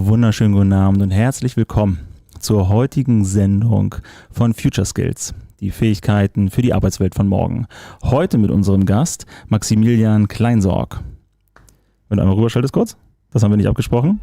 wunderschönen guten Abend und herzlich willkommen zur heutigen Sendung von Future Skills, die Fähigkeiten für die Arbeitswelt von morgen. Heute mit unserem Gast Maximilian Kleinsorg. Wenn du einmal rüberschaltest kurz, das haben wir nicht abgesprochen.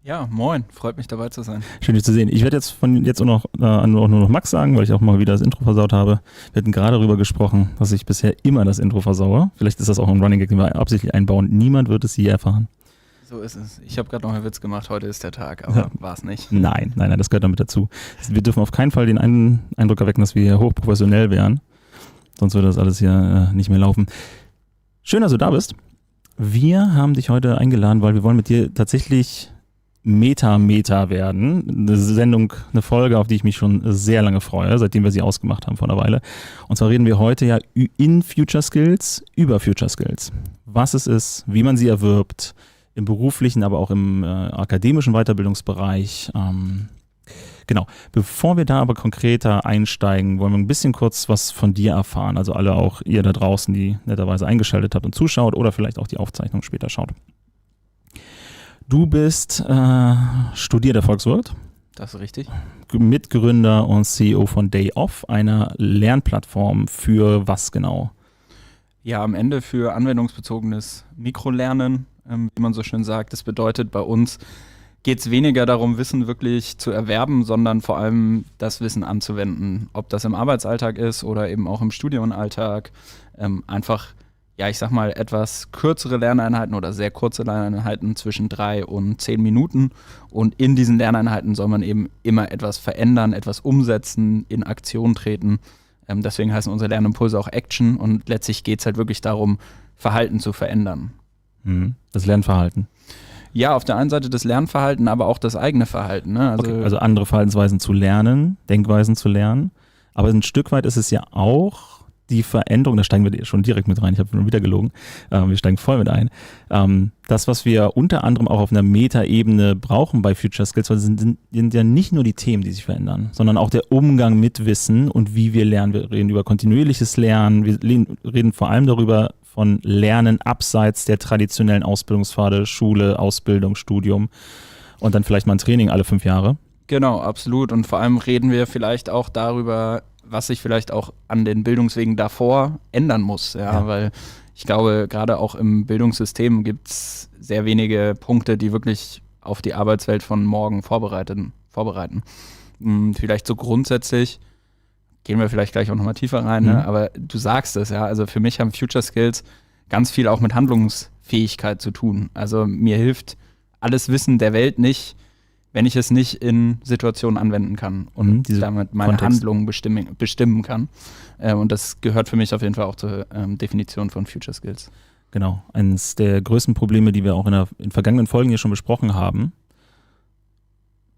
Ja, moin, freut mich dabei zu sein. Schön, dich zu sehen. Ich werde jetzt von jetzt nur noch Max sagen, weil ich auch mal wieder das Intro versaut habe. Wir hatten gerade darüber gesprochen, dass ich bisher immer das Intro versaue. Vielleicht ist das auch ein Running Gag, den wir absichtlich einbauen. Niemand wird es je erfahren. So ist es. Ich habe gerade noch einen Witz gemacht, heute ist der Tag, aber war es nicht. Nein, das gehört damit dazu. Wir dürfen auf keinen Fall den Eindruck erwecken, dass wir hier hochprofessionell wären. Sonst würde das alles hier nicht mehr laufen. Schön, dass du da bist. Wir haben dich heute eingeladen, weil wir wollen mit dir tatsächlich Meta werden. Eine Sendung, eine Folge, auf die ich mich schon sehr lange freue, seitdem wir sie ausgemacht haben vor einer Weile. Und zwar reden wir heute ja in Future Skills über Future Skills. Was es ist, wie man sie erwirbt, im beruflichen, aber auch im akademischen Weiterbildungsbereich. Genau. Bevor wir da aber konkreter einsteigen, wollen wir ein bisschen kurz was von dir erfahren. Also alle, auch ihr da draußen, die netterweise eingeschaltet habt und zuschaut oder vielleicht auch die Aufzeichnung später schaut. Du bist studierter Volkswirt. Das ist richtig. Mitgründer und CEO von Day Off, einer Lernplattform für was genau? Ja, am Ende für anwendungsbezogenes Mikrolernen, wie man so schön sagt. Das bedeutet, bei uns geht es weniger darum, Wissen wirklich zu erwerben, sondern vor allem das Wissen anzuwenden. Ob das im Arbeitsalltag ist oder eben auch im Studienalltag. Einfach, ja, ich sag mal, etwas kürzere Lerneinheiten oder sehr kurze Lerneinheiten zwischen 3 und 10 Minuten. Und in diesen Lerneinheiten soll man eben immer etwas verändern, etwas umsetzen, in Aktion treten. Deswegen heißen unsere Lernimpulse auch Action. Und letztlich geht es halt wirklich darum, Verhalten zu verändern. Das Lernverhalten. Ja, auf der einen Seite das Lernverhalten, aber auch das eigene Verhalten. Ne? Also andere Verhaltensweisen zu lernen, Denkweisen zu lernen. Aber ein Stück weit ist es ja auch die Veränderung, da steigen wir schon direkt mit rein, ich habe schon wieder gelogen, wir steigen voll mit ein. Das, was wir unter anderem auch auf einer Meta-Ebene brauchen bei Future Skills, sind ja nicht nur die Themen, die sich verändern, sondern auch der Umgang mit Wissen und wie wir lernen. Wir reden über kontinuierliches Lernen, wir reden vor allem darüber von Lernen abseits der traditionellen Ausbildungspfade, Schule, Ausbildung, Studium und dann vielleicht mal ein Training alle 5 Jahre. Genau, absolut. Und vor allem reden wir vielleicht auch darüber, was sich vielleicht auch an den Bildungswegen davor ändern muss. Ja. Weil ich glaube, gerade auch im Bildungssystem gibt es sehr wenige Punkte, die wirklich auf die Arbeitswelt von morgen vorbereiten. Vielleicht so grundsätzlich, gehen wir vielleicht gleich auch nochmal tiefer rein, ne? Aber du sagst es, ja, also für mich haben Future Skills ganz viel auch mit Handlungsfähigkeit zu tun. Also mir hilft alles Wissen der Welt nicht, wenn ich es nicht in Situationen anwenden kann und damit meine Handlungen bestimmen kann. Und das gehört für mich auf jeden Fall auch zur Definition von Future Skills. Genau, eines der größten Probleme, die wir auch in vergangenen Folgen hier schon besprochen haben,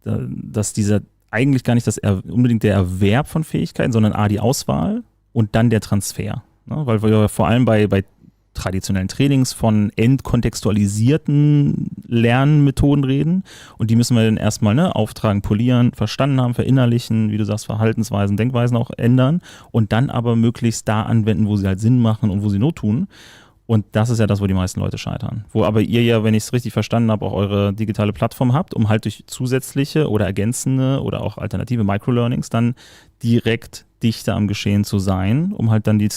dass dieser eigentlich gar nicht unbedingt der Erwerb von Fähigkeiten, sondern die Auswahl und dann der Transfer. Ne? Weil wir vor allem bei traditionellen Trainings von entkontextualisierten Lernmethoden reden und die müssen wir dann erstmal auftragen, polieren, verstanden haben, verinnerlichen, wie du sagst, Verhaltensweisen, Denkweisen auch ändern und dann aber möglichst da anwenden, wo sie halt Sinn machen und wo sie Not tun. Und das ist ja das, wo die meisten Leute scheitern. Wo aber ihr ja, wenn ich es richtig verstanden habe, auch eure digitale Plattform habt, um halt durch zusätzliche oder ergänzende oder auch alternative Microlearnings dann direkt dichter am Geschehen zu sein, um halt dann die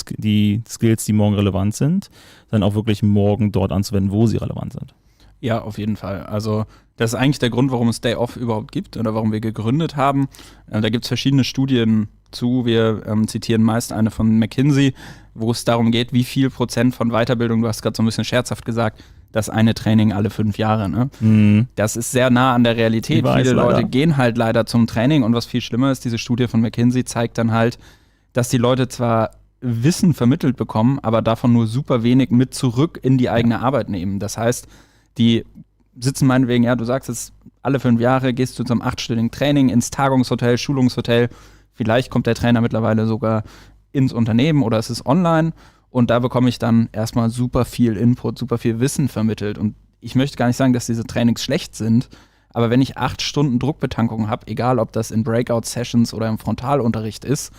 Skills, die morgen relevant sind, dann auch wirklich morgen dort anzuwenden, wo sie relevant sind. Ja, auf jeden Fall. Also das ist eigentlich der Grund, warum es Day Off überhaupt gibt oder warum wir gegründet haben. Da gibt es verschiedene Studien zu. Wir zitieren meist eine von McKinsey, wo es darum geht, wie viel Prozent von Weiterbildung, du hast gerade so ein bisschen scherzhaft gesagt, das eine Training alle 5 Jahre. Ne? Das ist sehr nah an der Realität. Viele Leute gehen halt leider zum Training und was viel schlimmer ist, diese Studie von McKinsey zeigt dann halt, dass die Leute zwar Wissen vermittelt bekommen, aber davon nur super wenig mit zurück in die eigene Arbeit nehmen. Das heißt, die sitzen meinetwegen, ja, du sagst es, alle 5 Jahre gehst du zum 8-stündigen Training ins Tagungshotel, Schulungshotel. Vielleicht kommt der Trainer mittlerweile sogar ins Unternehmen oder es ist online und da bekomme ich dann erstmal super viel Input, super viel Wissen vermittelt. Und ich möchte gar nicht sagen, dass diese Trainings schlecht sind, Aber wenn ich 8 Stunden Druckbetankung habe, egal ob das in Breakout-Sessions oder im Frontalunterricht ist,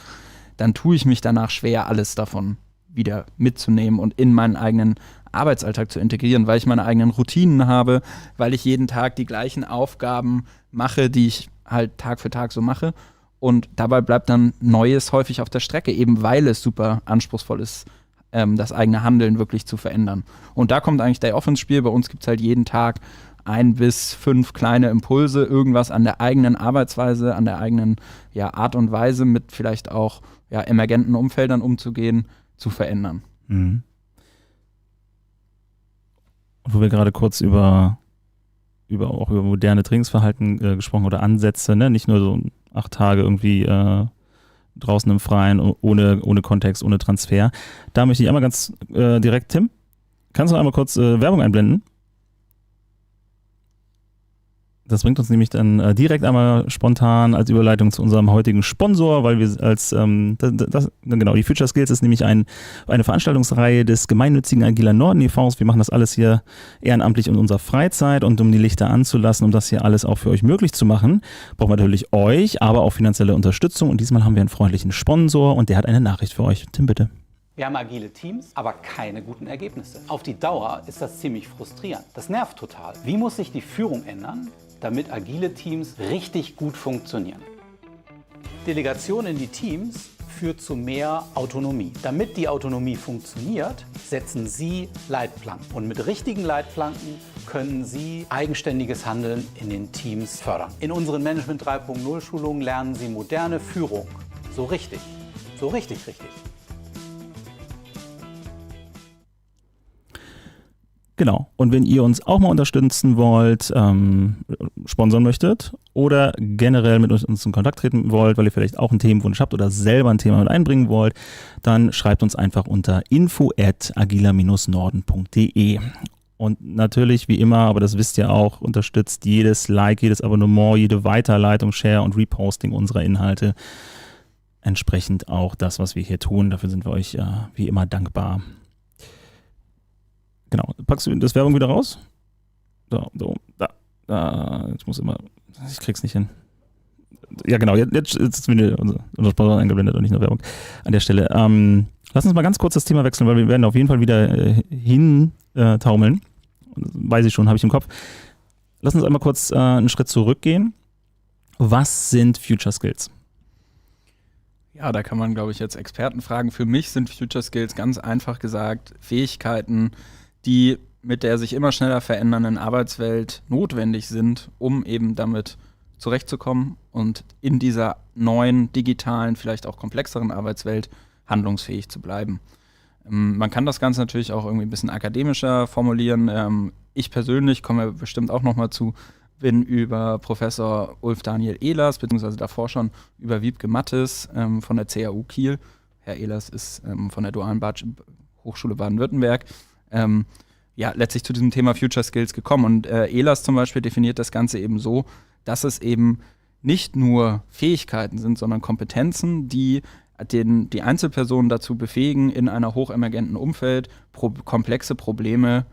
dann tue ich mich danach schwer, alles davon wieder mitzunehmen und in meinen eigenen Arbeitsalltag zu integrieren, weil ich meine eigenen Routinen habe, weil ich jeden Tag die gleichen Aufgaben mache, die ich halt Tag für Tag so mache. Und dabei bleibt dann Neues häufig auf der Strecke, eben weil es super anspruchsvoll ist, das eigene Handeln wirklich zu verändern. Und da kommt eigentlich Day Off ins Spiel. Bei uns gibt es halt jeden Tag 1 bis 5 kleine Impulse, irgendwas an der eigenen Arbeitsweise, an der eigenen Art und Weise, mit vielleicht auch emergenten Umfeldern umzugehen, zu verändern. Mhm. Und wo wir gerade kurz über moderne Trainingsverhalten gesprochen oder Ansätze, ne? Nicht nur so 8 Tage irgendwie draußen im Freien, ohne Kontext, ohne Transfer. Da möchte ich einmal ganz direkt, Tim, kannst du einmal kurz Werbung einblenden? Das bringt uns nämlich dann direkt einmal spontan als Überleitung zu unserem heutigen Sponsor, weil wir die Future Skills ist nämlich eine Veranstaltungsreihe des gemeinnützigen Agiler Norden e.V. Wir machen das alles hier ehrenamtlich in unserer Freizeit, und um die Lichter anzulassen, um das hier alles auch für euch möglich zu machen, brauchen wir natürlich euch, aber auch finanzielle Unterstützung, und diesmal haben wir einen freundlichen Sponsor und der hat eine Nachricht für euch. Tim, bitte. Wir haben agile Teams, aber keine guten Ergebnisse. Auf die Dauer ist das ziemlich frustrierend. Das nervt total. Wie muss sich die Führung ändern, damit agile Teams richtig gut funktionieren? Delegation in die Teams führt zu mehr Autonomie. Damit die Autonomie funktioniert, setzen Sie Leitplanken. Und mit richtigen Leitplanken können Sie eigenständiges Handeln in den Teams fördern. In unseren Management 3.0 Schulungen lernen Sie moderne Führung. So richtig. So richtig. Genau. Und wenn ihr uns auch mal unterstützen wollt, sponsern möchtet oder generell mit uns in Kontakt treten wollt, weil ihr vielleicht auch einen Themenwunsch habt oder selber ein Thema mit einbringen wollt, dann schreibt uns einfach unter info@agiler-norden.de. Und natürlich, wie immer, aber das wisst ihr auch, unterstützt jedes Like, jedes Abonnement, jede Weiterleitung, Share und Reposting unserer Inhalte entsprechend auch das, was wir hier tun. Dafür sind wir euch wie immer dankbar. Genau. Packst du das Werbung wieder raus? Da. Ich krieg's nicht hin. Ja, genau. Jetzt ist mir unser Sponsor eingeblendet und nicht nur Werbung an der Stelle. Lass uns mal ganz kurz das Thema wechseln, weil wir werden auf jeden Fall wieder taumeln. Weiß ich schon, habe ich im Kopf. Lass uns einmal kurz einen Schritt zurückgehen. Was sind Future Skills? Ja, da kann man, glaube ich, jetzt Experten fragen. Für mich sind Future Skills ganz einfach gesagt Fähigkeiten, die mit der sich immer schneller verändernden Arbeitswelt notwendig sind, um eben damit zurechtzukommen und in dieser neuen, digitalen, vielleicht auch komplexeren Arbeitswelt handlungsfähig zu bleiben. Man kann das Ganze natürlich auch irgendwie ein bisschen akademischer formulieren. Ich persönlich, kommen wir bestimmt auch nochmal zu, bin über Professor Ulf Daniel Ehlers, beziehungsweise davor schon über Wiebke Mattes von der CAU Kiel. Herr Ehlers ist von der Dualen Hochschule Baden-Württemberg, letztlich zu diesem Thema Future Skills gekommen. Und Ehlers zum Beispiel definiert das Ganze eben so, dass es eben nicht nur Fähigkeiten sind, sondern Kompetenzen, die die Einzelpersonen dazu befähigen, in einer hochemergenten Umfeld komplexe Probleme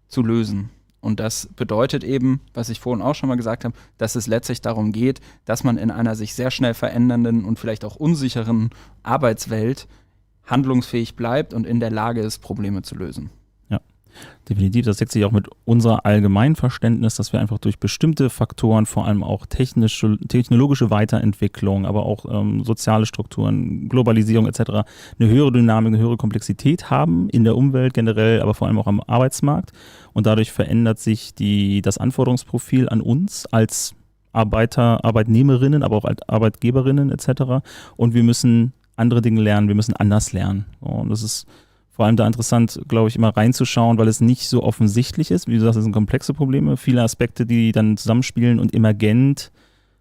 zu lösen. Und das bedeutet eben, was ich vorhin auch schon mal gesagt habe, dass es letztlich darum geht, dass man in einer sich sehr schnell verändernden und vielleicht auch unsicheren Arbeitswelt handlungsfähig bleibt und in der Lage ist, Probleme zu lösen. Ja, definitiv. Das deckt sich auch mit unser Allgemeinverständnis, dass wir einfach durch bestimmte Faktoren, vor allem auch technologische Weiterentwicklung, aber auch soziale Strukturen, Globalisierung etc., eine höhere Dynamik, eine höhere Komplexität haben in der Umwelt generell, aber vor allem auch am Arbeitsmarkt. Und dadurch verändert sich das Anforderungsprofil an uns als Arbeiter, Arbeitnehmerinnen, aber auch als Arbeitgeberinnen etc. Und wir müssen andere Dinge lernen, wir müssen anders lernen. Und das ist vor allem da interessant, glaube ich, immer reinzuschauen, weil es nicht so offensichtlich ist. Wie du sagst, es sind komplexe Probleme, viele Aspekte, die dann zusammenspielen und emergent,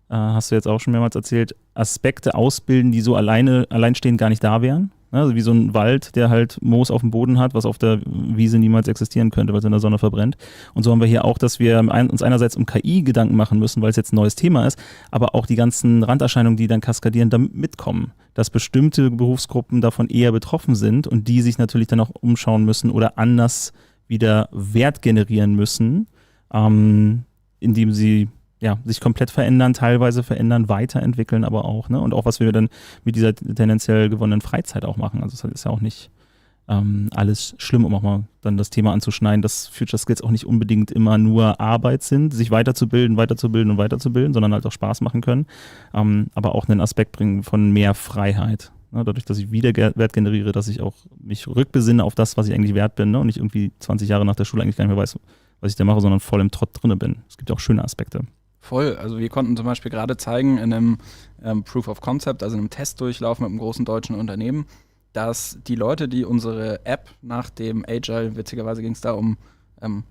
hast du jetzt auch schon mehrmals erzählt, Aspekte ausbilden, die so alleinstehend gar nicht da wären. Also wie so ein Wald, der halt Moos auf dem Boden hat, was auf der Wiese niemals existieren könnte, weil es in der Sonne verbrennt. Und so haben wir hier auch, dass wir uns einerseits um KI Gedanken machen müssen, weil es jetzt ein neues Thema ist, aber auch die ganzen Randerscheinungen, die dann kaskadieren, damit mitkommen. Dass bestimmte Berufsgruppen davon eher betroffen sind und die sich natürlich dann auch umschauen müssen oder anders wieder Wert generieren müssen, indem sie sich komplett verändern, teilweise verändern, weiterentwickeln aber auch, ne? Und auch was wir dann mit dieser tendenziell gewonnenen Freizeit auch machen. Also es ist ja auch nicht alles schlimm, um auch mal dann das Thema anzuschneiden, dass Future Skills auch nicht unbedingt immer nur Arbeit sind, sich weiterzubilden, sondern halt auch Spaß machen können, aber auch einen Aspekt bringen von mehr Freiheit. Ne? Dadurch, dass ich wieder Wert generiere, dass ich auch mich rückbesinne auf das, was ich eigentlich wert bin, ne? Und nicht irgendwie 20 Jahre nach der Schule eigentlich gar nicht mehr weiß, was ich da mache, sondern voll im Trott drinne bin. Es gibt ja auch schöne Aspekte. Voll. Also wir konnten zum Beispiel gerade zeigen in einem Proof of Concept, also einem Testdurchlauf mit einem großen deutschen Unternehmen, dass die Leute, die unsere App nach dem Agile, witzigerweise ging es da um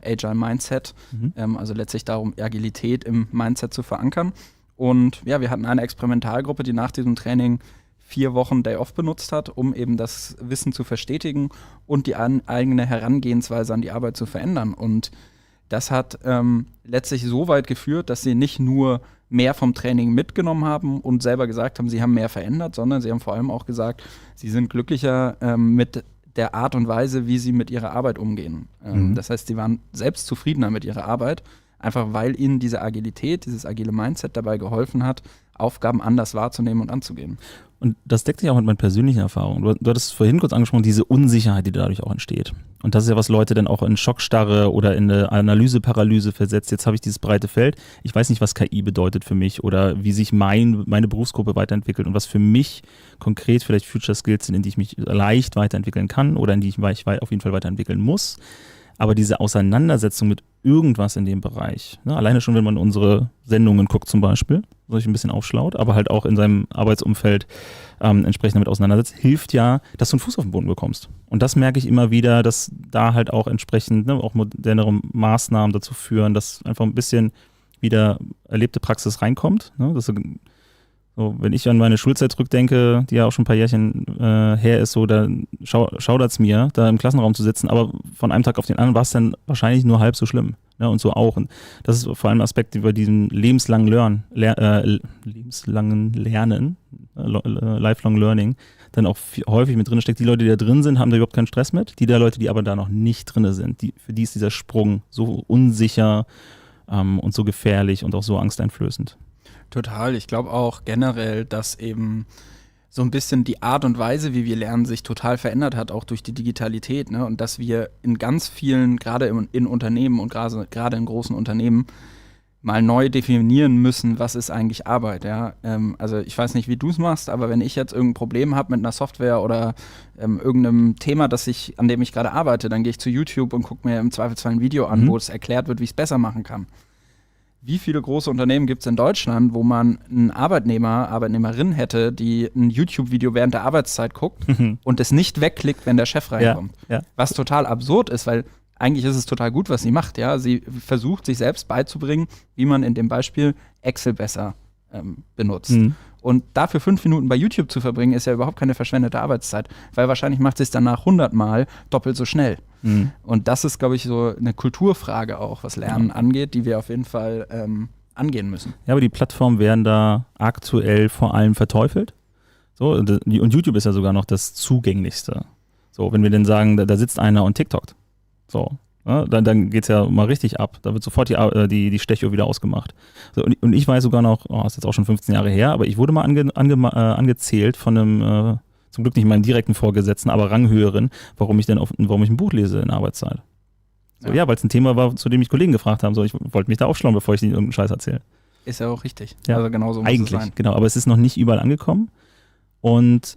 Agile Mindset, also letztlich darum, Agilität im Mindset zu verankern. Und ja, wir hatten eine Experimentalgruppe, die nach diesem Training 4 Wochen Day Off benutzt hat, um eben das Wissen zu verstetigen und die eigene Herangehensweise an die Arbeit zu verändern. Und das hat letztlich so weit geführt, dass sie nicht nur mehr vom Training mitgenommen haben und selber gesagt haben, sie haben mehr verändert, sondern sie haben vor allem auch gesagt, sie sind glücklicher mit der Art und Weise, wie sie mit ihrer Arbeit umgehen. Das heißt, sie waren selbst zufriedener mit ihrer Arbeit, einfach weil ihnen diese Agilität, dieses agile Mindset dabei geholfen hat, Aufgaben anders wahrzunehmen und anzugehen. Und das deckt sich auch mit meinen persönlichen Erfahrungen. Du hattest vorhin kurz angesprochen, diese Unsicherheit, die dadurch auch entsteht. Und das ist ja, was Leute dann auch in Schockstarre oder in eine Analyseparalyse versetzt. Jetzt habe ich dieses breite Feld. Ich weiß nicht, was KI bedeutet für mich oder wie sich meine Berufsgruppe weiterentwickelt und was für mich konkret vielleicht Future Skills sind, in die ich mich leicht weiterentwickeln kann oder in die ich auf jeden Fall weiterentwickeln muss. Aber diese Auseinandersetzung mit irgendwas in dem Bereich, ne, alleine schon, wenn man unsere Sendungen guckt zum Beispiel, sich ein bisschen aufschlaut, aber halt auch in seinem Arbeitsumfeld entsprechend damit auseinandersetzt, hilft ja, dass du einen Fuß auf den Boden bekommst. Und das merke ich immer wieder, dass da halt auch entsprechend auch modernere Maßnahmen dazu führen, dass einfach ein bisschen wieder erlebte Praxis reinkommt. Ne, dass so, wenn ich an meine Schulzeit zurückdenke, die ja auch schon ein paar Jährchen her ist, so, da schaudert's mir, da im Klassenraum zu sitzen, aber von einem Tag auf den anderen war es dann wahrscheinlich nur halb so schlimm. Ne, und so auch. Und das ist vor allem ein Aspekt über diesen lebenslangen Lernen, Lifelong Learning, dann auch häufig mit drin steckt. Die Leute, die da drin sind, haben da überhaupt keinen Stress mit. Die Leute, die aber da noch nicht drin sind, für die ist dieser Sprung so unsicher und so gefährlich und auch so angsteinflößend. Total. Ich glaube auch generell, dass eben so ein bisschen die Art und Weise, wie wir lernen, sich total verändert hat, auch durch die Digitalität, ne? Und dass wir in ganz vielen, gerade in Unternehmen und gerade in großen Unternehmen, mal neu definieren müssen, was ist eigentlich Arbeit, ja? Also ich weiß nicht, wie du es machst, aber wenn ich jetzt irgendein Problem habe mit einer Software oder irgendeinem Thema, an dem ich gerade arbeite, dann gehe ich zu YouTube und gucke mir im Zweifelsfall ein Video an, wo es erklärt wird, wie ich es besser machen kann. Wie viele große Unternehmen gibt es in Deutschland, wo man einen Arbeitnehmerin hätte, die ein YouTube-Video während der Arbeitszeit guckt und es nicht wegklickt, wenn der Chef reinkommt? Ja. Was total absurd ist, weil eigentlich ist es total gut, was sie macht. Ja? Sie versucht, sich selbst beizubringen, wie man in dem Beispiel Excel besser benutzt. Und dafür 5 Minuten bei YouTube zu verbringen, ist ja überhaupt keine verschwendete Arbeitszeit, weil wahrscheinlich macht sie es danach 100 Mal doppelt so schnell. Und das ist, glaube ich, so eine Kulturfrage auch, was Lernen angeht, die wir auf jeden Fall angehen müssen. Ja, aber die Plattformen werden da aktuell vor allem verteufelt. So, und YouTube ist ja sogar noch das Zugänglichste. So, wenn wir denn sagen, da sitzt einer und TikTokt. So, ja, dann geht es ja mal richtig ab. Da wird sofort die Stechuhr wieder ausgemacht. So, und ich weiß sogar noch, ist jetzt auch schon 15 Jahre her, aber ich wurde mal angezählt von einem zum Glück nicht meinen direkten Vorgesetzten, aber Ranghöheren, warum ich ein Buch lese in Arbeitszeit. So, ja, weil es ein Thema war, zu dem mich Kollegen gefragt haben. So, ich wollte mich da aufschlauen, bevor ich ihnen irgendeinen Scheiß erzähle. Ist ja auch richtig. Ja, also genauso muss eigentlich, es sein. Genau, aber es ist noch nicht überall angekommen. Und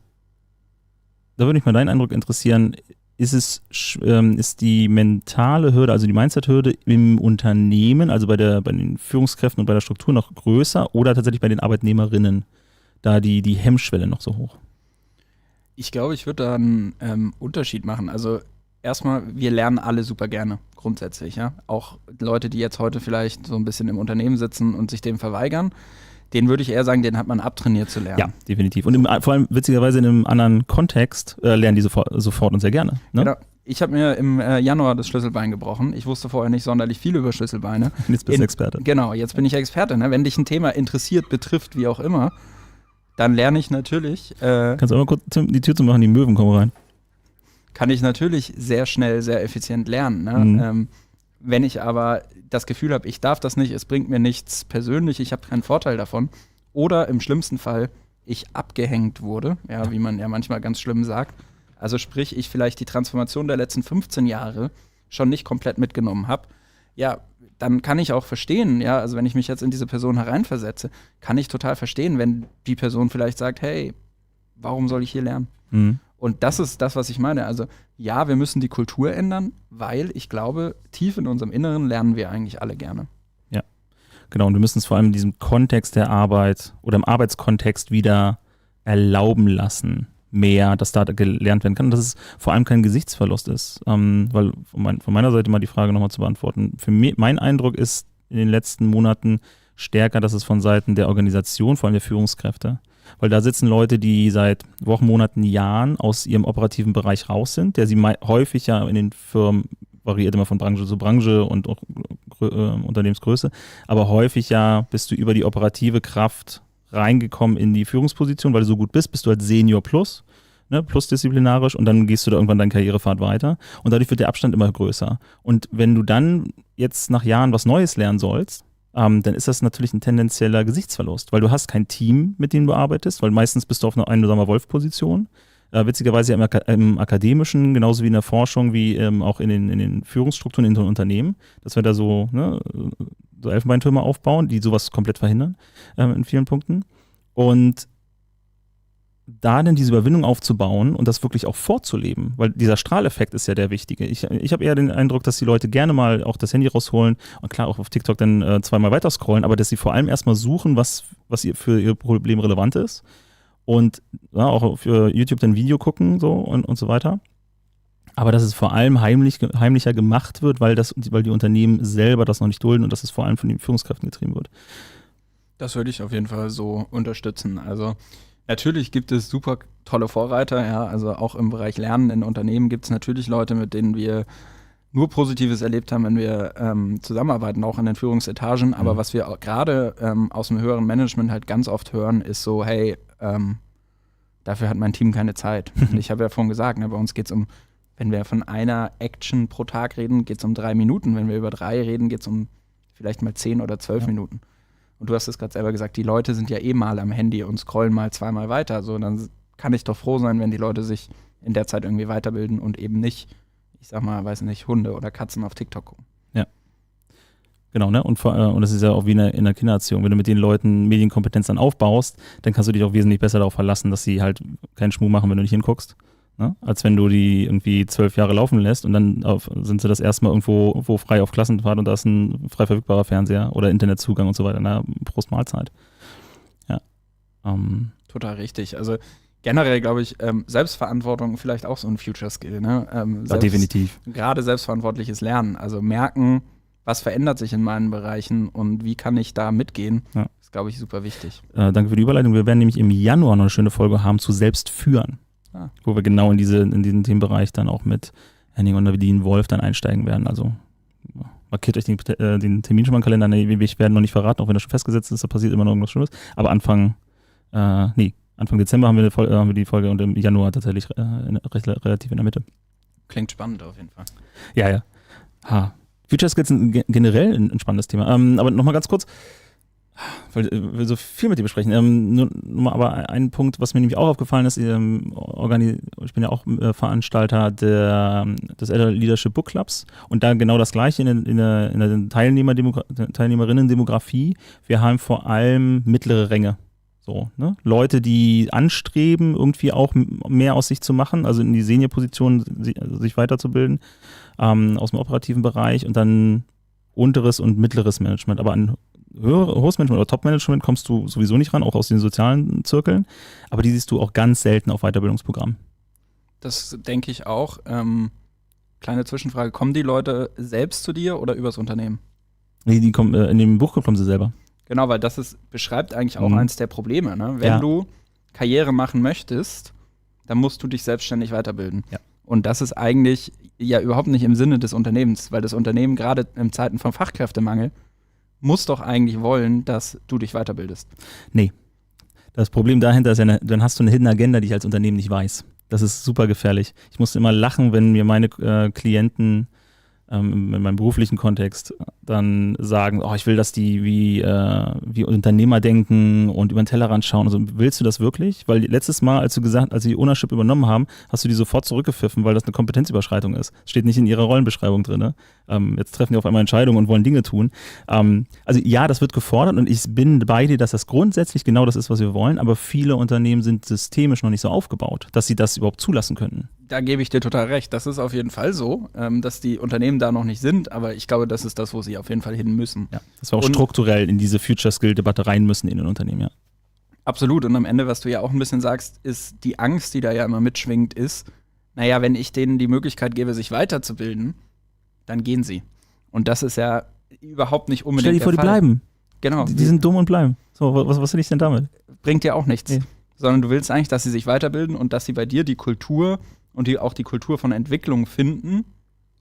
da würde mich mal deinen Eindruck interessieren, ist die mentale Hürde, also die Mindset-Hürde im Unternehmen, also bei den Führungskräften und bei der Struktur noch größer oder tatsächlich bei den Arbeitnehmerinnen, da die Hemmschwelle noch so hoch? Ich glaube, ich würde da einen Unterschied machen. Also erstmal, wir lernen alle super gerne, grundsätzlich. Ja? Auch Leute, die jetzt heute vielleicht so ein bisschen im Unternehmen sitzen und sich dem verweigern, denen würde ich eher sagen, den hat man abtrainiert zu lernen. Ja, definitiv. Und vor allem witzigerweise in einem anderen Kontext lernen die sofort und sehr gerne. Ne? Genau. Ich habe mir im Januar das Schlüsselbein gebrochen. Ich wusste vorher nicht sonderlich viel über Schlüsselbeine. Jetzt bist du Experte. Genau, jetzt bin ich Experte. Ne? Wenn dich ein Thema interessiert, betrifft, wie auch immer, dann lerne ich natürlich. Kannst du auch mal kurz die Tür zu machen, die Möwen kommen rein. Kann ich natürlich sehr schnell, sehr effizient lernen. Ne? Wenn ich aber das Gefühl habe, ich darf das nicht, es bringt mir nichts persönlich, ich habe keinen Vorteil davon, oder im schlimmsten Fall ich abgehängt wurde, ja, wie man ja manchmal ganz schlimm sagt, also sprich, ich vielleicht die Transformation der letzten 15 Jahre schon nicht komplett mitgenommen habe, ja, dann kann ich auch verstehen, ja, also wenn ich mich jetzt in diese Person hereinversetze, kann ich total verstehen, wenn die Person vielleicht sagt, hey, warum soll ich hier lernen? Mhm. Und das ist das, was ich meine. Also ja, wir müssen die Kultur ändern, weil ich glaube, tief in unserem Inneren lernen wir eigentlich alle gerne. Ja, genau. Und wir müssen es vor allem in diesem Kontext der Arbeit oder im Arbeitskontext wieder erlauben lassen, mehr, dass da gelernt werden kann. Und dass es vor allem kein Gesichtsverlust ist. Weil von meiner Seite mal die Frage nochmal zu beantworten. Für mich, mein Eindruck ist in den letzten Monaten stärker, dass es von Seiten der Organisation, vor allem der Führungskräfte, weil da sitzen Leute, die seit Wochen, Monaten, Jahren aus ihrem operativen Bereich raus sind, der sie häufig ja in den Firmen, variiert immer von Branche zu Branche und auch Unternehmensgröße, aber häufig ja bist du über die operative Kraft reingekommen in die Führungsposition, weil du so gut bist du halt Senior plus, ne, plus disziplinarisch, und dann gehst du da irgendwann deinen Karrierepfad weiter und dadurch wird der Abstand immer größer. Und wenn du dann jetzt nach Jahren was Neues lernen sollst, dann ist das natürlich ein tendenzieller Gesichtsverlust, weil du hast kein Team, mit dem du arbeitest, weil meistens bist du auf einer Wolf-Position. Witzigerweise im Akademischen, genauso wie in der Forschung, wie auch in den Führungsstrukturen in den Unternehmen, dass wir da so Elfenbeintürme aufbauen, die sowas komplett verhindern in vielen Punkten. Und da dann diese Überwindung aufzubauen und das wirklich auch vorzuleben, weil dieser Strahleffekt ist ja der wichtige. Ich habe eher den Eindruck, dass die Leute gerne mal auch das Handy rausholen und klar auch auf TikTok dann zweimal weiter scrollen, aber dass sie vor allem erstmal suchen, was für ihr Problem relevant ist und ja, auch für YouTube dann Video gucken so und so weiter. Aber dass es vor allem heimlicher gemacht wird, weil die Unternehmen selber das noch nicht dulden und dass es vor allem von den Führungskräften getrieben wird. Das würde ich auf jeden Fall so unterstützen. Also natürlich gibt es super tolle Vorreiter, ja, also auch im Bereich Lernen in Unternehmen gibt es natürlich Leute, mit denen wir nur Positives erlebt haben, wenn wir zusammenarbeiten, auch in den Führungsetagen, aber was wir gerade aus dem höheren Management halt ganz oft hören, ist so, hey, dafür hat mein Team keine Zeit. Und ich habe ja vorhin gesagt, ne, bei uns geht es wenn wir von einer Action pro Tag reden, geht es um 3 Minuten, wenn wir über 3 reden, geht es um vielleicht mal 10 oder 12 Minuten. Und du hast es gerade selber gesagt, die Leute sind ja eh mal am Handy und scrollen mal 2-mal weiter. So, dann kann ich doch froh sein, wenn die Leute sich in der Zeit irgendwie weiterbilden und eben nicht, ich sag mal, weiß nicht, Hunde oder Katzen auf TikTok gucken. Ja. Genau, ne? Und das ist ja auch wie in der Kindererziehung. Wenn du mit den Leuten Medienkompetenz dann aufbaust, dann kannst du dich auch wesentlich besser darauf verlassen, dass sie halt keinen Schmuh machen, wenn du nicht hinguckst. Ne? Als wenn du die irgendwie 12 Jahre laufen lässt und dann sind sie das erstmal irgendwo frei auf Klassenfahrt und da ist ein frei verfügbarer Fernseher oder Internetzugang und so weiter. Na, Prost Mahlzeit. Ja. Total richtig. Also generell glaube ich, Selbstverantwortung vielleicht auch so ein Future-Skill. Ne? Definitiv. Gerade selbstverantwortliches Lernen. Also merken, was verändert sich in meinen Bereichen und wie kann ich da mitgehen, ist, glaube ich, super wichtig. Danke für die Überleitung. Wir werden nämlich im Januar noch eine schöne Folge haben zu Selbstführen. Wo wir genau in diesen Themenbereich dann auch mit Henning und Nadine Wolf dann einsteigen werden. Also markiert euch den Termin schon mal im Kalender. Nee, wir werden noch nicht verraten, auch wenn das schon festgesetzt ist, da passiert immer noch irgendwas Schlimmes. Aber Anfang Dezember haben wir die Folge und im Januar tatsächlich relativ in der Mitte. Klingt spannend auf jeden Fall. Ja. Future Skills sind generell ein spannendes Thema. Aber nochmal ganz kurz, weil wir so viel mit dir besprechen. Nur mal aber ein Punkt, was mir nämlich auch aufgefallen ist, ich bin ja auch Veranstalter des Elder Leadership Book Clubs und da genau das Gleiche in der Teilnehmerinnen-Demografie. Wir haben vor allem mittlere Ränge. So, ne? Leute, die anstreben, irgendwie auch mehr aus sich zu machen, also in die Senior-Position sich weiterzubilden, aus dem operativen Bereich und dann unteres und mittleres Management. Aber an hohes Management oder Top-Management kommst du sowieso nicht ran, auch aus den sozialen Zirkeln. Aber die siehst du auch ganz selten auf Weiterbildungsprogrammen. Das denke ich auch. Kleine Zwischenfrage, kommen die Leute selbst zu dir oder übers Unternehmen? Nee, die kommen, in dem Buch kommen sie selber. Genau, weil das beschreibt eigentlich auch eins der Probleme. Ne? Wenn du Karriere machen möchtest, dann musst du dich selbstständig weiterbilden. Ja. Und das ist eigentlich ja überhaupt nicht im Sinne des Unternehmens, weil das Unternehmen gerade in Zeiten von Fachkräftemangel muss doch eigentlich wollen, dass du dich weiterbildest. Nee. Das Problem dahinter ist ja, dann hast du eine Hidden Agenda, die ich als Unternehmen nicht weiß. Das ist super gefährlich. Ich musste immer lachen, wenn mir meine Klienten in meinem beruflichen Kontext dann sagen, ich will, dass die wie Unternehmer denken und über den Tellerrand schauen. Also willst du das wirklich? Weil letztes Mal, als sie Ownership übernommen haben, hast du die sofort zurückgepfiffen, weil das eine Kompetenzüberschreitung ist. Das steht nicht in ihrer Rollenbeschreibung drin. Ne? Jetzt treffen die auf einmal Entscheidungen und wollen Dinge tun. Also ja, das wird gefordert und ich bin bei dir, dass das grundsätzlich genau das ist, was wir wollen, aber viele Unternehmen sind systemisch noch nicht so aufgebaut, dass sie das überhaupt zulassen könnten. Da gebe ich dir total recht. Das ist auf jeden Fall so, dass die Unternehmen da noch nicht sind, aber ich glaube, das ist das, wo sie auf jeden Fall hin müssen. Ja, dass wir auch strukturell in diese Future-Skill-Debatte rein müssen in den Unternehmen, ja. Absolut. Und am Ende, was du ja auch ein bisschen sagst, ist die Angst, die da ja immer mitschwingt, ist, naja, wenn ich denen die Möglichkeit gebe, sich weiterzubilden, dann gehen sie. Und das ist ja überhaupt nicht unbedingt Stell dir vor, die bleiben. Genau. Die sind dumm und bleiben. So, was will ich denn damit? Bringt ja auch nichts. Nee. Sondern du willst eigentlich, dass sie sich weiterbilden und dass sie bei dir die Kultur und auch die Kultur von Entwicklung finden,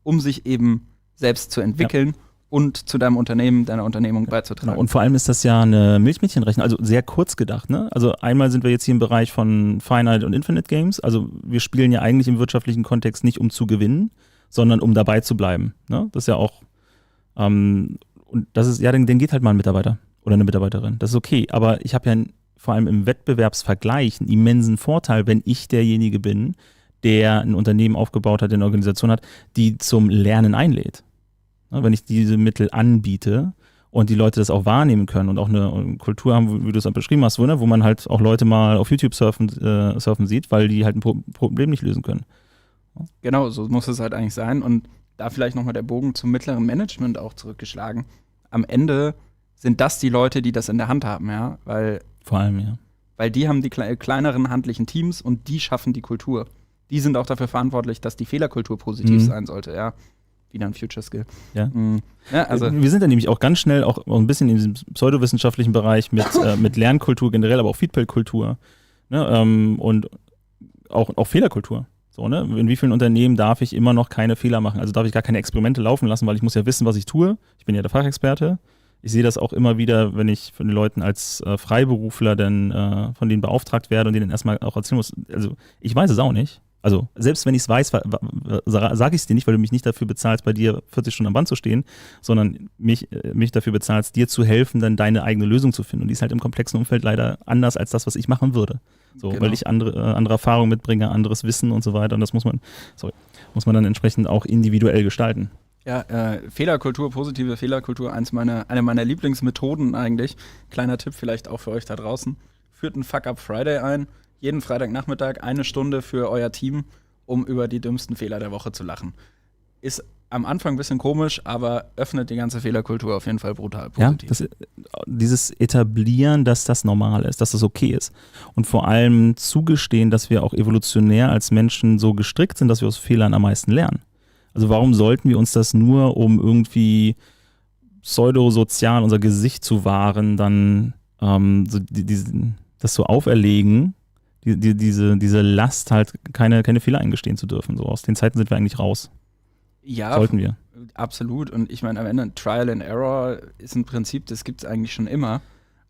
um sich eben selbst zu entwickeln und zu deinem Unternehmen, deiner Unternehmung beizutragen. Genau. Und vor allem ist das ja eine Milchmädchenrechnung, also sehr kurz gedacht. Ne? Also einmal sind wir jetzt hier im Bereich von Finite und Infinite Games. Also wir spielen ja eigentlich im wirtschaftlichen Kontext nicht, um zu gewinnen, sondern um dabei zu bleiben. Ne? Das ist ja auch, und das ist, ja, dann geht halt mal ein Mitarbeiter oder eine Mitarbeiterin. Das ist okay, aber ich habe ja vor allem im Wettbewerbsvergleich einen immensen Vorteil, wenn ich derjenige bin, der ein Unternehmen aufgebaut hat, der eine Organisation hat, die zum Lernen einlädt. Wenn ich diese Mittel anbiete und die Leute das auch wahrnehmen können und auch eine Kultur haben, wie du es beschrieben hast, wo man halt auch Leute mal auf YouTube surfen sieht, weil die halt ein Problem nicht lösen können. Genau, so muss es halt eigentlich sein. Und da vielleicht nochmal der Bogen zum mittleren Management auch zurückgeschlagen. Am Ende sind das die Leute, die das in der Hand haben, ja, weil vor allem, ja. Weil die haben die kleineren handlichen Teams und die schaffen die Kultur. Die sind auch dafür verantwortlich, dass die Fehlerkultur positiv sein sollte, ja. Wieder ein Future Skill. Ja. Ja, also wir sind dann nämlich auch ganz schnell auch ein bisschen in diesem pseudowissenschaftlichen Bereich mit Lernkultur generell, aber auch Feedback-Kultur, ne? Und auch Fehlerkultur. So, ne? In wie vielen Unternehmen darf ich immer noch keine Fehler machen? Also darf ich gar keine Experimente laufen lassen, weil ich muss ja wissen, was ich tue. Ich bin ja der Fachexperte. Ich sehe das auch immer wieder, wenn ich von den Leuten als Freiberufler dann von denen beauftragt werde und denen erstmal auch erzählen muss. Also ich weiß es auch nicht. Also selbst wenn ich es weiß, sage ich es dir nicht, weil du mich nicht dafür bezahlst, bei dir 40 Stunden am Band zu stehen, sondern mich dafür bezahlst, dir zu helfen, dann deine eigene Lösung zu finden. Und die ist halt im komplexen Umfeld leider anders als das, was ich machen würde. So, genau. Weil ich andere Erfahrungen mitbringe, anderes Wissen und so weiter. Und das muss man dann entsprechend auch individuell gestalten. Ja, Fehlerkultur, positive Fehlerkultur, eine meiner Lieblingsmethoden eigentlich. Kleiner Tipp vielleicht auch für euch da draußen. Führt einen Fuck-Up-Friday ein. Jeden Freitagnachmittag 1 Stunde für euer Team, um über die dümmsten Fehler der Woche zu lachen. Ist am Anfang ein bisschen komisch, aber öffnet die ganze Fehlerkultur auf jeden Fall brutal positiv. Ja, dieses Etablieren, dass das normal ist, dass das okay ist. Und vor allem zugestehen, dass wir auch evolutionär als Menschen so gestrickt sind, dass wir aus Fehlern am meisten lernen. Also warum sollten wir uns das nur, um irgendwie pseudosozial unser Gesicht zu wahren, dann das so auferlegen, diese Last halt keine Fehler eingestehen zu dürfen. So aus den Zeiten sind wir eigentlich raus. Ja, sollten wir. Absolut. Und ich meine, am Ende Trial and Error ist ein Prinzip, das gibt es eigentlich schon immer.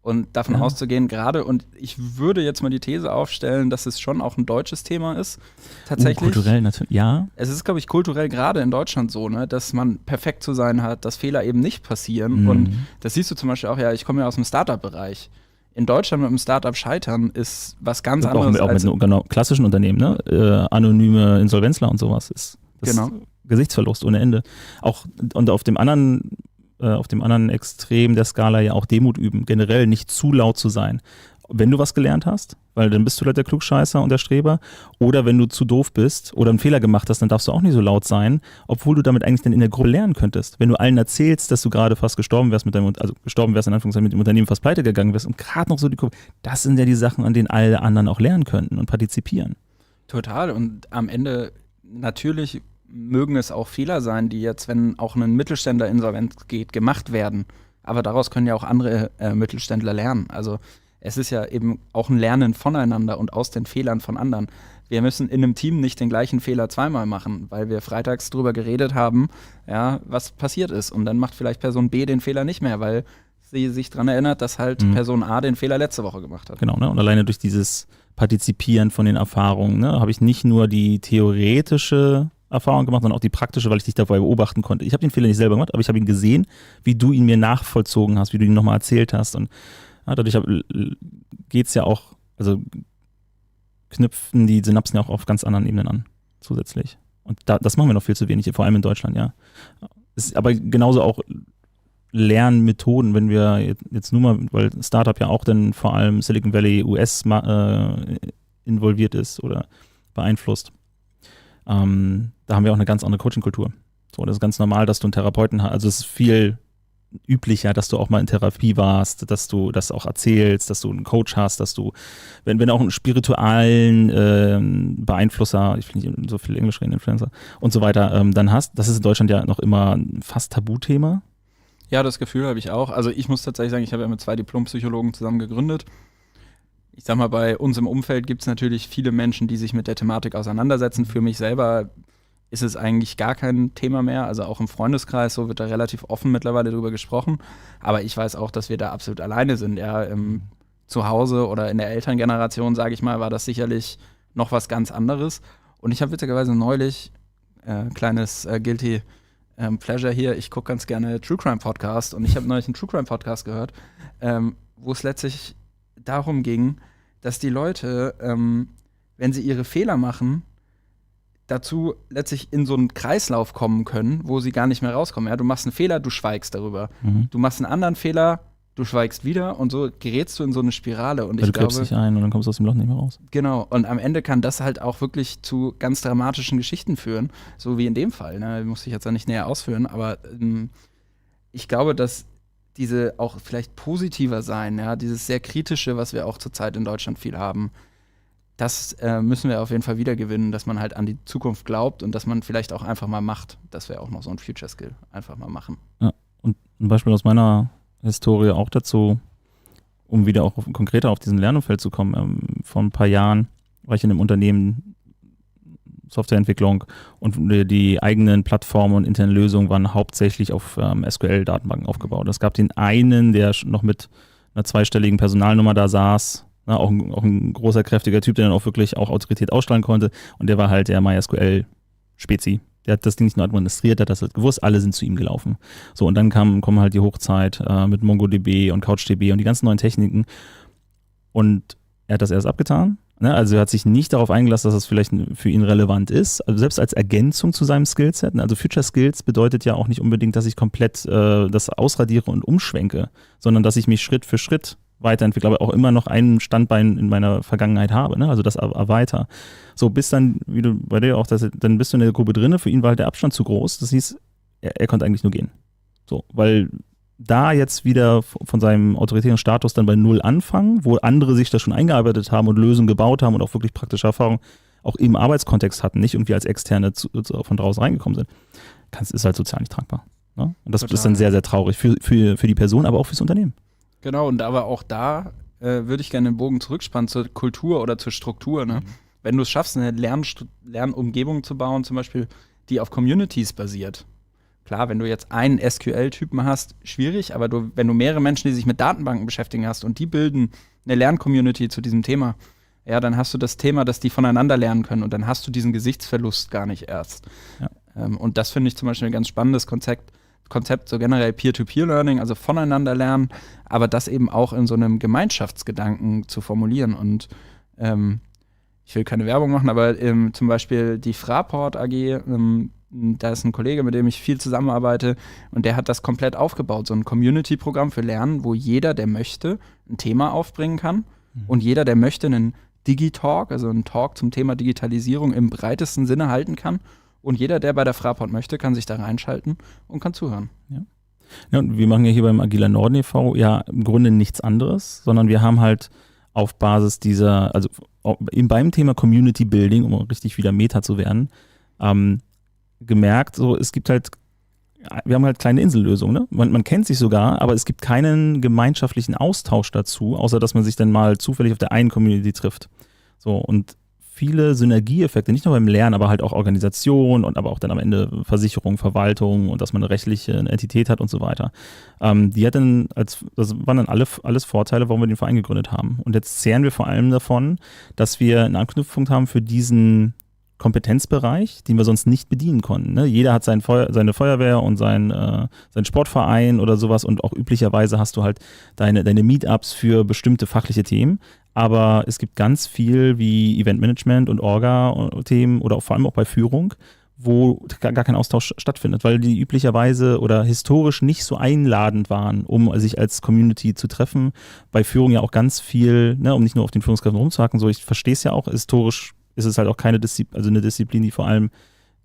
Und davon auszugehen, gerade, und ich würde jetzt mal die These aufstellen, dass es schon auch ein deutsches Thema ist. Tatsächlich. Kulturell natürlich, ja. Es ist, glaube ich, kulturell gerade in Deutschland so, ne, dass man perfekt zu sein hat, dass Fehler eben nicht passieren. Mhm. Und das siehst du zum Beispiel auch, ja, ich komme ja aus dem Startup-Bereich. In Deutschland mit einem Startup scheitern ist was ganz anderes. Auch mit genau, klassischen Unternehmen, ne? Anonyme Insolvenzler und sowas. Das genau. Gesichtsverlust ohne Ende. Auch und auf dem anderen Extrem der Skala ja auch Demut üben, generell nicht zu laut zu sein. Wenn du was gelernt hast, weil dann bist du halt der Klugscheißer und der Streber, oder wenn du zu doof bist oder einen Fehler gemacht hast, dann darfst du auch nicht so laut sein, obwohl du damit eigentlich dann in der Gruppe lernen könntest. Wenn du allen erzählst, dass du gerade fast gestorben wärst in Anführungszeichen mit dem Unternehmen fast pleite gegangen wärst und gerade noch so die Gruppe, das sind ja die Sachen, an denen alle anderen auch lernen könnten und partizipieren. Total, und am Ende natürlich mögen es auch Fehler sein, die jetzt, wenn auch ein Mittelständler insolvent geht, gemacht werden. Aber daraus können ja auch andere Mittelständler lernen. Also es ist ja eben auch ein Lernen voneinander und aus den Fehlern von anderen. Wir müssen in einem Team nicht den gleichen Fehler zweimal machen, weil wir freitags drüber geredet haben, ja, was passiert ist. Und dann macht vielleicht Person B den Fehler nicht mehr, weil sie sich daran erinnert, dass halt Person A den Fehler letzte Woche gemacht hat. Genau, ne? Und alleine durch dieses Partizipieren von den Erfahrungen, ne, habe ich nicht nur die theoretische Erfahrung gemacht, sondern auch die praktische, weil ich dich dabei beobachten konnte. Ich habe den Fehler nicht selber gemacht, aber ich habe ihn gesehen, wie du ihn mir nachvollzogen hast, wie du ihn nochmal erzählt hast. Und ja, dadurch geht es ja auch, also knüpfen die Synapsen ja auch auf ganz anderen Ebenen an, zusätzlich. Und das machen wir noch viel zu wenig, vor allem in Deutschland, ja. Ist aber genauso auch Lernmethoden, wenn wir jetzt nur mal, weil Startup ja auch dann vor allem Silicon Valley US involviert ist oder beeinflusst. Da haben wir auch eine ganz andere Coaching-Kultur. So, das ist ganz normal, dass du einen Therapeuten hast. Also es ist viel üblicher, dass du auch mal in Therapie warst, dass du das auch erzählst, dass du einen Coach hast, dass du, wenn auch einen spirituellen Beeinflusser, ich will nicht so viel Englisch reden, Influencer und so weiter, dann hast. Das ist in Deutschland ja noch immer ein fast Tabuthema. Ja, das Gefühl habe ich auch. Also ich muss tatsächlich sagen, ich habe ja mit 2 Diplompsychologen zusammen gegründet. Ich sag mal, bei uns im Umfeld gibt es natürlich viele Menschen, die sich mit der Thematik auseinandersetzen. Für mich selber ist es eigentlich gar kein Thema mehr. Also auch im Freundeskreis, so wird da relativ offen mittlerweile drüber gesprochen. Aber ich weiß auch, dass wir da absolut alleine sind. Ja, zu Hause oder in der Elterngeneration, sage ich mal, war das sicherlich noch was ganz anderes. Und ich habe witzigerweise neulich, kleines Guilty Pleasure hier, ich gucke ganz gerne True Crime Podcast und ich habe neulich einen True Crime Podcast gehört, wo es letztlich darum ging, dass die Leute, wenn sie ihre Fehler machen, dazu letztlich in so einen Kreislauf kommen können, wo sie gar nicht mehr rauskommen. Ja, du machst einen Fehler, du schweigst darüber. Du machst einen anderen Fehler, du schweigst wieder und so gerätst du in so eine Spirale. Und du klebst dich ein und dann kommst du aus dem Loch nicht mehr raus. Genau, und am Ende kann das halt auch wirklich zu ganz dramatischen Geschichten führen, so wie in dem Fall. Ne? Muss ich jetzt ja nicht näher ausführen, aber ich glaube, dass diese auch vielleicht positiver sein, ja, dieses sehr kritische, was wir auch zurzeit in Deutschland viel haben, das müssen wir auf jeden Fall wiedergewinnen, dass man halt an die Zukunft glaubt und dass man vielleicht auch einfach mal macht. Das wäre auch noch so ein Future-Skill, einfach mal machen. Ja, und ein Beispiel aus meiner Historie auch dazu, um wieder auch konkreter auf diesen Lernumfeld zu kommen. Vor ein paar Jahren war ich in einem Unternehmen, Softwareentwicklung, und die eigenen Plattformen und internen Lösungen waren hauptsächlich auf SQL-Datenbanken aufgebaut. Es gab den einen, der noch mit einer 2-stelligen Personalnummer da saß, auch ein großer, kräftiger Typ, der dann auch wirklich auch Autorität ausstrahlen konnte, und der war halt der MySQL-Spezi. Der hat das Ding nicht nur administriert, der hat das halt gewusst, alle sind zu ihm gelaufen. So, und dann kommen halt die Hochzeit mit MongoDB und CouchDB und die ganzen neuen Techniken. Und er hat das erst abgetan. Ne? Also er hat sich nicht darauf eingelassen, dass das vielleicht für ihn relevant ist. Also selbst als Ergänzung zu seinem Skillset. Also Future Skills bedeutet ja auch nicht unbedingt, dass ich komplett das ausradiere und umschwenke, sondern dass ich mich Schritt für Schritt weiterentwickle, aber auch immer noch ein Standbein in meiner Vergangenheit habe, ne? Also das weiter. So, bis dann, wie du bei dir auch, dann bist du in der Gruppe drin, für ihn war halt der Abstand zu groß, das hieß, er konnte eigentlich nur gehen. So, weil da jetzt wieder von seinem autoritären Status dann bei 0 anfangen, wo andere sich da schon eingearbeitet haben und Lösungen gebaut haben und auch wirklich praktische Erfahrung auch im Arbeitskontext hatten, nicht irgendwie als Externe von draußen reingekommen sind, ist halt sozial nicht tragbar. Ne? Und das ist dann sehr, sehr traurig für die Person, aber auch fürs Unternehmen. Genau, und aber auch da würde ich gerne den Bogen zurückspannen zur Kultur oder zur Struktur. Ne? Wenn du es schaffst, eine Lernumgebung zu bauen, zum Beispiel, die auf Communities basiert. Klar, wenn du jetzt einen SQL-Typen hast, schwierig, aber wenn du mehrere Menschen, die sich mit Datenbanken beschäftigen hast und die bilden eine Lern-Community zu diesem Thema, ja, dann hast du das Thema, dass die voneinander lernen können und dann hast du diesen Gesichtsverlust gar nicht erst. Ja. Und das finde ich zum Beispiel ein ganz spannendes Konzept, so generell Peer-to-Peer-Learning, also voneinander lernen, aber das eben auch in so einem Gemeinschaftsgedanken zu formulieren. Und ich will keine Werbung machen, aber zum Beispiel die Fraport AG, da ist ein Kollege, mit dem ich viel zusammenarbeite, und der hat das komplett aufgebaut, so ein Community-Programm für Lernen, wo jeder, der möchte, ein Thema aufbringen kann und jeder, der möchte, einen Digitalk, also einen Talk zum Thema Digitalisierung im breitesten Sinne halten kann. Und jeder, der bei der Fraport möchte, kann sich da reinschalten und kann zuhören. Ja, und wir machen ja hier beim Agiler Norden e.V. ja im Grunde nichts anderes, sondern wir haben halt auf Basis dieser, also beim Thema Community Building, um richtig wieder Meta zu werden, gemerkt, so es gibt halt, wir haben halt kleine Insellösungen, ne? Man kennt sich sogar, aber es gibt keinen gemeinschaftlichen Austausch dazu, außer dass man sich dann mal zufällig auf der einen Community trifft. So, und viele Synergieeffekte, nicht nur beim Lernen, aber halt auch Organisation und aber auch dann am Ende Versicherung, Verwaltung und dass man eine rechtliche Entität hat und so weiter. Das waren dann alles Vorteile, warum wir den Verein gegründet haben. Und jetzt zehren wir vor allem davon, dass wir einen Anknüpfpunkt haben für diesen Kompetenzbereich, den wir sonst nicht bedienen konnten. Ne? Jeder hat seine Feuerwehr und seinen Sportverein oder sowas und auch üblicherweise hast du halt deine Meetups für bestimmte fachliche Themen. Aber es gibt ganz viel wie Eventmanagement und Orga-Themen oder vor allem auch bei Führung, wo gar kein Austausch stattfindet, weil die üblicherweise oder historisch nicht so einladend waren, um sich als Community zu treffen. Bei Führung ja auch ganz viel, ne, um nicht nur auf den Führungskräften rumzuhacken, so ich verstehe es ja auch, historisch ist es halt auch keine eine Disziplin, die vor allem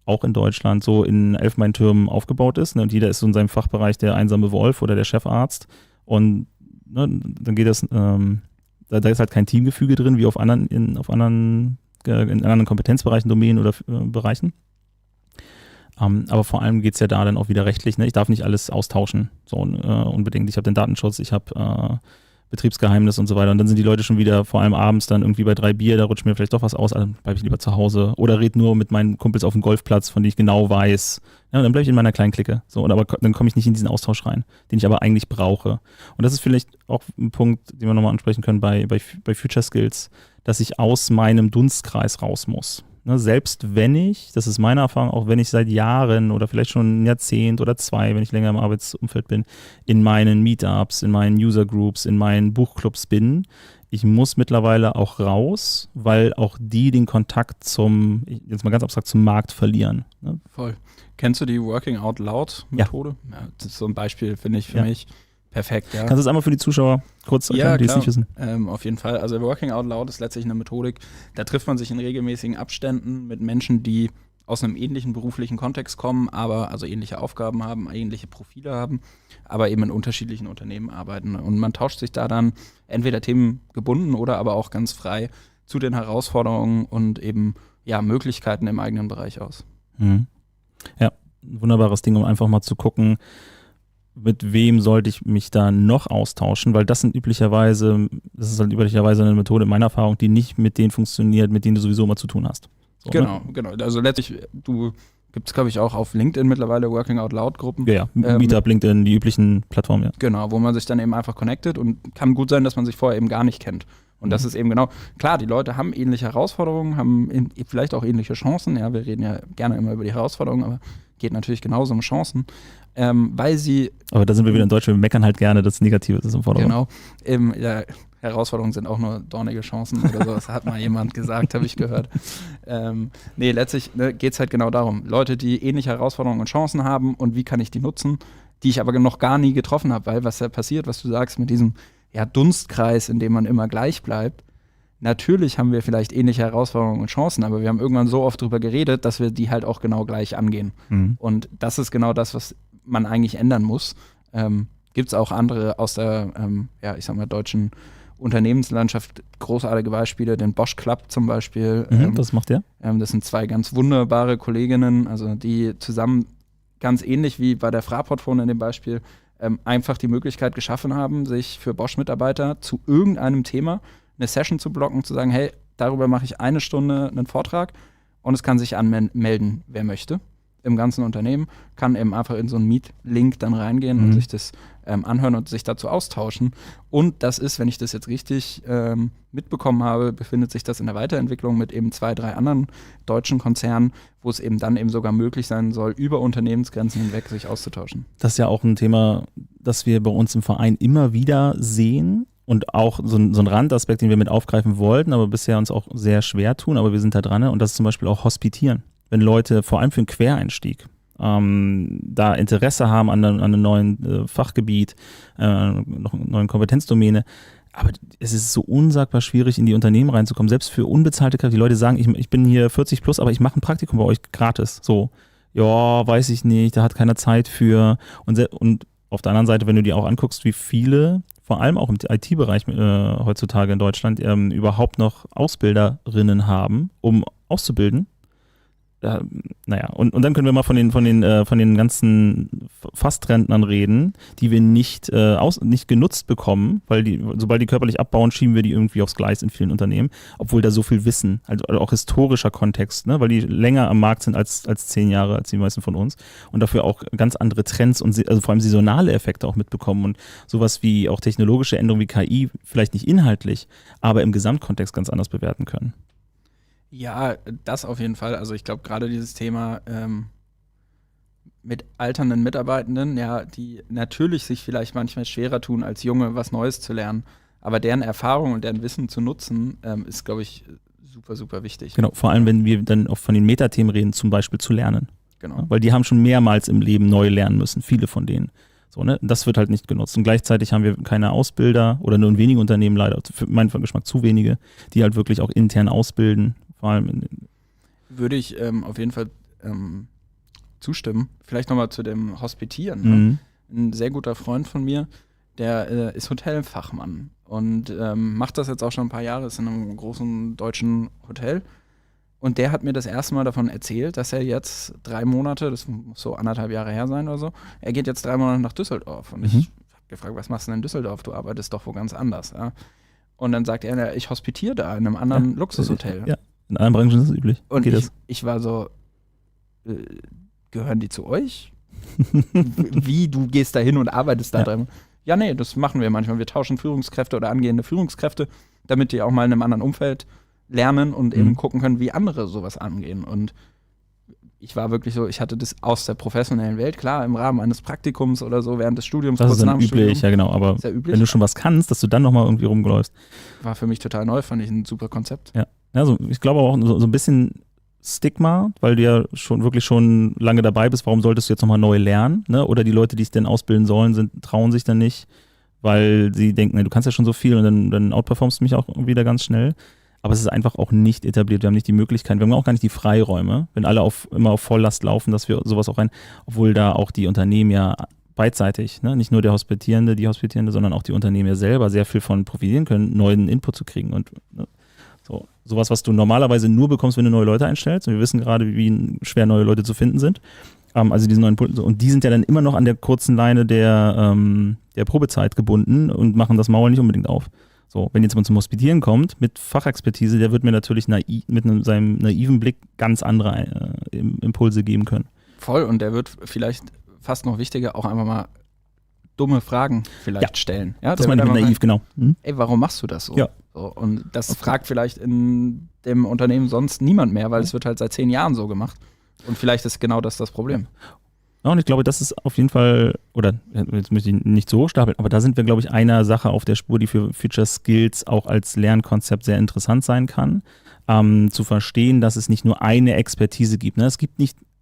auch in Deutschland so in Elfenbeintürmen aufgebaut ist. Ne, und jeder ist so in seinem Fachbereich der einsame Wolf oder der Chefarzt. Und ne, dann geht das, da ist halt kein Teamgefüge drin, wie in anderen Kompetenzbereichen, Domänen oder Bereichen. Aber vor allem geht es ja da dann auch wieder rechtlich. Ne? Ich darf nicht alles austauschen, so unbedingt. Ich habe den Datenschutz, ich habe Betriebsgeheimnis und so weiter. Und dann sind die Leute schon wieder, vor allem abends, dann irgendwie bei 3 Bier, da rutscht mir vielleicht doch was aus, also bleibe ich lieber zu Hause. Oder rede nur mit meinen Kumpels auf dem Golfplatz, von denen ich genau weiß. Ja, dann bleibe ich in meiner kleinen Clique. So, aber dann komme ich nicht in diesen Austausch rein, den ich aber eigentlich brauche. Und das ist vielleicht auch ein Punkt, den wir nochmal ansprechen können bei Future Skills, dass ich aus meinem Dunstkreis raus muss. Ne, selbst wenn ich, das ist meine Erfahrung, auch wenn ich seit Jahren oder vielleicht schon ein Jahrzehnt oder 2, wenn ich länger im Arbeitsumfeld bin, in meinen Meetups, in meinen User-Groups, in meinen Buchclubs bin, ich muss mittlerweile auch raus, weil auch die den Kontakt jetzt mal ganz abstrakt, zum Markt verlieren. Ne? Voll. Kennst du die Working Out Loud Methode? Ja, das ist so ein Beispiel, finde ich, für mich. Perfekt, ja. Kannst du das einmal für die Zuschauer kurz erklären, die es nicht wissen? Auf jeden Fall. Also Working Out Loud ist letztlich eine Methodik, da trifft man sich in regelmäßigen Abständen mit Menschen, die aus einem ähnlichen beruflichen Kontext kommen, aber also ähnliche Aufgaben haben, ähnliche Profile haben, aber eben in unterschiedlichen Unternehmen arbeiten. Und man tauscht sich da dann entweder themengebunden oder aber auch ganz frei zu den Herausforderungen und eben Möglichkeiten im eigenen Bereich aus. Mhm. Ja, ein wunderbares Ding, um einfach mal zu gucken, mit wem sollte ich mich da noch austauschen, weil das ist halt üblicherweise eine Methode in meiner Erfahrung, die nicht mit denen funktioniert, mit denen du sowieso mal zu tun hast. So, genau. Also letztlich, gibt es, glaube ich, auch auf LinkedIn mittlerweile Working Out Loud Gruppen. Ja, Meetup, LinkedIn, die üblichen Plattformen, ja. Genau, wo man sich dann eben einfach connectet und kann gut sein, dass man sich vorher eben gar nicht kennt. Und das ist eben genau, klar, die Leute haben ähnliche Herausforderungen, haben vielleicht auch ähnliche Chancen. Ja, wir reden ja gerne immer über die Herausforderungen, aber geht natürlich genauso um Chancen. Weil sie. Aber da sind wir wieder in Deutschland, wir meckern halt gerne, dass Negative ist im Vordergrund. Genau. Herausforderungen sind auch nur dornige Chancen oder so, das hat mal jemand gesagt, habe ich gehört. Letztlich geht es halt genau darum. Leute, die ähnliche Herausforderungen und Chancen haben und wie kann ich die nutzen, die ich aber noch gar nie getroffen habe, weil was ja passiert, was du sagst mit diesem Dunstkreis, in dem man immer gleich bleibt. Natürlich haben wir vielleicht ähnliche Herausforderungen und Chancen, aber wir haben irgendwann so oft drüber geredet, dass wir die halt auch genau gleich angehen. Mhm. Und das ist genau das, was man eigentlich ändern muss. Gibt es auch andere aus der, deutschen Unternehmenslandschaft, großartige Beispiele, den Bosch Club zum Beispiel. Was macht der? Das sind 2 ganz wunderbare Kolleginnen, also die zusammen ganz ähnlich wie bei der Fraport in dem Beispiel einfach die Möglichkeit geschaffen haben, sich für Bosch-Mitarbeiter zu irgendeinem Thema eine Session zu blocken, zu sagen, hey, darüber mache ich 1 Stunde einen Vortrag und es kann sich anmelden, wer möchte. Im ganzen Unternehmen kann eben einfach in so einen Meet-Link dann reingehen und sich das anhören und sich dazu austauschen. Und das ist, wenn ich das jetzt richtig mitbekommen habe, befindet sich das in der Weiterentwicklung mit eben 2, 3 anderen deutschen Konzernen, wo es eben dann eben sogar möglich sein soll, über Unternehmensgrenzen hinweg sich auszutauschen. Das ist ja auch ein Thema, das wir bei uns im Verein immer wieder sehen. Und auch so ein Randaspekt, den wir mit aufgreifen wollten, aber bisher uns auch sehr schwer tun, aber wir sind da dran. Und das ist zum Beispiel auch Hospitieren. Wenn Leute, vor allem für einen Quereinstieg, da Interesse haben an einem neuen Fachgebiet, noch einer neuen Kompetenzdomäne, aber es ist so unsagbar schwierig, in die Unternehmen reinzukommen, selbst für unbezahlte Kräfte. Die Leute sagen, ich bin hier 40 plus, aber ich mache ein Praktikum bei euch gratis. So, ja, weiß ich nicht, da hat keiner Zeit für. Und auf der anderen Seite, wenn du dir auch anguckst, wie viele, vor allem auch im IT-Bereich heutzutage in Deutschland, überhaupt noch Ausbilderinnen haben, um auszubilden. Und dann können wir mal von den ganzen Fastrentnern reden, die wir nicht genutzt bekommen, weil sobald die körperlich abbauen, schieben wir die irgendwie aufs Gleis in vielen Unternehmen, obwohl da so viel Wissen, also auch historischer Kontext, ne, weil die länger am Markt sind als 10 Jahre, als die meisten von uns und dafür auch ganz andere Trends und also vor allem saisonale Effekte auch mitbekommen und sowas wie auch technologische Änderungen wie KI, vielleicht nicht inhaltlich, aber im Gesamtkontext ganz anders bewerten können. Ja, das auf jeden Fall. Also ich glaube, gerade dieses Thema mit alternden Mitarbeitenden, ja, die natürlich sich vielleicht manchmal schwerer tun, als Junge was Neues zu lernen, aber deren Erfahrung und deren Wissen zu nutzen, ist, glaube ich, super, super wichtig. Genau, vor allem, wenn wir dann auch von den Metathemen reden, zum Beispiel zu lernen. Genau. Weil die haben schon mehrmals im Leben neu lernen müssen, viele von denen. So, ne? Das wird halt nicht genutzt. Und gleichzeitig haben wir keine Ausbilder oder nur in wenigen Unternehmen leider, für meinen Geschmack zu wenige, die halt wirklich auch intern ausbilden. Vor allem Würde ich auf jeden Fall zustimmen. Vielleicht nochmal zu dem Hospitieren. Mhm. Ne? Ein sehr guter Freund von mir, der ist Hotelfachmann und macht das jetzt auch schon ein paar Jahre, ist in einem großen deutschen Hotel. Und der hat mir das erste Mal davon erzählt, dass er jetzt 3 Monate, das muss so 1,5 Jahre her sein oder so, er geht jetzt 3 Monate nach Düsseldorf. Und ich habe gefragt, was machst du denn in Düsseldorf? Du arbeitest doch wo ganz anders. Ja? Und dann sagt er, ich hospitiere da in einem anderen Luxushotel. Ja, in allen Branchen ist es üblich. Und ich war so, gehören die zu euch? Wie, du gehst da hin und arbeitest da drin? Ja, nee, das machen wir manchmal. Wir tauschen Führungskräfte oder angehende Führungskräfte, damit die auch mal in einem anderen Umfeld lernen und eben gucken können, wie andere sowas angehen. Und ich war wirklich so, ich hatte das aus der professionellen Welt, klar, im Rahmen eines Praktikums oder so, während des Studiums. Das ist dann üblich, ja genau, aber wenn du schon was kannst, dass du dann nochmal irgendwie rumläufst. War für mich total neu, fand ich ein super Konzept. Ja, also ich glaube auch so ein bisschen Stigma, weil du ja wirklich schon lange dabei bist, warum solltest du jetzt nochmal neu lernen? Ne? Oder die Leute, die es denn ausbilden sollen, trauen sich dann nicht, weil sie denken, du kannst ja schon so viel und dann outperformst du mich auch wieder ganz schnell. Aber es ist einfach auch nicht etabliert. Wir haben nicht die Möglichkeit, wir haben auch gar nicht die Freiräume, wenn alle immer auf Volllast laufen, dass wir sowas auch obwohl da auch die Unternehmen ja beidseitig, ne? Nicht nur der Hospitierende, die Hospitierende, sondern auch die Unternehmen ja selber sehr viel von profitieren können, neuen Input zu kriegen und ne? Sowas, was du normalerweise nur bekommst, wenn du neue Leute einstellst. Und wir wissen gerade, wie schwer neue Leute zu finden sind. Also diese neuen Impulse. Und die sind ja dann immer noch an der kurzen Leine der Probezeit gebunden und machen das Maul nicht unbedingt auf. So, wenn jetzt jemand zum Hospitieren kommt mit Fachexpertise, der wird mir natürlich mit seinem naiven Blick ganz andere Impulse geben können. Voll, und der wird vielleicht fast noch wichtiger auch einfach mal dumme Fragen vielleicht stellen. Ja, das meine ich mit naiv, genau. Ey, warum machst du das so? Ja. So, und das fragt vielleicht in dem Unternehmen sonst niemand mehr, weil es wird halt seit 10 Jahren so gemacht. Und vielleicht ist genau das Problem. Ja, und ich glaube, das ist auf jeden Fall, oder jetzt möchte ich nicht so stapeln, aber da sind wir, glaube ich, einer Sache auf der Spur, die für Future Skills auch als Lernkonzept sehr interessant sein kann, zu verstehen, dass es nicht nur eine Expertise gibt. Ne? Es gibt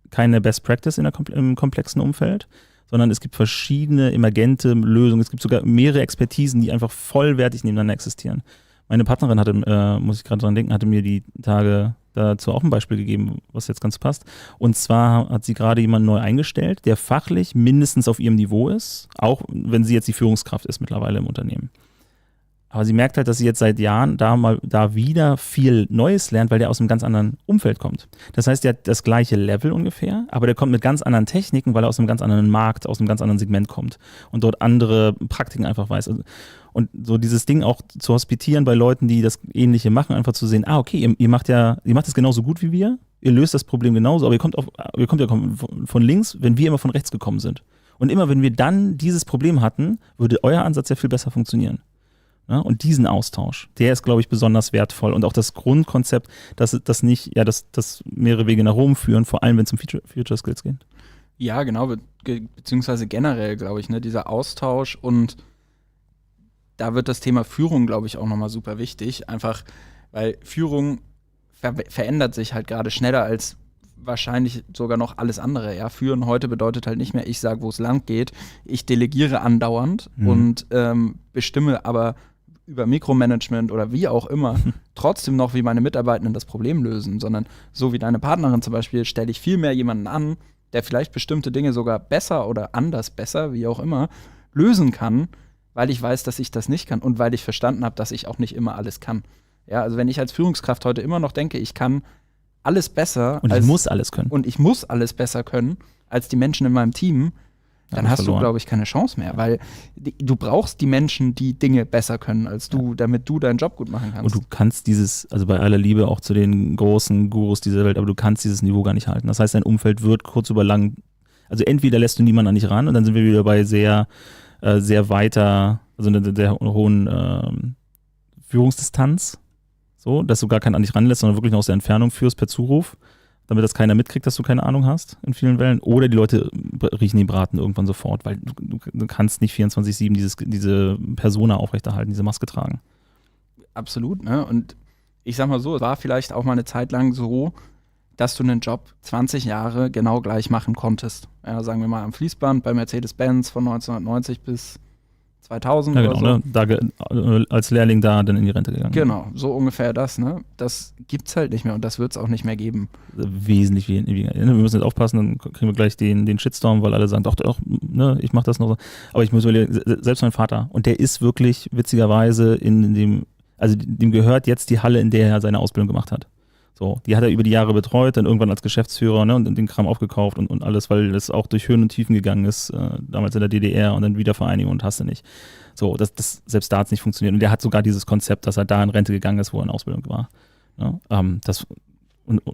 keine Best Practice im komplexen Umfeld, sondern es gibt verschiedene emergente Lösungen. Es gibt sogar mehrere Expertisen, die einfach vollwertig nebeneinander existieren. Meine Partnerin hatte, muss ich gerade dran denken, hatte mir die Tage dazu auch ein Beispiel gegeben, was jetzt ganz passt. Und zwar hat sie gerade jemanden neu eingestellt, der fachlich mindestens auf ihrem Niveau ist, auch wenn sie jetzt die Führungskraft ist mittlerweile im Unternehmen. Aber sie merkt halt, dass sie jetzt seit Jahren da wieder viel Neues lernt, weil der aus einem ganz anderen Umfeld kommt. Das heißt, der hat das gleiche Level ungefähr, aber der kommt mit ganz anderen Techniken, weil er aus einem ganz anderen Markt, aus einem ganz anderen Segment kommt und dort andere Praktiken einfach weiß. Und so dieses Ding auch zu hospitieren bei Leuten, die das Ähnliche machen, einfach zu sehen, okay, ihr macht das genauso gut wie wir, ihr löst das Problem genauso, aber ihr kommt ja von links, wenn wir immer von rechts gekommen sind. Und immer, wenn wir dann dieses Problem hatten, würde euer Ansatz ja viel besser funktionieren. Ja, und diesen Austausch, der ist, glaube ich, besonders wertvoll. Und auch das Grundkonzept, dass mehrere Wege nach Rom führen, vor allem wenn es um Future Skills geht. Ja, genau, beziehungsweise generell, glaube ich, ne, dieser Austausch, und da wird das Thema Führung, glaube ich, auch nochmal super wichtig. Einfach, weil Führung verändert sich halt gerade schneller als wahrscheinlich sogar noch alles andere. Ja, führen heute bedeutet halt nicht mehr, ich sage, wo es lang geht. Ich delegiere andauernd und bestimme aber über Mikromanagement oder wie auch immer trotzdem noch, wie meine Mitarbeitenden das Problem lösen, sondern so wie deine Partnerin zum Beispiel, stelle ich viel mehr jemanden an, der vielleicht bestimmte Dinge sogar besser oder anders besser, wie auch immer, lösen kann, weil ich weiß, dass ich das nicht kann und weil ich verstanden habe, dass ich auch nicht immer alles kann. Ja, also wenn ich als Führungskraft heute immer noch denke, ich kann alles besser. Und ich muss alles können. Und ich muss alles besser können als die Menschen in meinem Team, dann hast du, glaube ich, keine Chance mehr, weil du brauchst die Menschen, die Dinge besser können als du, damit du deinen Job gut machen kannst. Und du kannst also bei aller Liebe auch zu den großen Gurus dieser Welt, aber du kannst dieses Niveau gar nicht halten. Das heißt, dein Umfeld wird kurz über lang, also entweder lässt du niemanden an dich ran und dann sind wir wieder bei sehr, sehr weiter, also einer sehr hohen Führungsdistanz. so, dass du gar keinen an dich ranlässt, sondern wirklich nur aus der Entfernung führst per Zuruf, damit das keiner mitkriegt, dass du keine Ahnung hast in vielen Fällen. Oder die Leute riechen den Braten irgendwann sofort, weil du kannst nicht 24/7 diese Persona aufrechterhalten, diese Maske tragen. Absolut, ne? Und ich sag mal so, es war vielleicht auch mal eine Zeit lang so, dass du einen Job 20 Jahre genau gleich machen konntest. Ja, sagen wir mal am Fließband bei Mercedes-Benz von 1990 bis 2000 Ja, genau, oder so. ne? Als Lehrling da dann in die Rente gegangen. Genau, so ungefähr das, ne? Das gibt's halt nicht mehr und das wird es auch nicht mehr geben. Wesentlich weniger. Wir müssen jetzt aufpassen, dann kriegen wir gleich den Shitstorm, weil alle sagen, doch, ne, ich mach das noch so. Aber ich muss überlegen, selbst mein Vater, und der ist wirklich witzigerweise dem gehört jetzt die Halle, in der er seine Ausbildung gemacht hat. So, die hat er über die Jahre betreut, dann irgendwann als Geschäftsführer, ne, und den Kram aufgekauft und alles, weil es auch durch Höhen und Tiefen gegangen ist, damals in der DDR und dann Wiedervereinigung und hast du nicht. So, selbst da hat es nicht funktioniert. Und der hat sogar dieses Konzept, dass er da in Rente gegangen ist, wo er in Ausbildung war. Ja,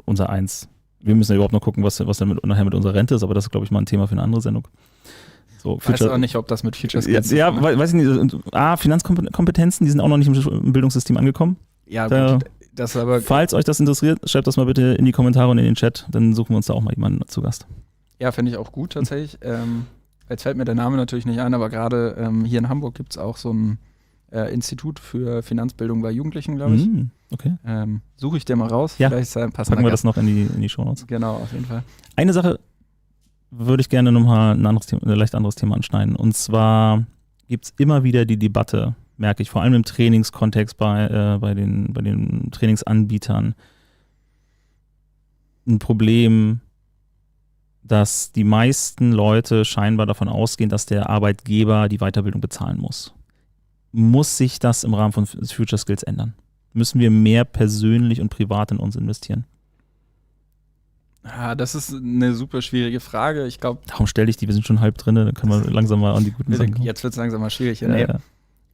unser Eins. Wir müssen ja überhaupt noch gucken, was dann nachher mit unserer Rente ist, aber das ist, glaube ich, mal ein Thema für eine andere Sendung. So, weiß auch nicht, ob das mit Future Skills ja, weiß ich nicht. Finanzkompetenzen, die sind auch noch nicht im Bildungssystem angekommen. Ja, gut. Das aber falls euch das interessiert, schreibt das mal bitte in die Kommentare und in den Chat, dann suchen wir uns da auch mal jemanden zu Gast. Ja, finde ich auch gut tatsächlich. Jetzt fällt mir der Name natürlich nicht ein, aber gerade hier in Hamburg gibt es auch so ein Institut für Finanzbildung bei Jugendlichen, glaube ich. Okay. Suche ich dir mal raus. Ja, vielleicht packen wir das noch in die Shownotes. Genau, auf jeden Fall. Eine Sache würde ich gerne nochmal ein leicht anderes Thema anschneiden. Und zwar gibt es immer wieder die Debatte, merke ich, vor allem im Trainingskontext bei den Trainingsanbietern, ein Problem, dass die meisten Leute scheinbar davon ausgehen, dass der Arbeitgeber die Weiterbildung bezahlen muss. Muss sich das im Rahmen von Future Skills ändern? Müssen wir mehr persönlich und privat in uns investieren? Ja, das ist eine super schwierige Frage. Ich glaube. Darum stelle ich die, wir sind schon halb drin, dann können wir langsam mal an die guten Sachen kommen. Jetzt wird es langsam mal schwierig. Ja, ja.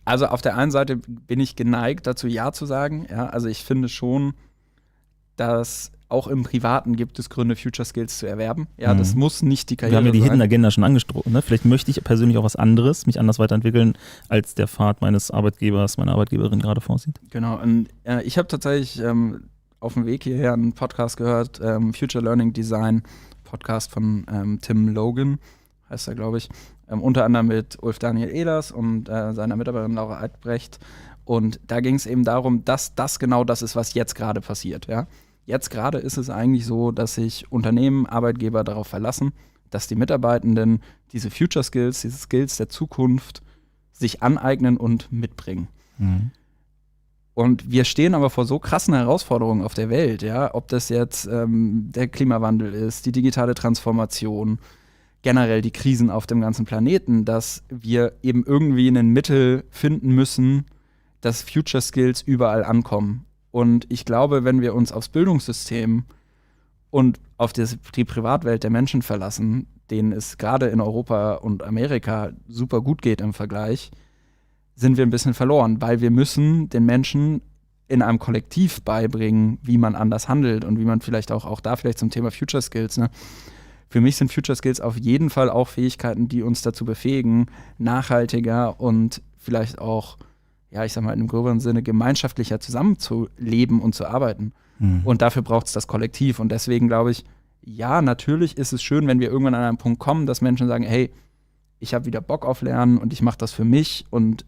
Also auf der einen Seite bin ich geneigt dazu, Ja zu sagen. Ja, also ich finde schon, dass auch im Privaten gibt es Gründe, Future Skills zu erwerben. Ja, das muss nicht die Karriere sein. Wir haben ja die Hidden Agenda schon angesprochen. Ne? Vielleicht möchte ich persönlich auch was anderes, mich anders weiterentwickeln, als der Pfad meines Arbeitgebers, meiner Arbeitgeberin gerade vorsieht. Genau. Und ich habe tatsächlich auf dem Weg hierher einen Podcast gehört, Future Learning Design, Podcast von Tim Logan, heißt er, glaube ich. Unter anderem mit Ulf Daniel Ehlers und seiner Mitarbeiterin Laura Altbrecht. Und da ging es eben darum, dass das genau das ist, was jetzt gerade passiert. Ja? Jetzt gerade ist es eigentlich so, dass sich Unternehmen, Arbeitgeber darauf verlassen, dass die Mitarbeitenden diese Future Skills, diese Skills der Zukunft sich aneignen und mitbringen. Mhm. Und wir stehen aber vor so krassen Herausforderungen auf der Welt, ja, ob das jetzt der Klimawandel ist, die digitale Transformation, generell die Krisen auf dem ganzen Planeten, dass wir eben irgendwie ein Mittel finden müssen, dass Future Skills überall ankommen. Und ich glaube, wenn wir uns aufs Bildungssystem und auf die Privatwelt der Menschen verlassen, denen es gerade in Europa und Amerika super gut geht im Vergleich, sind wir ein bisschen verloren, weil wir müssen den Menschen in einem Kollektiv beibringen, wie man anders handelt und wie man vielleicht auch da vielleicht zum Thema Future Skills, ne? Für mich sind Future Skills auf jeden Fall auch Fähigkeiten, die uns dazu befähigen, nachhaltiger und vielleicht auch, ja, ich sag mal, in einem gröberen Sinne gemeinschaftlicher zusammenzuleben und zu arbeiten. Mhm. Und dafür braucht es das Kollektiv. Und deswegen glaube ich, ja, natürlich ist es schön, wenn wir irgendwann an einen Punkt kommen, dass Menschen sagen, hey, ich habe wieder Bock auf Lernen und ich mache das für mich und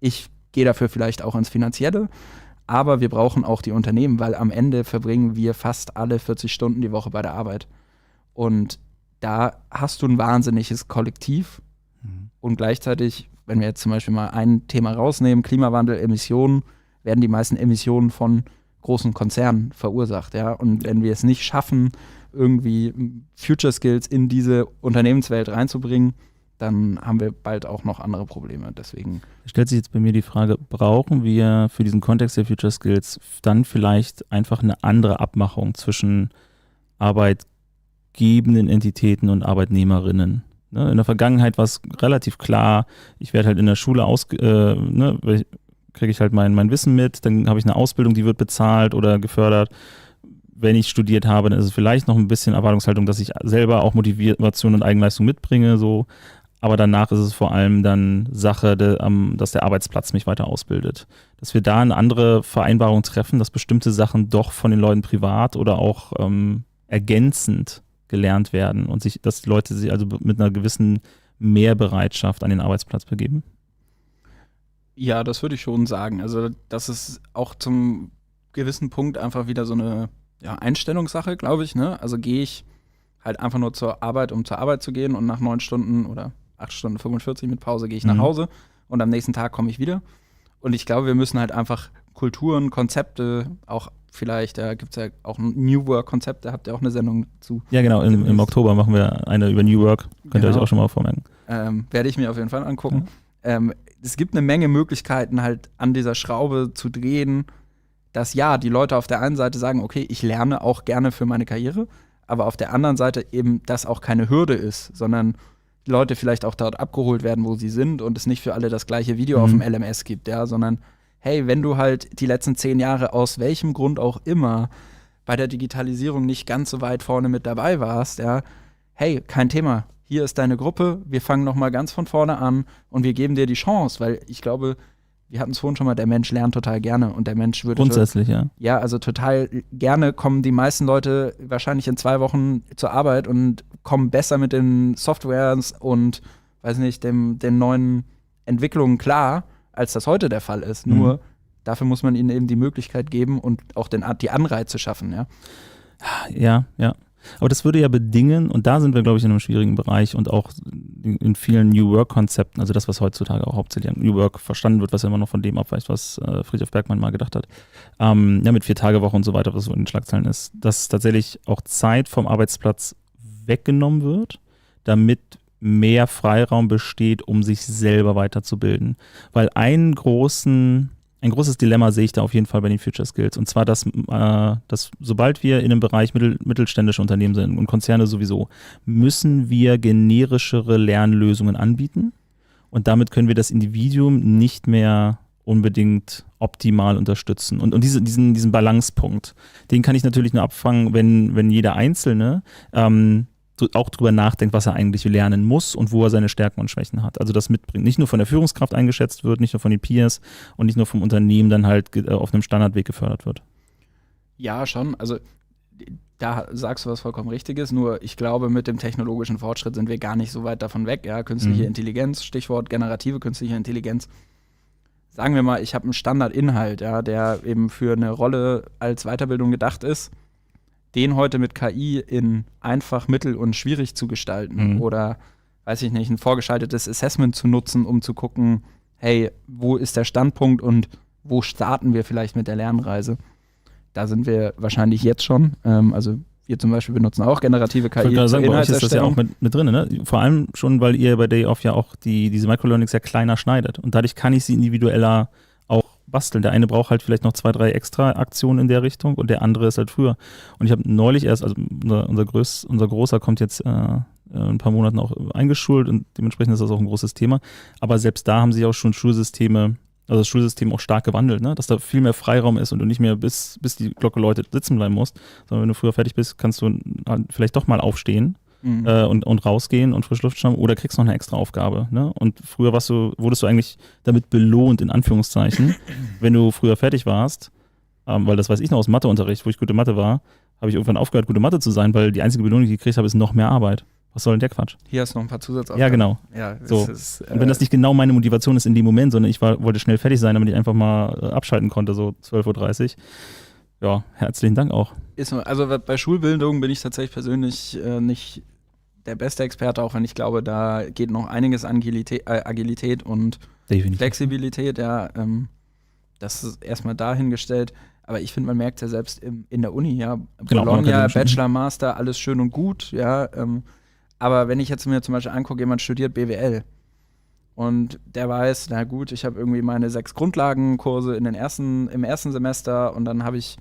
ich gehe dafür vielleicht auch ins Finanzielle. Aber wir brauchen auch die Unternehmen, weil am Ende verbringen wir fast alle 40 Stunden die Woche bei der Arbeit. Und da hast du ein wahnsinniges Kollektiv. Mhm. Und gleichzeitig, wenn wir jetzt zum Beispiel mal ein Thema rausnehmen, Klimawandel, Emissionen, werden die meisten Emissionen von großen Konzernen verursacht. Ja? Und wenn wir es nicht schaffen, irgendwie Future Skills in diese Unternehmenswelt reinzubringen, dann haben wir bald auch noch andere Probleme. Deswegen stellt sich jetzt bei mir die Frage, brauchen wir für diesen Kontext der Future Skills dann vielleicht einfach eine andere Abmachung zwischen arbeitgebenden Entitäten und Arbeitnehmerinnen? Ne? In der Vergangenheit war es relativ klar, ich werde halt in der Schule kriege ich halt mein Wissen mit, dann habe ich eine Ausbildung, die wird bezahlt oder gefördert. Wenn ich studiert habe, dann ist es vielleicht noch ein bisschen Erwartungshaltung, dass ich selber auch Motivation und Eigenleistung mitbringe, so. Aber danach ist es vor allem dann Sache, dass der Arbeitsplatz mich weiter ausbildet. Dass wir da eine andere Vereinbarung treffen, dass bestimmte Sachen doch von den Leuten privat oder auch ergänzend gelernt werden und dass die Leute sich also mit einer gewissen Mehrbereitschaft an den Arbeitsplatz begeben. Ja, das würde ich schon sagen. Also das ist auch zum gewissen Punkt einfach wieder so eine Einstellungssache, glaube ich. Ne? Also gehe ich halt einfach nur zur Arbeit, um zur Arbeit zu gehen und nach 9 Stunden oder 8 Stunden 45 mit Pause gehe ich nach Hause und am nächsten Tag komme ich wieder. Und ich glaube, wir müssen halt einfach Kulturen, Konzepte, auch vielleicht, da gibt es ja auch ein New Work-Konzept, da habt ihr auch eine Sendung zu. Ja, genau, im Oktober machen wir eine über New Work. Könnt ihr euch auch schon mal vormerken. Werde ich mir auf jeden Fall angucken. Es gibt eine Menge Möglichkeiten, halt an dieser Schraube zu drehen, dass die Leute auf der einen Seite sagen, okay, ich lerne auch gerne für meine Karriere, aber auf der anderen Seite eben, dass auch keine Hürde ist, sondern die Leute vielleicht auch dort abgeholt werden, wo sie sind und es nicht für alle das gleiche Video auf dem LMS gibt, sondern hey, wenn du halt die letzten 10 Jahre aus welchem Grund auch immer bei der Digitalisierung nicht ganz so weit vorne mit dabei warst, hey, kein Thema, hier ist deine Gruppe, wir fangen nochmal ganz von vorne an und wir geben dir die Chance, weil ich glaube, wir hatten es vorhin schon mal, der Mensch lernt total gerne und der Mensch würde grundsätzlich, ja, also total gerne kommen die meisten Leute wahrscheinlich in 2 Wochen zur Arbeit und kommen besser mit den Softwares und, weiß nicht, den neuen Entwicklungen klar, als das heute der Fall ist. Nur dafür muss man ihnen eben die Möglichkeit geben und auch die Anreize schaffen, Ja. Aber das würde ja bedingen, und da sind wir, glaube ich, in einem schwierigen Bereich und auch in vielen New Work-Konzepten, also das, was heutzutage auch hauptsächlich an New Work verstanden wird, was ja immer noch von dem abweicht, was Fridtjof Bergmann mal gedacht hat, mit 4-Tage-Woche und so weiter, was so in den Schlagzeilen ist, dass tatsächlich auch Zeit vom Arbeitsplatz weggenommen wird, damit mehr Freiraum besteht, um sich selber weiterzubilden. Weil ein großes Dilemma sehe ich da auf jeden Fall bei den Future Skills. Und zwar, dass sobald wir in einem Bereich mittelständische Unternehmen sind und Konzerne sowieso, müssen wir generischere Lernlösungen anbieten. Und damit können wir das Individuum nicht mehr unbedingt optimal unterstützen. Und diesen Balancepunkt, den kann ich natürlich nur abfangen, wenn jeder Einzelne auch drüber nachdenkt, was er eigentlich lernen muss und wo er seine Stärken und Schwächen hat. Also das mitbringt. Nicht nur von der Führungskraft eingeschätzt wird, nicht nur von den Peers und nicht nur vom Unternehmen dann halt auf einem Standardweg gefördert wird. Ja, schon. Also da sagst du was vollkommen Richtiges. Nur ich glaube, mit dem technologischen Fortschritt sind wir gar nicht so weit davon weg. Künstliche Intelligenz, Stichwort generative künstliche Intelligenz. Sagen wir mal, ich habe einen Standardinhalt, der eben für eine Rolle als Weiterbildung gedacht ist. Den heute mit KI in einfach, mittel und schwierig zu gestalten oder, weiß ich nicht, ein vorgeschaltetes Assessment zu nutzen, um zu gucken, hey, wo ist der Standpunkt und wo starten wir vielleicht mit der Lernreise? Da sind wir wahrscheinlich jetzt schon. Also wir zum Beispiel benutzen auch generative KI. Ich wollte gerade sagen, bei euch ist das ja auch mit drin, ne? Vor allem schon, weil ihr bei Day Off ja auch diese Microlearnings ja kleiner schneidet und dadurch kann ich sie individueller auch basteln. Der eine braucht halt vielleicht noch 2, 3 extra Aktionen in der Richtung und der andere ist halt früher. Und ich habe neulich erst, also unser Großer kommt jetzt in ein paar Monaten auch eingeschult und dementsprechend ist das auch ein großes Thema. Aber selbst da haben sich auch schon das Schulsystem auch stark gewandelt, ne? Dass da viel mehr Freiraum ist und du nicht mehr bis die Glocke läutet sitzen bleiben musst, sondern wenn du früher fertig bist, kannst du vielleicht doch mal aufstehen. Und rausgehen und frische Luft schnappen oder kriegst noch eine extra Aufgabe. Ne? Und früher wurdest du eigentlich damit belohnt, in Anführungszeichen, wenn du früher fertig warst, weil das weiß ich noch aus Matheunterricht, wo ich gute Mathe war, habe ich irgendwann aufgehört, gute Mathe zu sein, weil die einzige Belohnung, die ich gekriegt habe, ist noch mehr Arbeit. Was soll denn der Quatsch? Hier hast du noch ein paar Zusatzaufgaben. Ja, genau. Ja, so. Und wenn das nicht genau meine Motivation ist in dem Moment, sondern ich wollte schnell fertig sein, damit ich einfach mal abschalten konnte, so 12:30 Uhr. Ja, herzlichen Dank auch. Also bei Schulbildung bin ich tatsächlich persönlich nicht der beste Experte, auch wenn ich glaube, da geht noch einiges an Agilität und Definitiv. Flexibilität. Das ist erstmal dahingestellt. Aber ich finde, man merkt es ja selbst in der Uni, Genau, Bologna, Bachelor, Master, alles schön und gut, aber wenn ich jetzt mir zum Beispiel angucke, jemand studiert BWL und der weiß, na gut, ich habe irgendwie meine 6 Grundlagenkurse im ersten Semester und dann habe ich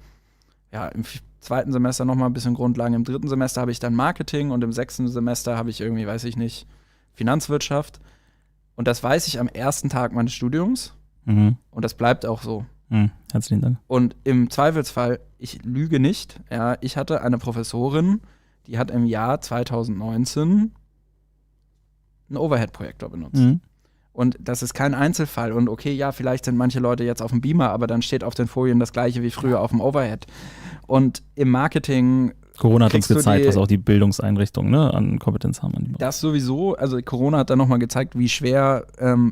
im 2. Semester nochmal ein bisschen Grundlagen, im 3. Semester habe ich dann Marketing und im 6. Semester habe ich irgendwie, weiß ich nicht, Finanzwirtschaft. Und das weiß ich am ersten Tag meines Studiums und das bleibt auch so. Herzlichen Dank. Und im Zweifelsfall, ich lüge nicht, ich hatte eine Professorin, die hat im Jahr 2019 einen Overhead-Projektor benutzt. Und das ist kein Einzelfall. Und okay, ja, vielleicht sind manche Leute jetzt auf dem Beamer, aber dann steht auf den Folien das Gleiche wie früher auf dem Overhead. Und im Marketing Corona hat uns gezeigt, was auch die Bildungseinrichtungen an Kompetenz haben. Das sowieso. Also Corona hat dann nochmal gezeigt, wie schwer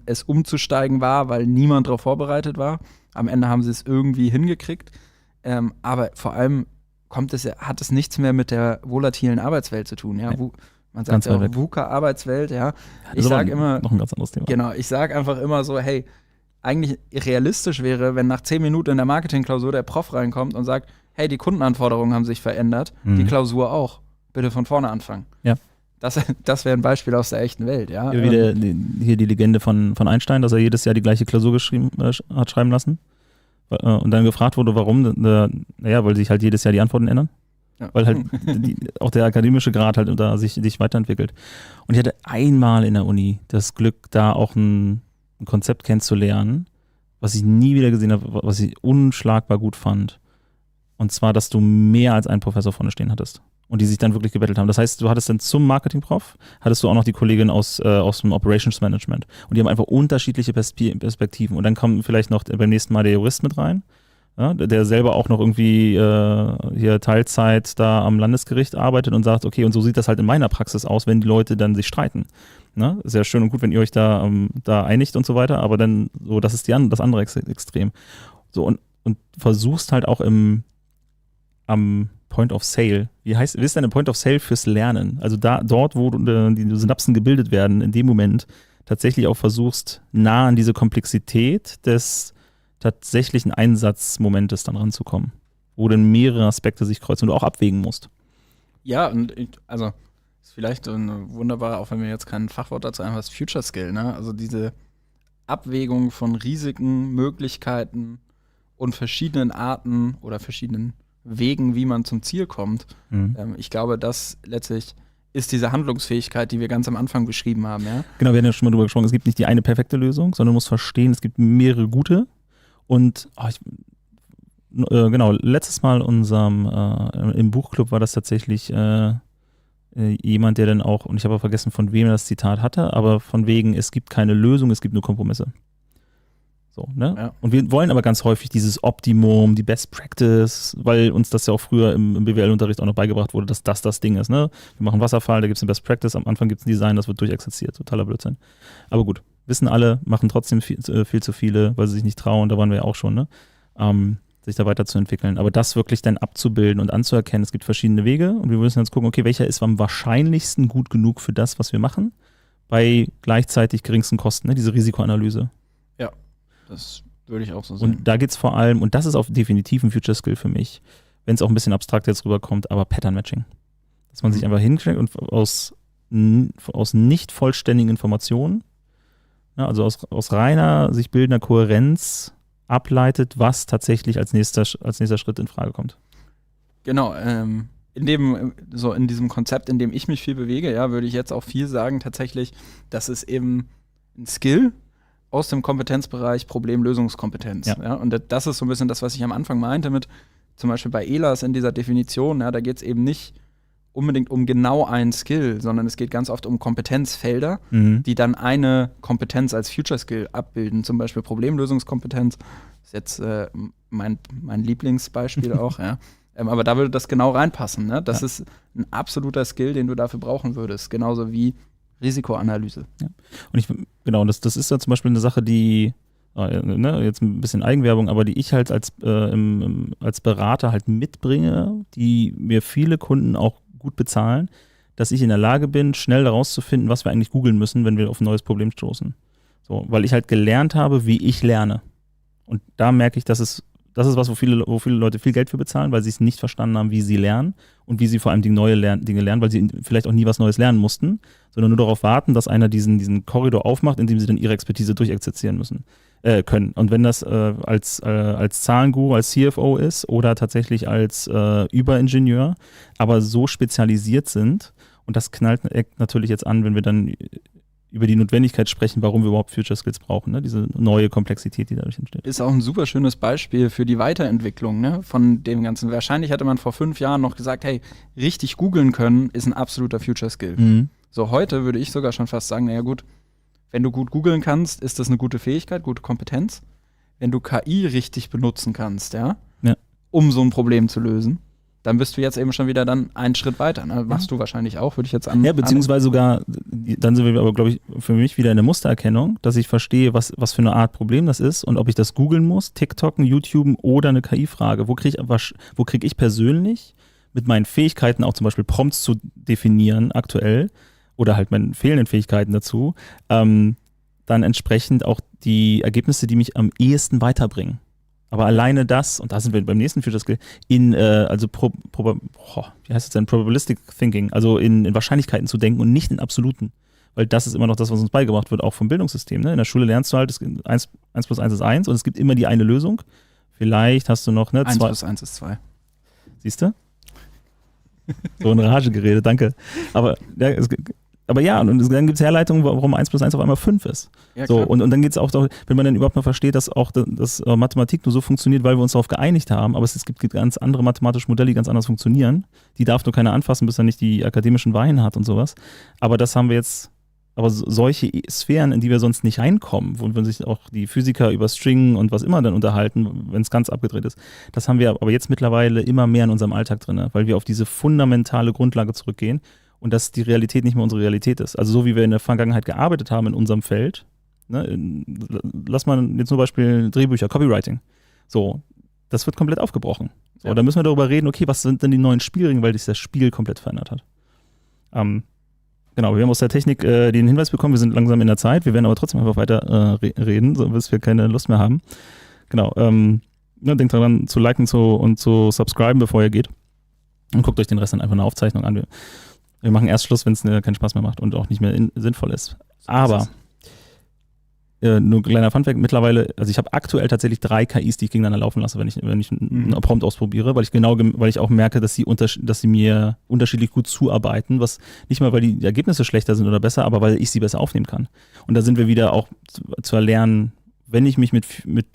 es umzusteigen war, weil niemand darauf vorbereitet war. Am Ende haben sie es irgendwie hingekriegt. Aber vor allem hat es nichts mehr mit der volatilen Arbeitswelt zu tun. Ja? Man sagt ja auch VUCA-Arbeitswelt. Ja? Ich sage immer, noch ein ganz anderes Thema. Genau, ich sage einfach immer so, hey, eigentlich realistisch wäre, wenn nach 10 Minuten in der Marketingklausur der Prof reinkommt und sagt, hey, die Kundenanforderungen haben sich verändert, die Klausur auch. Bitte von vorne anfangen. Ja. Das wäre ein Beispiel aus der echten Welt, ja. Hier die Legende von Einstein, dass er jedes Jahr die gleiche Klausur hat schreiben lassen und dann gefragt wurde, warum. Weil sich halt jedes Jahr die Antworten ändern. Ja. Weil halt auch der akademische Grad halt da sich weiterentwickelt. Und ich hatte einmal in der Uni das Glück, da auch ein Konzept kennenzulernen, was ich nie wieder gesehen habe, was ich unschlagbar gut fand. Und zwar, dass du mehr als einen Professor vorne stehen hattest. Und die sich dann wirklich gebettelt haben. Das heißt, du hattest dann zum Marketing-Prof, hattest du auch noch die Kollegin aus dem Operations Management. Und die haben einfach unterschiedliche Perspektiven. Und dann kommt vielleicht noch beim nächsten Mal der Jurist mit rein, ja, der selber auch noch irgendwie hier Teilzeit da am Landesgericht arbeitet und sagt, okay, und so sieht das halt in meiner Praxis aus, wenn die Leute dann sich streiten. Ne? Ist ja schön und gut, wenn ihr euch da einigt und so weiter, aber dann so, das ist das andere Extrem. So, und versuchst halt auch am Point of Sale. Wie ist denn ein Point of Sale fürs Lernen? Also dort, wo die Synapsen gebildet werden, in dem Moment tatsächlich auch versuchst, nah an diese Komplexität des tatsächlichen Einsatzmomentes dann ranzukommen, wo dann mehrere Aspekte sich kreuzen und du auch abwägen musst. Ja, und also ist vielleicht ein wunderbarer, auch wenn mir jetzt kein Fachwort dazu einfach ist, Future Skill, ne? Also diese Abwägung von Risiken, Möglichkeiten und verschiedenen Arten oder verschiedenen Wegen, wie man zum Ziel kommt. Ich glaube, das letztlich ist diese Handlungsfähigkeit, die wir ganz am Anfang beschrieben haben. Ja? Genau, wir haben ja schon mal drüber gesprochen, es gibt nicht die eine perfekte Lösung, sondern du musst verstehen, es gibt mehrere gute. Und letztes Mal im Buchclub war das tatsächlich jemand, der dann auch, und ich habe auch vergessen, von wem er das Zitat hatte, aber von wegen, es gibt keine Lösung, es gibt nur Kompromisse. So, ne? Ja. Und wir wollen aber ganz häufig dieses Optimum, die Best Practice, weil uns das ja auch früher im BWL-Unterricht auch noch beigebracht wurde, dass das Ding ist. Ne? Wir machen Wasserfall, da gibt es eine Best Practice, am Anfang gibt es ein Design, das wird durchexerziert. Totaler Blödsinn. Aber gut, wissen alle, machen trotzdem viel zu viele, weil sie sich nicht trauen, da waren wir ja auch schon, ne? Sich da weiterzuentwickeln. Aber das wirklich dann abzubilden und anzuerkennen, es gibt verschiedene Wege und wir müssen jetzt gucken, okay, welcher ist am wahrscheinlichsten gut genug für das, was wir machen, bei gleichzeitig geringsten Kosten, ne? Diese Risikoanalyse. Ja. Das würde ich auch so sehen. Und da geht es vor allem, und das ist auch definitiv ein Future Skill für mich, wenn es auch ein bisschen abstrakt jetzt rüberkommt, aber Pattern Matching. Dass man sich einfach hinkriegt und aus nicht vollständigen Informationen, ja, also aus reiner, sich bildender Kohärenz ableitet, was tatsächlich als nächster Schritt in Frage kommt. Genau, in diesem Konzept, in dem ich mich viel bewege, ja, würde ich jetzt auch viel sagen, tatsächlich, das ist eben ein Skill aus dem Kompetenzbereich Problemlösungskompetenz. Ja, und das ist so ein bisschen das, was ich am Anfang meinte mit zum Beispiel bei ELAS in dieser Definition, ja, da geht es eben nicht unbedingt um genau einen Skill, sondern es geht ganz oft um Kompetenzfelder, die dann eine Kompetenz als Future Skill abbilden, zum Beispiel Problemlösungskompetenz, ist jetzt mein Lieblingsbeispiel auch, ja. Aber da würde das genau reinpassen, ne? Das ist ein absoluter Skill, den du dafür brauchen würdest, genauso wie Risikoanalyse. Ja. Und das ist ja zum Beispiel eine Sache, die, jetzt ein bisschen Eigenwerbung, aber die ich halt als Berater halt mitbringe, die mir viele Kunden auch gut bezahlen, dass ich in der Lage bin, schnell herauszufinden, was wir eigentlich googeln müssen, wenn wir auf ein neues Problem stoßen. So, weil ich halt gelernt habe, wie ich lerne. Und da merke ich, das ist was, wo viele Leute viel Geld für bezahlen, weil sie es nicht verstanden haben, wie sie lernen und wie sie vor allem Dinge lernen, weil sie vielleicht auch nie was Neues lernen mussten, sondern nur darauf warten, dass einer diesen Korridor aufmacht, in dem sie dann ihre Expertise durchexerzieren können. Und wenn das als Zahlenguru, als CFO ist oder tatsächlich als Überingenieur, aber so spezialisiert sind, und das knallt natürlich jetzt an, wenn wir dann über die Notwendigkeit sprechen, warum wir überhaupt Future Skills brauchen, ne? Diese neue Komplexität, die dadurch entsteht. Ist auch ein super schönes Beispiel für die Weiterentwicklung, ne? Von dem Ganzen. Wahrscheinlich hätte man vor 5 Jahren noch gesagt, hey, richtig googeln können ist ein absoluter Future Skill. So, heute würde ich sogar schon fast sagen, naja gut, wenn du gut googeln kannst, ist das eine gute Fähigkeit, gute Kompetenz. Wenn du KI richtig benutzen kannst, ja. Um so ein Problem zu lösen, dann bist du jetzt eben schon wieder dann einen Schritt weiter. Ne? Machst du wahrscheinlich auch, würde ich jetzt an. Ja, beziehungsweise sogar, dann sind wir aber, glaube ich, für mich wieder in der Mustererkennung, dass ich verstehe, was für eine Art Problem das ist und ob ich das googeln muss, TikToken, YouTuben oder eine KI-Frage. Wo krieg ich persönlich mit meinen Fähigkeiten, auch zum Beispiel Prompts zu definieren aktuell oder halt meinen fehlenden Fähigkeiten dazu, dann entsprechend auch die Ergebnisse, die mich am ehesten weiterbringen. Aber alleine das, und da sind wir beim nächsten Future Skill, wie heißt es denn? Probabilistic Thinking, also in Wahrscheinlichkeiten zu denken und nicht in Absoluten. Weil das ist immer noch das, was uns beigebracht wird, auch vom Bildungssystem. Ne? In der Schule lernst du halt, 1 plus 1 ist 1 und es gibt immer die eine Lösung. Vielleicht hast du noch, 1 plus 1 ist 2. Siehst du? So in Rage geredet, danke. Aber ja, und dann gibt es Herleitungen, warum 1 plus 1 auf einmal 5 ist. Ja, so, und dann geht es auch, wenn man dann überhaupt mal versteht, dass auch dass Mathematik nur so funktioniert, weil wir uns darauf geeinigt haben, aber es gibt ganz andere mathematische Modelle, die ganz anders funktionieren. Die darf nur keiner anfassen, bis er nicht die akademischen Weihen hat und sowas. Aber das haben wir jetzt, aber solche Sphären, in die wir sonst nicht reinkommen, wo sich auch die Physiker über String und was immer dann unterhalten, wenn es ganz abgedreht ist, das haben wir aber jetzt mittlerweile immer mehr in unserem Alltag drin, weil wir auf diese fundamentale Grundlage zurückgehen. Und dass die Realität nicht mehr unsere Realität ist. Also so wie wir in der Vergangenheit gearbeitet haben in unserem Feld, ne, lass mal jetzt nur Beispiel Drehbücher, Copywriting. So, das wird komplett aufgebrochen. So, da müssen wir darüber reden, okay, was sind denn die neuen Spielregeln, weil sich das Spiel komplett verändert hat. Genau, wir haben aus der Technik den Hinweis bekommen, wir sind langsam in der Zeit, wir werden aber trotzdem einfach weiter reden, so bis wir keine Lust mehr haben. Genau, denkt daran zu liken und zu subscriben, bevor ihr geht. Und guckt euch den Rest dann einfach eine Aufzeichnung an. Wir machen erst Schluss, wenn es keinen Spaß mehr macht und auch nicht mehr sinnvoll ist. Aber, nur ein kleiner Funfact, mittlerweile, also ich habe aktuell tatsächlich 3 KIs, die ich gegeneinander laufen lasse, wenn ich einen Prompt ausprobiere, weil ich auch merke, dass sie mir unterschiedlich gut zuarbeiten, was nicht mal, weil die Ergebnisse schlechter sind oder besser, aber weil ich sie besser aufnehmen kann. Und da sind wir wieder auch zu erlernen, wenn ich mich mit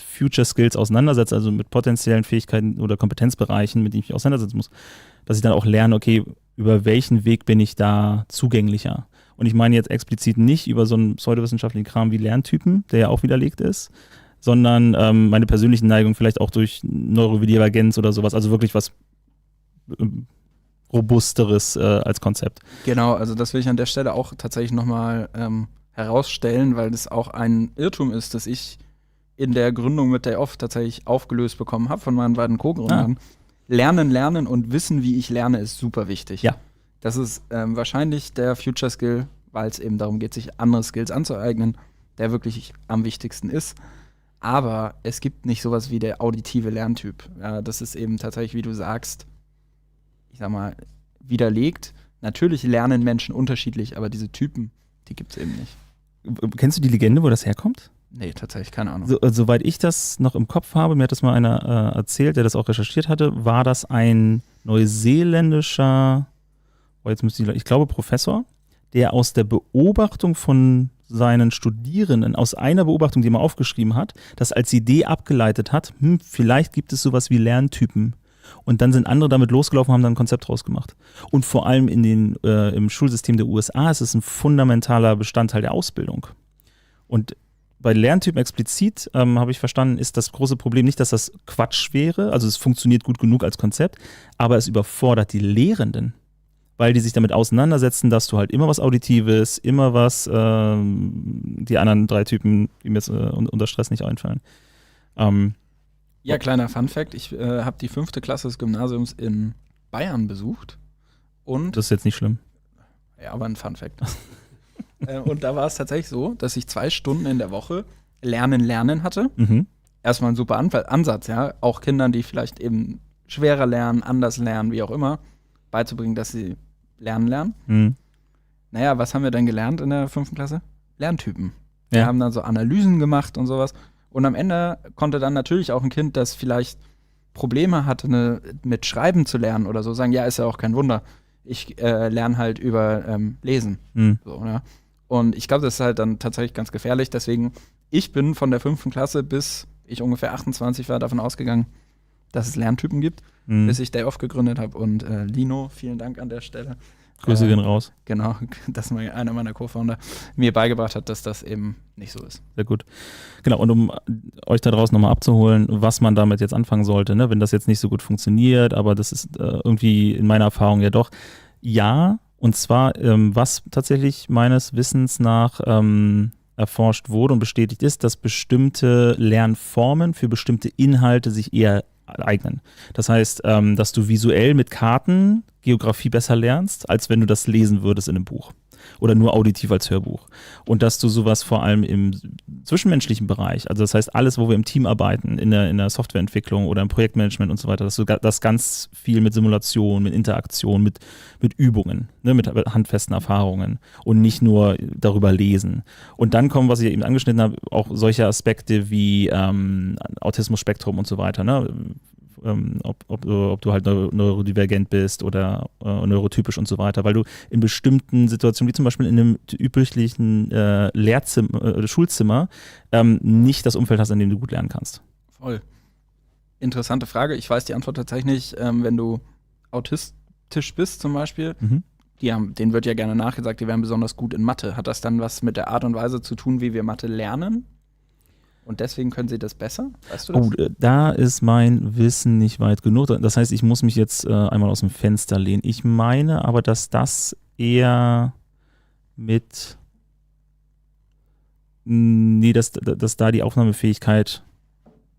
Future Skills auseinandersetze, also mit potenziellen Fähigkeiten oder Kompetenzbereichen, mit denen ich mich auseinandersetzen muss, dass ich dann auch lerne, okay, über welchen Weg bin ich da zugänglicher? Und ich meine jetzt explizit nicht über so einen pseudowissenschaftlichen Kram wie Lerntypen, der ja auch widerlegt ist, sondern meine persönlichen Neigungen vielleicht auch durch Neurodivergenz oder sowas, also wirklich was Robusteres als Konzept. Genau, also das will ich an der Stelle auch tatsächlich nochmal herausstellen, weil das auch ein Irrtum ist, das ich in der Gründung mit Day Off tatsächlich aufgelöst bekommen habe von meinen beiden Co-Gründern. Lernen und wissen, wie ich lerne, ist super wichtig. Ja. Das ist wahrscheinlich der Future Skill, weil es eben darum geht, sich andere Skills anzueignen, der wirklich am wichtigsten ist. Aber es gibt nicht sowas wie der auditive Lerntyp. Ja, das ist eben tatsächlich, wie du sagst, ich sag mal, widerlegt. Natürlich lernen Menschen unterschiedlich, aber diese Typen, die gibt es eben nicht. Kennst du die Legende, wo das herkommt? Nee, tatsächlich keine Ahnung. Soweit ich das noch im Kopf habe, mir hat das mal einer erzählt, der das auch recherchiert hatte, war das ein neuseeländischer, ich glaube Professor, der aus der Beobachtung von seinen Studierenden, aus einer Beobachtung, die er mal aufgeschrieben hat, das als Idee abgeleitet hat, vielleicht gibt es sowas wie Lerntypen. Und dann sind andere damit losgelaufen und haben dann ein Konzept draus gemacht. Und vor allem im Schulsystem der USA ist es ein fundamentaler Bestandteil der Ausbildung. Und bei Lerntypen explizit, habe ich verstanden, ist das große Problem nicht, dass das Quatsch wäre, also es funktioniert gut genug als Konzept, aber es überfordert die Lehrenden, weil die sich damit auseinandersetzen, dass du halt immer was Auditives, immer was, die anderen 3 Typen, die mir jetzt unter Stress nicht einfallen. Ja, kleiner Funfact, ich habe die 5. Klasse des Gymnasiums in Bayern besucht. Und das ist jetzt nicht schlimm. Ja, aber ein Funfact. Und da war es tatsächlich so, dass ich 2 Stunden in der Woche Lernen hatte. Mhm. Erstmal ein super Ansatz, ja. Auch Kindern, die vielleicht eben schwerer lernen, anders lernen, wie auch immer, beizubringen, dass sie lernen. Mhm. Naja, was haben wir dann gelernt in der 5. Klasse? Lerntypen. Ja. Wir haben dann so Analysen gemacht und sowas. Und am Ende konnte dann natürlich auch ein Kind, das vielleicht Probleme hatte, mit Schreiben zu lernen oder so, sagen, ja, ist ja auch kein Wunder. Ich lerne halt über Lesen. Mhm. So, ja. Und ich glaube, das ist halt dann tatsächlich ganz gefährlich. Deswegen, ich bin von der 5. Klasse bis ich ungefähr 28 war davon ausgegangen, dass es Lerntypen gibt, bis ich Day Off gegründet habe. Und Lino, vielen Dank an der Stelle, Grüße gehen raus. Genau, dass einer meiner Co-Founder mir beigebracht hat, dass das eben nicht so ist. Sehr gut. Genau, und um euch da draußen nochmal abzuholen, was man damit jetzt anfangen sollte, ne? Wenn das jetzt nicht so gut funktioniert, aber das ist irgendwie in meiner Erfahrung ja doch, ja, und zwar, was tatsächlich meines Wissens nach erforscht wurde und bestätigt ist, dass bestimmte Lernformen für bestimmte Inhalte sich eher eignen. Das heißt, dass du visuell mit Karten Geografie besser lernst, als wenn du das lesen würdest in einem Buch oder nur auditiv als Hörbuch. Und dass du sowas vor allem im zwischenmenschlichen Bereich, also das heißt alles, wo wir im Team arbeiten, in der Softwareentwicklung oder im Projektmanagement und so weiter, dass du das ganz viel mit Simulation, mit Interaktion, mit Übungen, ne, mit handfesten Erfahrungen und nicht nur darüber lesen. Und dann kommen, was ich eben angeschnitten habe, auch solche Aspekte wie Autismus-Spektrum und so weiter, ne? Ob du halt neurodivergent bist oder neurotypisch und so weiter, weil du in bestimmten Situationen, wie zum Beispiel in einem üblichen Schulzimmer, nicht das Umfeld hast, in dem du gut lernen kannst. Voll. Interessante Frage. Ich weiß die Antwort tatsächlich, wenn du autistisch bist zum Beispiel, denen wird ja gerne nachgesagt, die wären besonders gut in Mathe. Hat das dann was mit der Art und Weise zu tun, wie wir Mathe lernen? Und deswegen können sie das besser? Weißt du das? Oh, da ist mein Wissen nicht weit genug. Das heißt, ich muss mich jetzt einmal aus dem Fenster lehnen. Ich meine aber, dass das eher dass da die Aufnahmefähigkeit,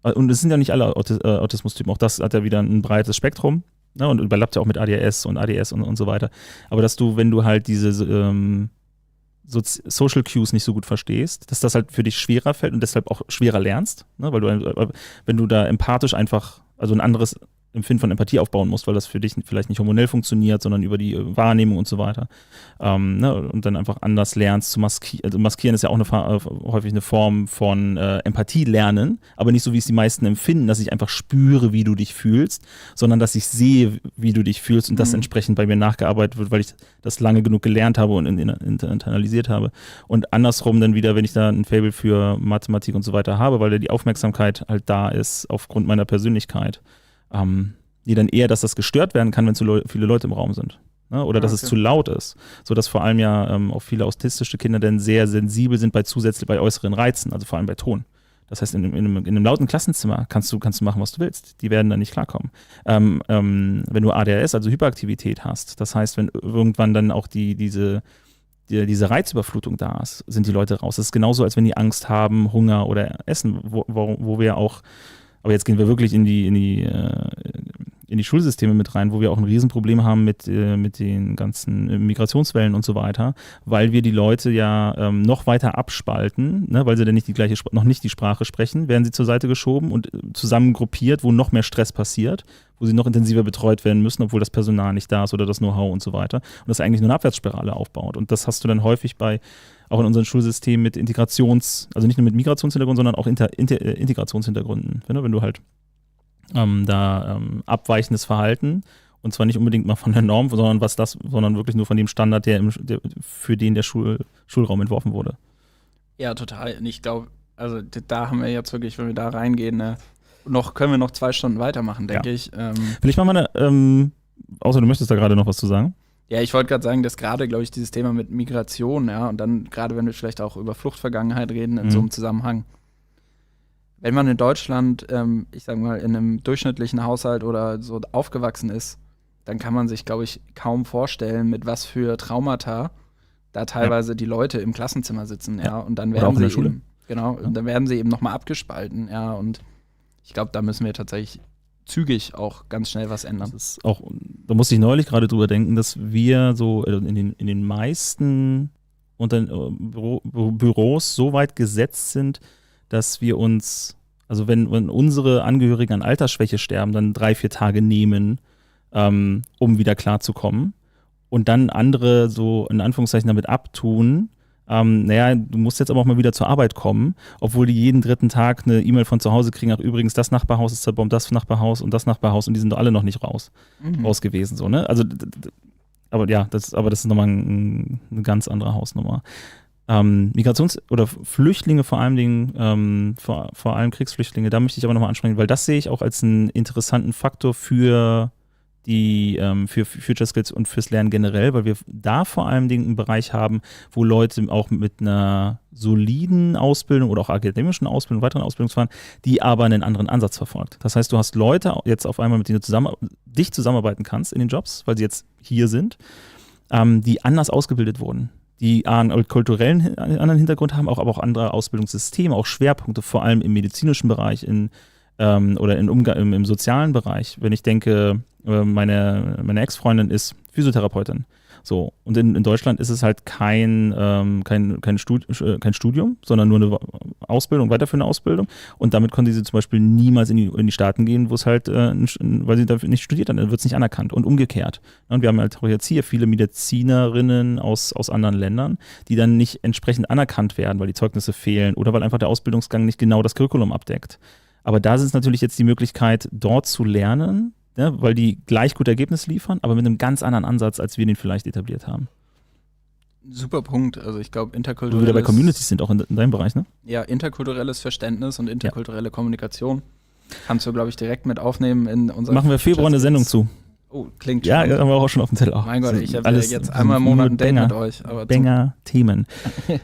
und es sind ja nicht alle Autismus-Typen, auch das hat ja wieder ein breites Spektrum, ne, und überlappt ja auch mit ADHS und ADS und so weiter. Aber dass du, wenn du halt diese Social Cues nicht so gut verstehst, dass das halt für dich schwerer fällt und deshalb auch schwerer lernst, ne? Weil du, wenn du da empathisch einfach, also ein anderes Empfinden von Empathie aufbauen musst, weil das für dich vielleicht nicht hormonell funktioniert, sondern über die Wahrnehmung und so weiter, ne? Und dann einfach anders lernst zu maskieren. Also maskieren ist ja auch häufig eine Form von Empathie lernen, aber nicht so, wie es die meisten empfinden, dass ich einfach spüre, wie du dich fühlst, sondern dass ich sehe, wie du dich fühlst und das entsprechend bei mir nachgearbeitet wird, weil ich das lange genug gelernt habe und internalisiert habe. Und andersrum dann wieder, wenn ich da ein Faible für Mathematik und so weiter habe, weil die Aufmerksamkeit halt da ist aufgrund meiner Persönlichkeit, die dann eher, dass das gestört werden kann, wenn zu viele Leute im Raum sind. Ne? Oder dass es zu laut ist. Sodass vor allem ja auch viele autistische Kinder dann sehr sensibel sind bei äußeren Reizen, also vor allem bei Ton. Das heißt, in einem lauten Klassenzimmer kannst du machen, was du willst. Die werden dann nicht klarkommen. Wenn du ADHS, also Hyperaktivität hast, das heißt, wenn irgendwann dann auch diese Reizüberflutung da ist, sind die Leute raus. Das ist genauso, als wenn die Angst haben, Hunger oder Essen, wo wir auch, aber jetzt gehen wir wirklich in die Schulsysteme mit rein, wo wir auch ein Riesenproblem haben mit den ganzen Migrationswellen und so weiter, weil wir die Leute ja noch weiter abspalten, ne, weil sie dann nicht noch nicht die Sprache sprechen, werden sie zur Seite geschoben und zusammengruppiert, wo noch mehr Stress passiert, wo sie noch intensiver betreut werden müssen, obwohl das Personal nicht da ist oder das Know-how und so weiter. Und das eigentlich nur eine Abwärtsspirale aufbaut. Und das hast du dann häufig auch in unserem Schulsystem mit also nicht nur mit Migrationshintergrund, sondern auch Integrationshintergründen. Wenn du halt abweichendes Verhalten, und zwar nicht unbedingt mal von der Norm, sondern wirklich nur von dem Standard, für den der Schulraum entworfen wurde. Ja, total. Und ich glaube, also da haben wir jetzt wirklich, wenn wir da reingehen, können wir noch 2 Stunden weitermachen, denke ich. Vielleicht machen wir außer du möchtest da gerade noch was zu sagen. Ja, ich wollte gerade sagen, dass gerade, glaube ich, dieses Thema mit Migration, ja, und dann gerade, wenn wir vielleicht auch über Fluchtvergangenheit reden, in so einem Zusammenhang. Wenn man in Deutschland, ich sag mal, in einem durchschnittlichen Haushalt oder so aufgewachsen ist, dann kann man sich, glaube ich, kaum vorstellen, mit was für Traumata da teilweise die Leute im Klassenzimmer sitzen, ja, und dann werden sie eben, und dann werden sie eben nochmal abgespalten, ja, und ich glaube, da müssen wir tatsächlich zügig auch ganz schnell was ändern. Das ist auch, da musste ich neulich gerade drüber denken, dass wir so in den meisten Büros so weit gesetzt sind, dass wir uns, also wenn unsere Angehörigen an Altersschwäche sterben, dann 3-4 Tage nehmen, um wieder klarzukommen und dann andere so in Anführungszeichen damit abtun, du musst jetzt aber auch mal wieder zur Arbeit kommen, obwohl die jeden 3. Tag eine E-Mail von zu Hause kriegen, ach übrigens, das Nachbarhaus ist zerbombt, das Nachbarhaus und die sind doch alle noch nicht raus gewesen, so, ne? Also, aber ja, das ist nochmal eine ganz andere Hausnummer. oder Flüchtlinge vor allen Dingen, vor allem Kriegsflüchtlinge, da möchte ich aber nochmal ansprechen, weil das sehe ich auch als einen interessanten Faktor für die für Future Skills und fürs Lernen generell, weil wir da vor allem einen Bereich haben, wo Leute auch mit einer soliden Ausbildung oder auch akademischen Ausbildung, weiteren Ausbildungsfahren, die aber einen anderen Ansatz verfolgt. Das heißt, du hast Leute jetzt auf einmal, mit denen du dich zusammenarbeiten kannst in den Jobs, weil sie jetzt hier sind, die anders ausgebildet wurden, die einen kulturellen anderen Hintergrund haben, aber auch andere Ausbildungssysteme, auch Schwerpunkte, vor allem im medizinischen Bereich, oder im sozialen Bereich. Wenn ich denke, meine Ex-Freundin ist Physiotherapeutin. So, und in Deutschland ist es halt kein Studium, sondern nur eine Ausbildung, weiterführende Ausbildung. Und damit konnte sie zum Beispiel niemals in die Staaten gehen, wo es halt, weil sie dafür nicht studiert hat, dann wird es nicht anerkannt und umgekehrt. Und wir haben halt auch jetzt hier viele Medizinerinnen aus anderen Ländern, die dann nicht entsprechend anerkannt werden, weil die Zeugnisse fehlen oder weil einfach der Ausbildungsgang nicht genau das Curriculum abdeckt. Aber da ist es natürlich jetzt die Möglichkeit, dort zu lernen, ne, weil die gleich gute Ergebnisse liefern, aber mit einem ganz anderen Ansatz, als wir den vielleicht etabliert haben. Super Punkt. Also ich glaube, Wo wir wieder bei Communities sind, auch in deinem Bereich, ne? Ja, interkulturelles Verständnis und interkulturelle Kommunikation kannst du, glaube ich, direkt mit aufnehmen in unser. Machen wir Februar eine Sendung zu. Oh, klingt ja, spannend. haben wir auch schon auf dem Zettel. Mein Gott, ich habe ja jetzt einmal im Monat ein Date mit euch. Aber Banger-Themen.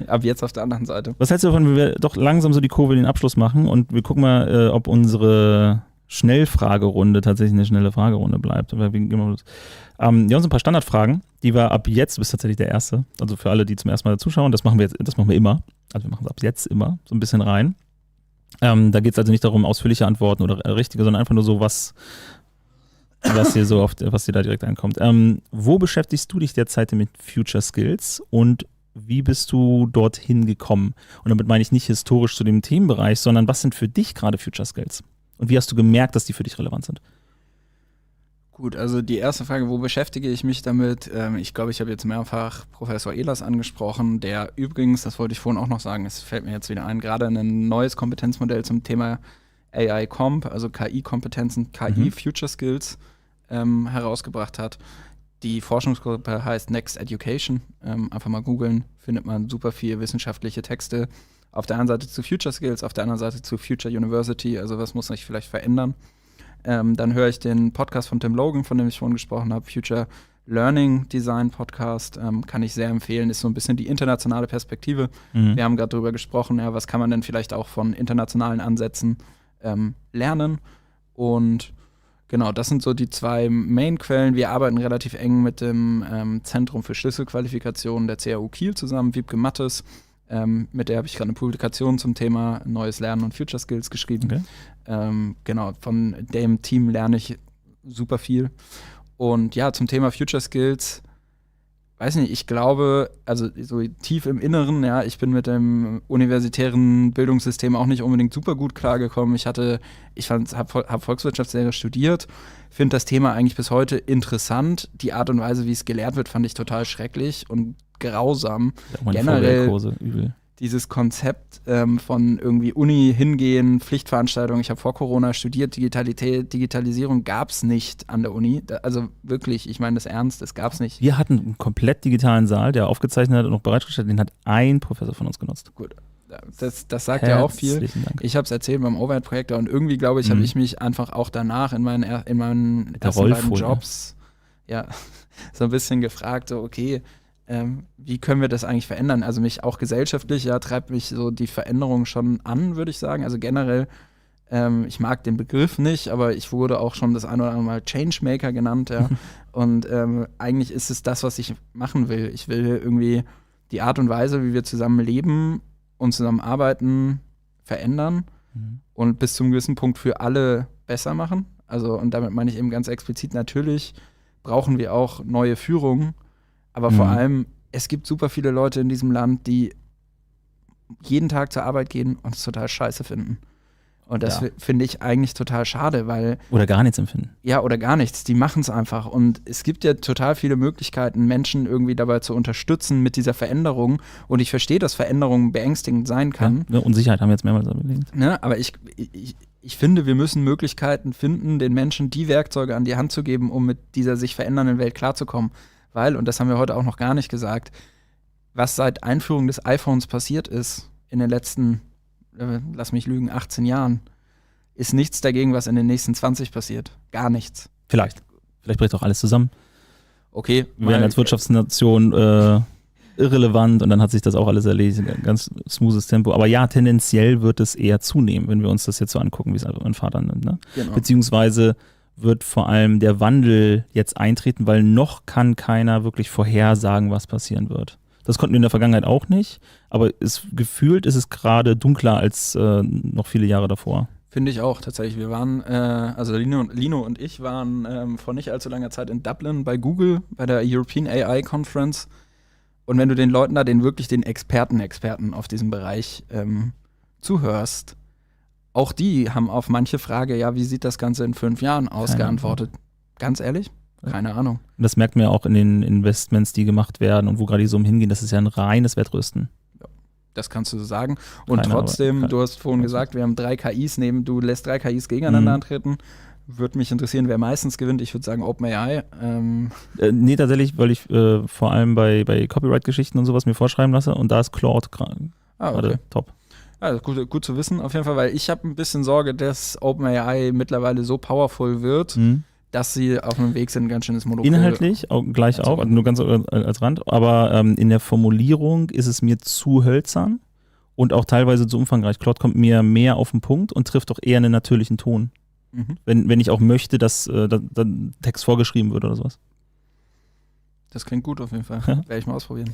Ab jetzt auf der anderen Seite. Was hältst du davon, wenn wir doch langsam so die Kurve in den Abschluss machen und wir gucken mal, ob unsere Schnellfragerunde tatsächlich eine schnelle Fragerunde bleibt. Wir haben so ein paar Standardfragen, die wir ab jetzt, du bist tatsächlich der Erste, also für alle, die zum ersten Mal zuschauen, das machen wir immer. Also wir machen es ab jetzt immer so ein bisschen rein. Da geht es also nicht darum, ausführliche Antworten oder richtige, sondern einfach nur so, was dir da direkt ankommt. Wo beschäftigst du dich derzeit mit Future Skills und wie bist du dorthin gekommen? Und damit meine ich nicht historisch zu dem Themenbereich, sondern was sind für dich gerade Future Skills? Und wie hast du gemerkt, dass die für dich relevant sind? Gut, also die erste Frage, wo beschäftige ich mich damit? Ich glaube, ich habe jetzt mehrfach Professor Ehlers angesprochen, der übrigens, das wollte ich vorhin auch noch sagen, es fällt mir jetzt wieder ein, gerade ein neues Kompetenzmodell zum Thema AI Comp, also KI-Kompetenzen, KI-Future Skills herausgebracht hat. Die Forschungsgruppe heißt Next Education. Einfach mal googeln, findet man super viel wissenschaftliche Texte. Auf der einen Seite zu Future Skills, auf der anderen Seite zu Future University, also was muss sich vielleicht verändern. Dann höre ich den Podcast von Tim Logan, von dem ich vorhin gesprochen habe, Future Learning Design Podcast, kann ich sehr empfehlen, ist so ein bisschen die internationale Perspektive. Wir haben gerade darüber gesprochen, ja, was kann man denn vielleicht auch von internationalen Ansätzen lernen. Und genau, das sind so die zwei Main-Quellen. Wir arbeiten relativ eng mit dem Zentrum für Schlüsselqualifikationen der CAU Kiel zusammen, Wiebke Mattes. Mit der habe ich gerade eine Publikation zum Thema Neues Lernen und Future Skills geschrieben. Okay. Genau, von dem Team lerne ich super viel. Und ja, zum Thema Future Skills, weiß nicht, ich glaube, also so tief im Inneren, ja, ich bin mit dem universitären Bildungssystem auch nicht unbedingt super gut klargekommen. habe Volkswirtschaftslehre studiert, finde das Thema eigentlich bis heute interessant. Die Art und Weise, wie es gelehrt wird, fand ich total schrecklich und grausam. Ja, generell übel. Dieses Konzept von irgendwie Uni hingehen, Pflichtveranstaltungen. Ich habe vor Corona studiert, Digitalisierung gab es nicht an der Uni. Also wirklich, ich meine das ernst, das gab es nicht. Wir hatten einen komplett digitalen Saal, der aufgezeichnet hat und noch bereitgestellt, den hat ein Professor von uns genutzt. Gut, das sagt ja auch viel. Dank. Ich habe es erzählt beim Overhead-Projektor und irgendwie, glaube ich, habe ich mich einfach auch danach in meinen ersten beiden Jobs so ein bisschen gefragt, so okay, wie können wir das eigentlich verändern? Also mich auch gesellschaftlich, treibt mich so die Veränderung schon an, würde ich sagen. Also generell, ich mag den Begriff nicht, aber ich wurde auch schon das ein oder andere Mal Changemaker genannt, ja. Und eigentlich ist es das, was ich machen will. Ich will irgendwie die Art und Weise, wie wir zusammen leben und zusammen arbeiten, verändern und bis zum gewissen Punkt für alle besser machen. Also, und damit meine ich eben ganz explizit, natürlich brauchen wir auch neue Führung. Aber vor allem, es gibt super viele Leute in diesem Land, die jeden Tag zur Arbeit gehen und es total scheiße finden. Und das finde ich eigentlich total schade, weil... Oder gar nichts empfinden. Ja, oder gar nichts. Die machen es einfach. Und es gibt ja total viele Möglichkeiten, Menschen irgendwie dabei zu unterstützen mit dieser Veränderung. Und ich verstehe, dass Veränderung beängstigend sein kann. Ja, Unsicherheit haben wir jetzt mehrmals erwähnt. Ne? Aber ich finde, wir müssen Möglichkeiten finden, den Menschen die Werkzeuge an die Hand zu geben, um mit dieser sich verändernden Welt klarzukommen. Weil, und das haben wir heute auch noch gar nicht gesagt, was seit Einführung des iPhones passiert ist in den letzten, lass mich lügen, 18 Jahren, ist nichts dagegen, was in den nächsten 20 passiert. Gar nichts. Vielleicht. Vielleicht bricht auch alles zusammen. Okay. Wir werden als Wirtschaftsnation irrelevant und dann hat sich das auch alles erledigt. Ein ganz smoothes Tempo. Aber ja, tendenziell wird es eher zunehmen, wenn wir uns das jetzt so angucken, wie es mein Vater nimmt. Ne? Genau. Beziehungsweise wird vor allem der Wandel jetzt eintreten, weil noch kann keiner wirklich vorhersagen, was passieren wird. Das konnten wir in der Vergangenheit auch nicht, aber gefühlt ist es gerade dunkler als noch viele Jahre davor. Finde ich auch tatsächlich. Wir waren, also Lino und ich waren vor nicht allzu langer Zeit in Dublin bei Google, bei der European AI Conference. Und wenn du den Leuten da, den Experten auf diesem Bereich zuhörst, auch die haben auf manche Frage, ja, wie sieht das Ganze in 5 Jahren aus, geantwortet. Ganz ehrlich? Keine Ahnung. Und das merkt man ja auch in den Investments, die gemacht werden und wo gerade die Summen hingehen. Das ist ja ein reines Wettrüsten. Ja, das kannst du so sagen. Und trotzdem, du hast vorhin gesagt, wir haben 3 KIs du lässt 3 KIs gegeneinander antreten. Würde mich interessieren, wer meistens gewinnt. Ich würde sagen OpenAI. Nee, tatsächlich, weil ich vor allem bei Copyright-Geschichten und sowas mir vorschreiben lasse und da ist Claude gerade top. Ja, gut zu wissen, auf jeden Fall, weil ich habe ein bisschen Sorge, dass OpenAI mittlerweile so powerful wird, dass sie auf dem Weg sind, ein ganz schönes Monopol. Inhaltlich auch, also nur ganz als Rand, aber in der Formulierung ist es mir zu hölzern und auch teilweise zu umfangreich. Claude kommt mir mehr auf den Punkt und trifft auch eher einen natürlichen Ton. Wenn ich auch möchte, dass dann Text vorgeschrieben wird oder sowas. Das klingt gut auf jeden Fall. Werde ich mal ausprobieren.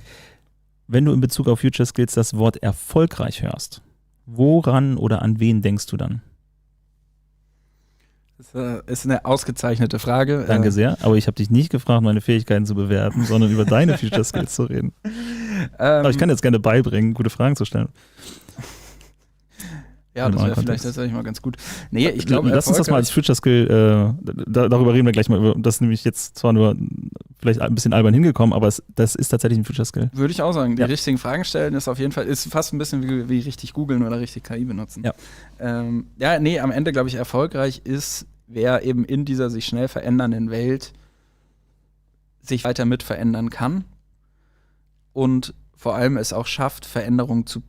Wenn du in Bezug auf Future Skills das Wort erfolgreich hörst, woran oder an wen denkst du dann? Das ist eine ausgezeichnete Frage. Danke sehr, aber ich habe dich nicht gefragt, meine Fähigkeiten zu bewerten, sondern über deine Future Skills zu reden. Aber ich kann jetzt gerne beibringen, gute Fragen zu stellen. Ja, das wäre vielleicht tatsächlich mal ganz gut. Nee, ich glaube, lass uns das mal als Future Skill, darüber reden wir gleich mal. Das ist nämlich jetzt zwar nur vielleicht ein bisschen albern hingekommen, aber das ist tatsächlich ein Future Skill. Würde ich auch sagen. Die richtigen Fragen stellen ist auf jeden Fall, ist fast ein bisschen wie richtig googeln oder richtig KI benutzen. Ja, am Ende glaube ich, erfolgreich ist, wer eben in dieser sich schnell verändernden Welt sich weiter mit verändern kann und vor allem es auch schafft, Veränderungen zu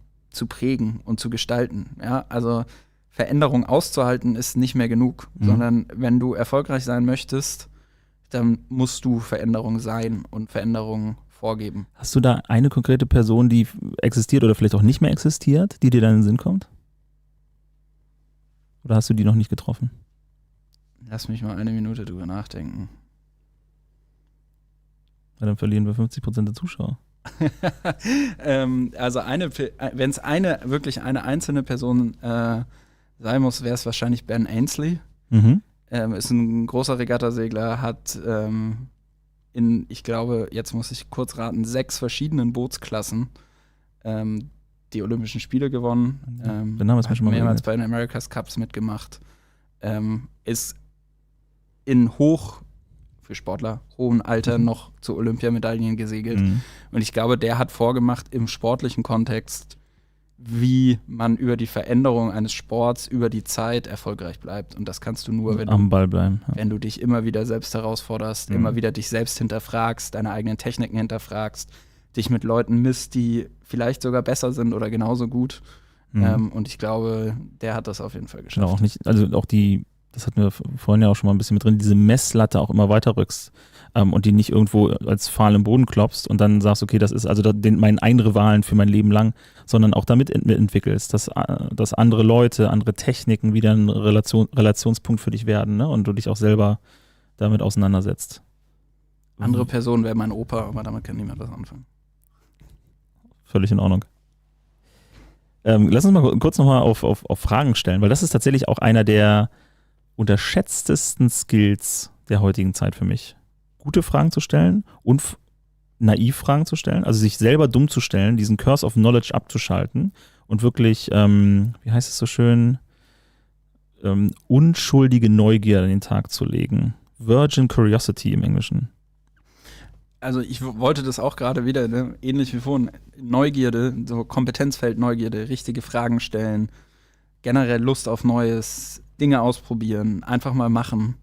prägen und zu gestalten. Ja, also Veränderung auszuhalten ist nicht mehr genug, sondern wenn du erfolgreich sein möchtest, dann musst du Veränderung sein und Veränderung vorgeben. Hast du da eine konkrete Person, die existiert oder vielleicht auch nicht mehr existiert, die dir dann in den Sinn kommt? Oder hast du die noch nicht getroffen? Lass mich mal 1 Minute drüber nachdenken. Ja, dann verlieren wir 50% der Zuschauer. Also wenn es wirklich eine einzelne Person sein muss, wäre es wahrscheinlich Ben Ainslie. Ist ein großer Regattasegler, hat ich glaube, jetzt muss ich kurz raten, 6 verschiedenen Bootsklassen die Olympischen Spiele gewonnen. Der Name ist mir schon mal mehrmals bei den America's Cups mitgemacht. Ist in für Sportler, hohem Alter noch zu Olympiamedaillen gesegelt. Und ich glaube, der hat vorgemacht im sportlichen Kontext, wie man über die Veränderung eines Sports über die Zeit erfolgreich bleibt. Und das kannst du nur, am Ball bleiben. Ja. Wenn du dich immer wieder selbst herausforderst, immer wieder dich selbst hinterfragst, deine eigenen Techniken hinterfragst, dich mit Leuten misst, die vielleicht sogar besser sind oder genauso gut. Und ich glaube, der hat das auf jeden Fall geschafft. Genau, auch nicht, also auch das hatten wir vorhin ja auch schon mal ein bisschen mit drin, diese Messlatte auch immer weiter rückst und die nicht irgendwo als Pfahl im Boden klopfst und dann sagst, okay, das ist also mein ein Rivalen für mein Leben lang, sondern auch damit entwickelst, dass andere Leute, andere Techniken wieder ein Relationspunkt für dich werden, ne? Und du dich auch selber damit auseinandersetzt. Andere Person wäre mein Opa, aber damit kann niemand was anfangen. Völlig in Ordnung. Lass uns mal kurz nochmal auf Fragen stellen, weil das ist tatsächlich auch einer der unterschätztesten Skills der heutigen Zeit für mich. Gute Fragen zu stellen und naiv Fragen zu stellen, also sich selber dumm zu stellen, diesen Curse of Knowledge abzuschalten und wirklich, wie heißt es so schön, unschuldige Neugier an den Tag zu legen. Virgin Curiosity im Englischen. Also ich wollte das auch gerade wieder, ne? Ähnlich wie vorhin, Neugierde, so Kompetenzfeld Neugierde, richtige Fragen stellen, generell Lust auf Neues, Dinge ausprobieren, einfach mal machen.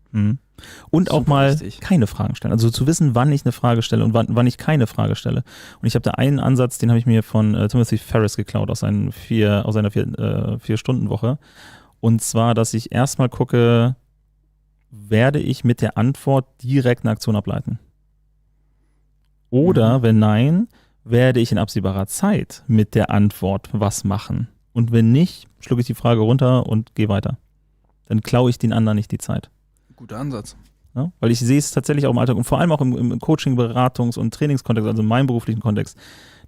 Und auch mal keine Fragen stellen. Also zu wissen, wann ich eine Frage stelle und wann ich keine Frage stelle. Und ich habe da einen Ansatz, den habe ich mir von Timothy Ferriss geklaut aus seiner 4-Stunden-Woche. Und zwar, dass ich erstmal gucke, werde ich mit der Antwort direkt eine Aktion ableiten? Oder, wenn nein, werde ich in absehbarer Zeit mit der Antwort was machen? Und wenn nicht, schlucke ich die Frage runter und gehe weiter. Dann klaue ich den anderen nicht die Zeit. Guter Ansatz. Ja? Weil ich sehe es tatsächlich auch im Alltag und vor allem auch im Coaching-, Beratungs- und Trainingskontext, also in meinem beruflichen Kontext,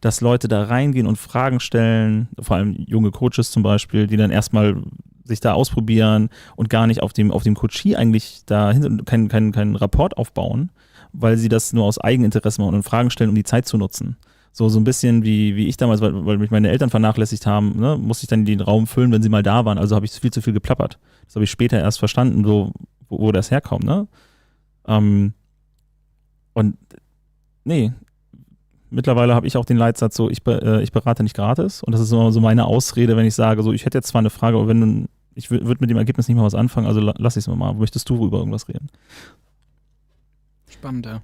dass Leute da reingehen und Fragen stellen, vor allem junge Coaches zum Beispiel, die dann erstmal sich da ausprobieren und gar nicht auf dem Coachie eigentlich da keinen Rapport aufbauen, weil sie das nur aus Eigeninteresse machen und Fragen stellen, um die Zeit zu nutzen. So ein bisschen wie ich damals, weil mich meine Eltern vernachlässigt haben, ne, musste ich dann den Raum füllen, wenn sie mal da waren. Also habe ich viel zu viel geplappert. Das habe ich später erst verstanden, wo das herkommt. Ne? Und nee, mittlerweile habe ich auch den Leitsatz so, ich berate nicht gratis. Und das ist immer so meine Ausrede, wenn ich sage, so ich hätte jetzt zwar eine Frage, aber ich würde mit dem Ergebnis nicht mal was anfangen, also lass ich es mal. Möchtest du über irgendwas reden? Spannend, ja.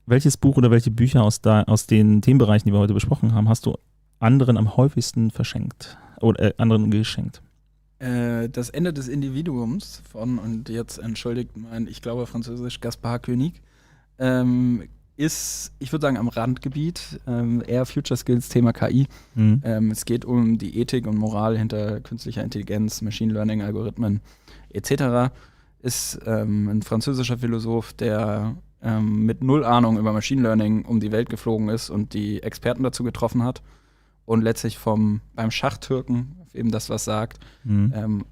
Welches Buch oder welche Bücher aus den Themenbereichen, die wir heute besprochen haben, hast du anderen am häufigsten verschenkt oder anderen geschenkt? Das Ende des Individuums und jetzt entschuldigt ich glaube französisch, Gaspard Koenig, ist, ich würde sagen, am Randgebiet, eher Future Skills, Thema KI. Es geht um die Ethik und Moral hinter künstlicher Intelligenz, Machine Learning, Algorithmen etc. Ist ein französischer Philosoph, der mit null Ahnung über Machine Learning um die Welt geflogen ist und die Experten dazu getroffen hat und letztlich beim Schachtürken, eben das, was sagt,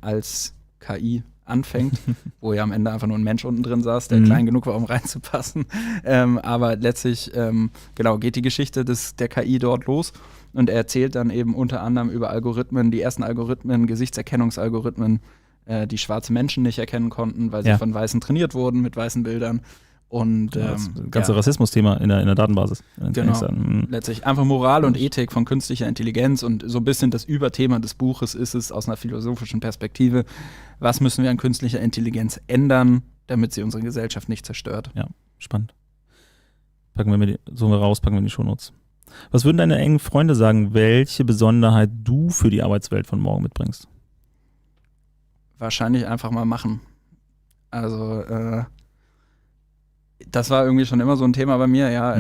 als KI anfängt, wo ja am Ende einfach nur ein Mensch unten drin saß, der klein genug war, um reinzupassen. Aber letztlich geht die Geschichte der KI dort los und er erzählt dann eben unter anderem über Algorithmen, die ersten Algorithmen, Gesichtserkennungsalgorithmen, die schwarze Menschen nicht erkennen konnten, weil sie von Weißen trainiert wurden mit weißen Bildern. Und das ganze Rassismus-Thema in der Datenbasis. Genau, letztlich einfach Moral und Ethik von künstlicher Intelligenz und so ein bisschen das Überthema des Buches ist es aus einer philosophischen Perspektive, was müssen wir an künstlicher Intelligenz ändern, damit sie unsere Gesellschaft nicht zerstört. Ja, spannend. Packen wir in die Shownotes. Was würden deine engen Freunde sagen, welche Besonderheit du für die Arbeitswelt von morgen mitbringst? Wahrscheinlich einfach mal machen. Also, das war irgendwie schon immer so ein Thema bei mir, ja.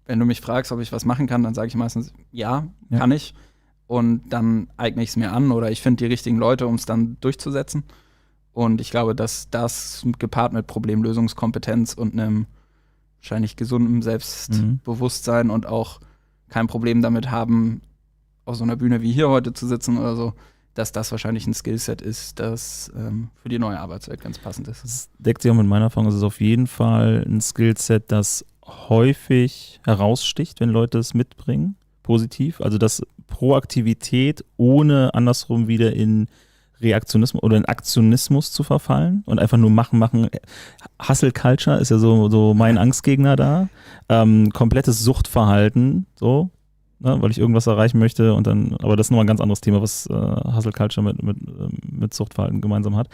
Wenn du mich fragst, ob ich was machen kann, dann sage ich meistens, ja, kann ich. Und dann eigne ich es mir an oder ich finde die richtigen Leute, um es dann durchzusetzen. Und ich glaube, dass das gepaart mit Problemlösungskompetenz und einem wahrscheinlich gesunden Selbstbewusstsein und auch kein Problem damit haben, auf so einer Bühne wie hier heute zu sitzen oder so, dass das wahrscheinlich ein Skillset ist, das für die neue Arbeitswelt ganz passend ist. Das deckt sich auch mit meiner Erfahrung. Es ist auf jeden Fall ein Skillset, das häufig heraussticht, wenn Leute es mitbringen, positiv. Also das Proaktivität, ohne andersrum wieder in Reaktionismus oder in Aktionismus zu verfallen und einfach nur machen. Hustle Culture ist ja so mein Angstgegner da. Komplettes Suchtverhalten, so. Ne, weil ich irgendwas erreichen möchte und dann, aber das ist nochmal ein ganz anderes Thema, was Hustle Culture mit Suchtverhalten gemeinsam hat.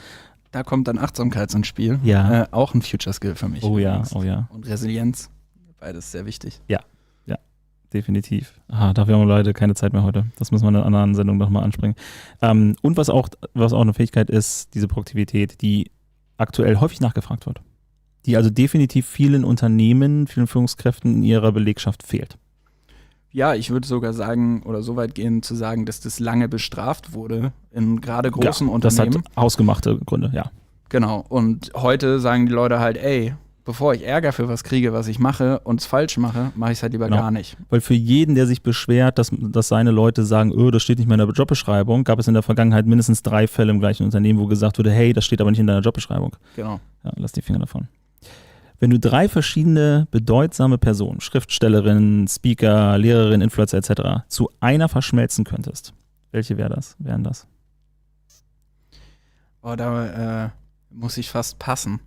Da kommt dann Achtsamkeit ins Spiel. Ja. Auch ein Future Skill für mich. Oh ja. Und Resilienz, beides sehr wichtig. Ja, definitiv. Dafür haben wir leider keine Zeit mehr heute. Das müssen wir in einer anderen Sendung nochmal anspringen. Und was auch eine Fähigkeit ist, diese Proaktivität, die aktuell häufig nachgefragt wird. Die also definitiv vielen Unternehmen, vielen Führungskräften in ihrer Belegschaft fehlt. Ja, ich würde sogar sagen, oder so weit gehen zu sagen, dass das lange bestraft wurde in gerade großen Unternehmen. Das hat hausgemachte Gründe, ja. Genau, und heute sagen die Leute halt, ey, bevor ich Ärger für was kriege, was ich mache und es falsch mache, mache ich es halt lieber gar nicht. Weil für jeden, der sich beschwert, dass seine Leute sagen, das steht nicht mehr in der Jobbeschreibung, gab es in der Vergangenheit mindestens 3 Fälle im gleichen Unternehmen, wo gesagt wurde, hey, das steht aber nicht in deiner Jobbeschreibung. Genau. Ja, lass die Finger davon. Wenn du 3 verschiedene bedeutsame Personen, Schriftstellerin, Speaker, Lehrerin, Influencer etc. zu einer verschmelzen könntest, welche wären das? Oh, da muss ich fast passen,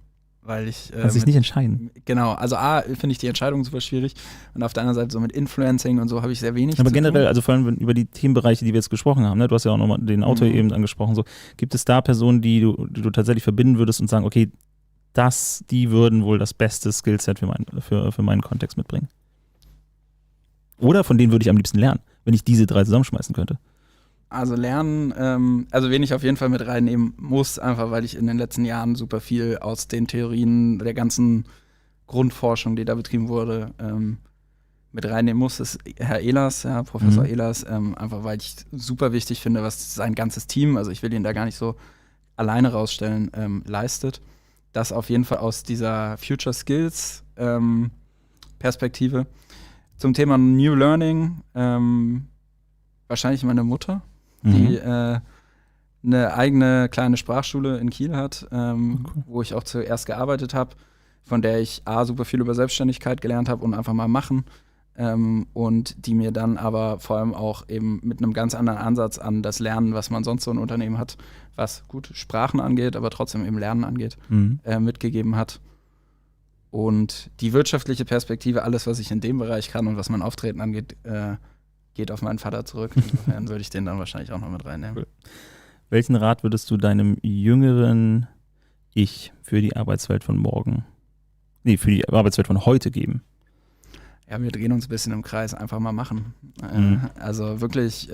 weil ich kannst dich nicht entscheiden. Genau, also finde ich die Entscheidung super schwierig und auf der anderen Seite so mit Influencing und so habe ich sehr wenig Aber zu generell, tun. Also vor allem über die Themenbereiche, die wir jetzt gesprochen haben, ne? Du hast ja auch nochmal den Autor eben angesprochen, so, gibt es da Personen, die du tatsächlich verbinden würdest und sagen, okay, die würden wohl das beste Skillset für meinen Kontext mitbringen. Oder von denen würde ich am liebsten lernen, wenn ich diese 3 zusammenschmeißen könnte. Also Lernen, also wen ich auf jeden Fall mit reinnehmen muss, einfach weil ich in den letzten Jahren super viel aus den Theorien der ganzen Grundforschung, die da betrieben wurde, mit reinnehmen muss, ist Herr Ehlers, ja, Professor Ehlers, einfach weil ich super wichtig finde, was sein ganzes Team, also ich will ihn da gar nicht so alleine rausstellen, leistet. Das auf jeden Fall aus dieser Future Skills Perspektive. Zum Thema New Learning, wahrscheinlich meine Mutter, die eine eigene kleine Sprachschule in Kiel hat, wo ich auch zuerst gearbeitet habe, von der ich super viel über Selbstständigkeit gelernt habe und einfach mal machen. Und die mir dann aber vor allem auch eben mit einem ganz anderen Ansatz an das Lernen, was man sonst so in Unternehmen hat, was gut Sprachen angeht, aber trotzdem eben Lernen angeht, mitgegeben hat. Und die wirtschaftliche Perspektive, alles, was ich in dem Bereich kann und was mein Auftreten angeht, geht auf meinen Vater zurück. Insofern würde ich den dann wahrscheinlich auch noch mit reinnehmen. Cool. Welchen Rat würdest du deinem jüngeren Ich für die Arbeitswelt von morgen, für die Arbeitswelt von heute geben? Ja, wir drehen uns ein bisschen im Kreis, einfach mal machen. Also wirklich,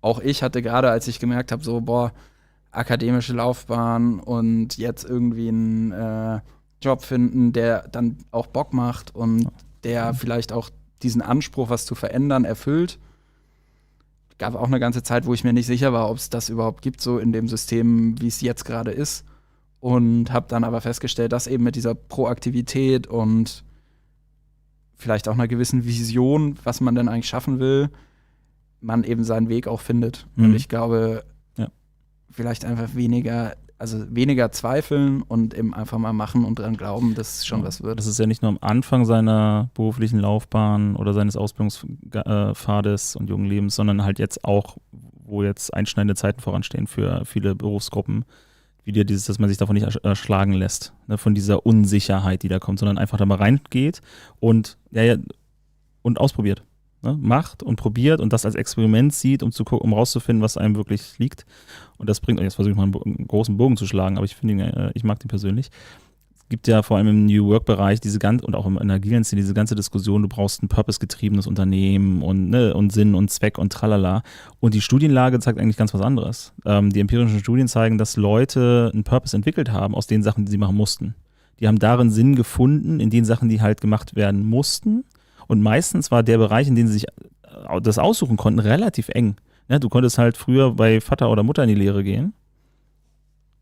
auch ich hatte gerade, als ich gemerkt habe, so, akademische Laufbahn und jetzt irgendwie einen Job finden, der dann auch Bock macht und der vielleicht auch diesen Anspruch, was zu verändern, erfüllt. Gab auch eine ganze Zeit, wo ich mir nicht sicher war, ob es das überhaupt gibt, so in dem System, wie es jetzt gerade ist. Und habe dann aber festgestellt, dass eben mit dieser Proaktivität und vielleicht auch einer gewissen Vision, was man denn eigentlich schaffen will, man eben seinen Weg auch findet. Und ich glaube, vielleicht einfach weniger zweifeln und eben einfach mal machen und dran glauben, dass es schon was wird. Das ist ja nicht nur am Anfang seiner beruflichen Laufbahn oder seines Ausbildungspfades und jungen Lebens, sondern halt jetzt auch, wo jetzt einschneidende Zeiten voranstehen für viele Berufsgruppen, wieder dass man sich davon nicht erschlagen lässt, ne, von dieser Unsicherheit, die da kommt, sondern einfach da mal reingeht und und ausprobiert. Ne, macht und probiert und das als Experiment sieht, um rauszufinden, was einem wirklich liegt. Und das bringt, jetzt versuche ich mal einen großen Bogen zu schlagen, aber ich mag den persönlich. Es gibt ja vor allem im New Work-Bereich und auch in der agilen Szene diese ganze Diskussion, du brauchst ein purpose-getriebenes Unternehmen und Sinn und Zweck und tralala. Und die Studienlage zeigt eigentlich ganz was anderes. Die empirischen Studien zeigen, dass Leute einen Purpose entwickelt haben aus den Sachen, die sie machen mussten. Die haben darin Sinn gefunden, in den Sachen, die halt gemacht werden mussten. Und meistens war der Bereich, in dem sie sich das aussuchen konnten, relativ eng. Ja, du konntest halt früher bei Vater oder Mutter in die Lehre gehen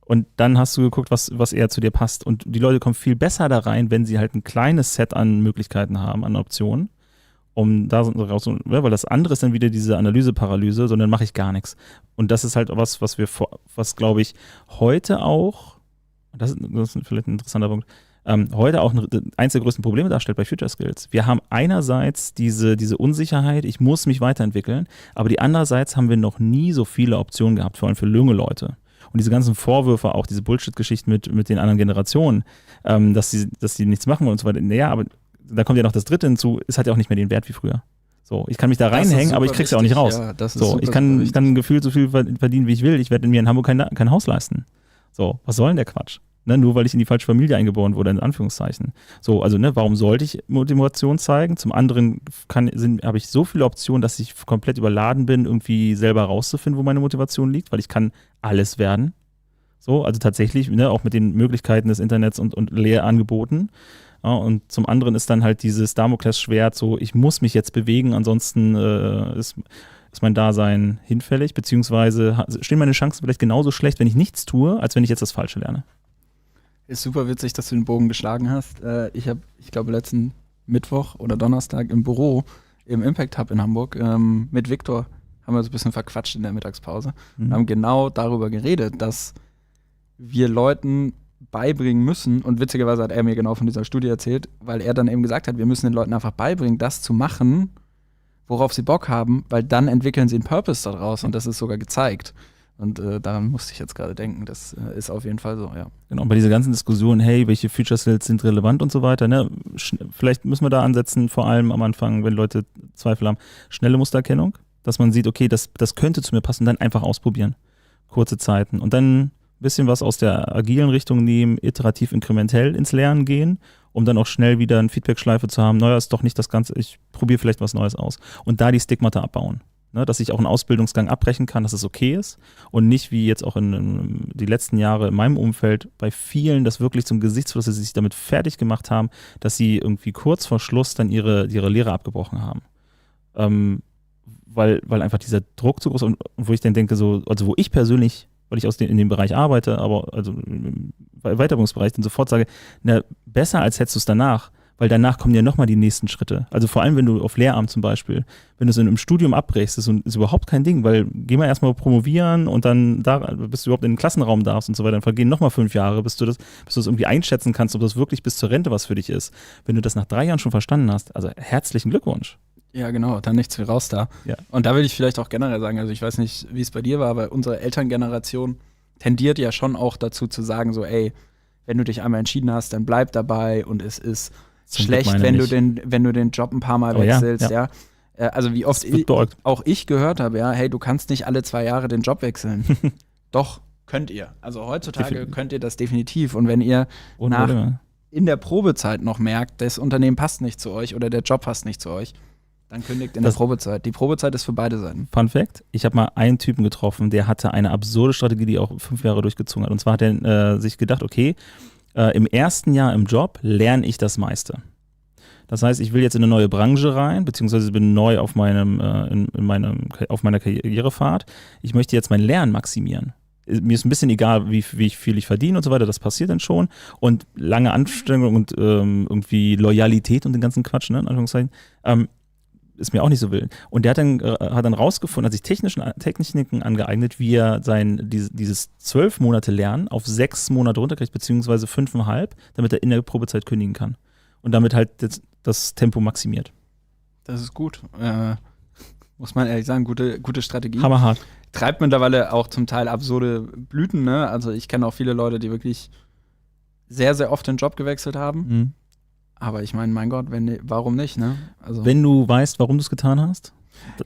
und dann hast du geguckt, was eher zu dir passt. Und die Leute kommen viel besser da rein, wenn sie halt ein kleines Set an Möglichkeiten haben, an Optionen, um da raus, weil das andere ist dann wieder diese Analyse-Paralyse, sondern mache ich gar nichts. Und das ist halt was glaube ich, heute auch, das ist vielleicht ein interessanter Punkt, heute auch eins der größten Probleme darstellt bei Future Skills. Wir haben einerseits diese Unsicherheit, ich muss mich weiterentwickeln, aber andererseits haben wir noch nie so viele Optionen gehabt, vor allem für junge Leute. Und diese ganzen Vorwürfe, auch diese Bullshit-Geschichten mit den anderen Generationen, dass sie nichts machen und so weiter. Naja, aber da kommt ja noch das Dritte hinzu, es hat ja auch nicht mehr den Wert wie früher. So, ich kann mich da reinhängen, aber ich krieg's ja auch nicht raus. Ja, so, ich kann gefühlt so viel verdienen, wie ich will. Ich werde mir in Hamburg kein Haus leisten. So, was soll denn der Quatsch? Ne, nur weil ich in die falsche Familie eingeboren wurde, in Anführungszeichen. So, also warum sollte ich Motivation zeigen? Zum anderen habe ich so viele Optionen, dass ich komplett überladen bin, irgendwie selber rauszufinden, wo meine Motivation liegt, weil ich kann alles werden. So, also tatsächlich, auch mit den Möglichkeiten des Internets und Lehrangeboten. Ja, und zum anderen ist dann halt dieses Damoklesschwert so, ich muss mich jetzt bewegen, ansonsten ist mein Dasein hinfällig, beziehungsweise stehen meine Chancen vielleicht genauso schlecht, wenn ich nichts tue, als wenn ich jetzt das Falsche lerne. Ist super witzig, dass du den Bogen geschlagen hast. Ich glaube, letzten Mittwoch oder Donnerstag im Büro im Impact Hub in Hamburg mit Viktor haben wir so ein bisschen verquatscht in der Mittagspause und haben genau darüber geredet, dass wir Leuten beibringen müssen, und witzigerweise hat er mir genau von dieser Studie erzählt, weil er dann eben gesagt hat, wir müssen den Leuten einfach beibringen, das zu machen, worauf sie Bock haben, weil dann entwickeln sie einen Purpose daraus und das ist sogar gezeigt. Und daran musste ich jetzt gerade denken, das ist auf jeden Fall so, ja. Genau, bei dieser ganzen Diskussion, hey, welche Future Skills sind relevant und so weiter, ne? Vielleicht müssen wir da ansetzen, vor allem am Anfang, wenn Leute Zweifel haben, schnelle Mustererkennung, dass man sieht, okay, das könnte zu mir passen, dann einfach ausprobieren, kurze Zeiten und dann ein bisschen was aus der agilen Richtung nehmen, iterativ, inkrementell ins Lernen gehen, um dann auch schnell wieder eine Feedback-Schleife zu haben, naja, ist doch nicht das Ganze, ich probiere vielleicht was Neues aus und da die Stigmata abbauen. Ne, dass ich auch einen Ausbildungsgang abbrechen kann, dass es okay ist und nicht wie jetzt auch in die letzten Jahre in meinem Umfeld bei vielen das wirklich zum Gesichtsfluss, dass sie sich damit fertig gemacht haben, dass sie irgendwie kurz vor Schluss dann ihre Lehre abgebrochen haben. Weil einfach dieser Druck zu groß ist und wo ich dann denke, so, also wo ich persönlich, weil ich in dem Bereich arbeite, aber also im Weiterbildungsbereich dann sofort sage, na, besser als hättest du es danach, weil danach kommen ja nochmal die nächsten Schritte. Also vor allem, wenn du auf Lehramt zum Beispiel, wenn du es in einem Studium abbrichst, ist überhaupt kein Ding, weil geh mal erstmal promovieren und dann bis du überhaupt in den Klassenraum darfst und so weiter, dann vergehen nochmal 5 Jahre, bis du das irgendwie einschätzen kannst, ob das wirklich bis zur Rente was für dich ist. Wenn du das nach 3 Jahren schon verstanden hast, also herzlichen Glückwunsch. Ja, genau, dann nichts wie raus da. Ja. Und da will ich vielleicht auch generell sagen, also ich weiß nicht, wie es bei dir war, aber unsere Elterngeneration tendiert ja schon auch dazu zu sagen, so ey, wenn du dich einmal entschieden hast, dann bleib dabei und es ist schlecht, wenn du den Job ein paar Mal wechselst, ja. Also wie oft auch ich gehört habe, ja, hey, du kannst nicht alle 2 Jahre den Job wechseln. Doch, könnt ihr. Also heutzutage könnt ihr das definitiv. Und wenn ihr in der Probezeit noch merkt, das Unternehmen passt nicht zu euch oder der Job passt nicht zu euch, dann kündigt in der Probezeit. Die Probezeit ist für beide Seiten. Fun Fact, ich habe mal einen Typen getroffen, der hatte eine absurde Strategie, die auch 5 Jahre durchgezogen hat. Und zwar hat er sich gedacht, okay, im ersten Jahr im Job lerne ich das meiste. Das heißt, ich will jetzt in eine neue Branche rein, beziehungsweise bin neu auf meiner Karrierefahrt. Ich möchte jetzt mein Lernen maximieren. Mir ist ein bisschen egal, wie viel ich verdiene und so weiter, das passiert dann schon. Und lange Anstrengung und irgendwie Loyalität und den ganzen Quatsch, ne, in Anführungszeichen, ist mir auch nicht so wild. Und der hat dann rausgefunden, hat sich Techniken angeeignet, wie er dieses 12 Monate Lernen auf 6 Monate runterkriegt, beziehungsweise 5,5, damit er in der Probezeit kündigen kann. Und damit halt das Tempo maximiert. Das ist gut. Muss man ehrlich sagen, gute Strategie. Hammerhart. Treibt mittlerweile auch zum Teil absurde Blüten, ne? Also ich kenne auch viele Leute, die wirklich sehr, sehr oft den Job gewechselt haben. Mhm. Aber ich meine, mein Gott, warum nicht, ne? Also, wenn du weißt, warum du es getan hast.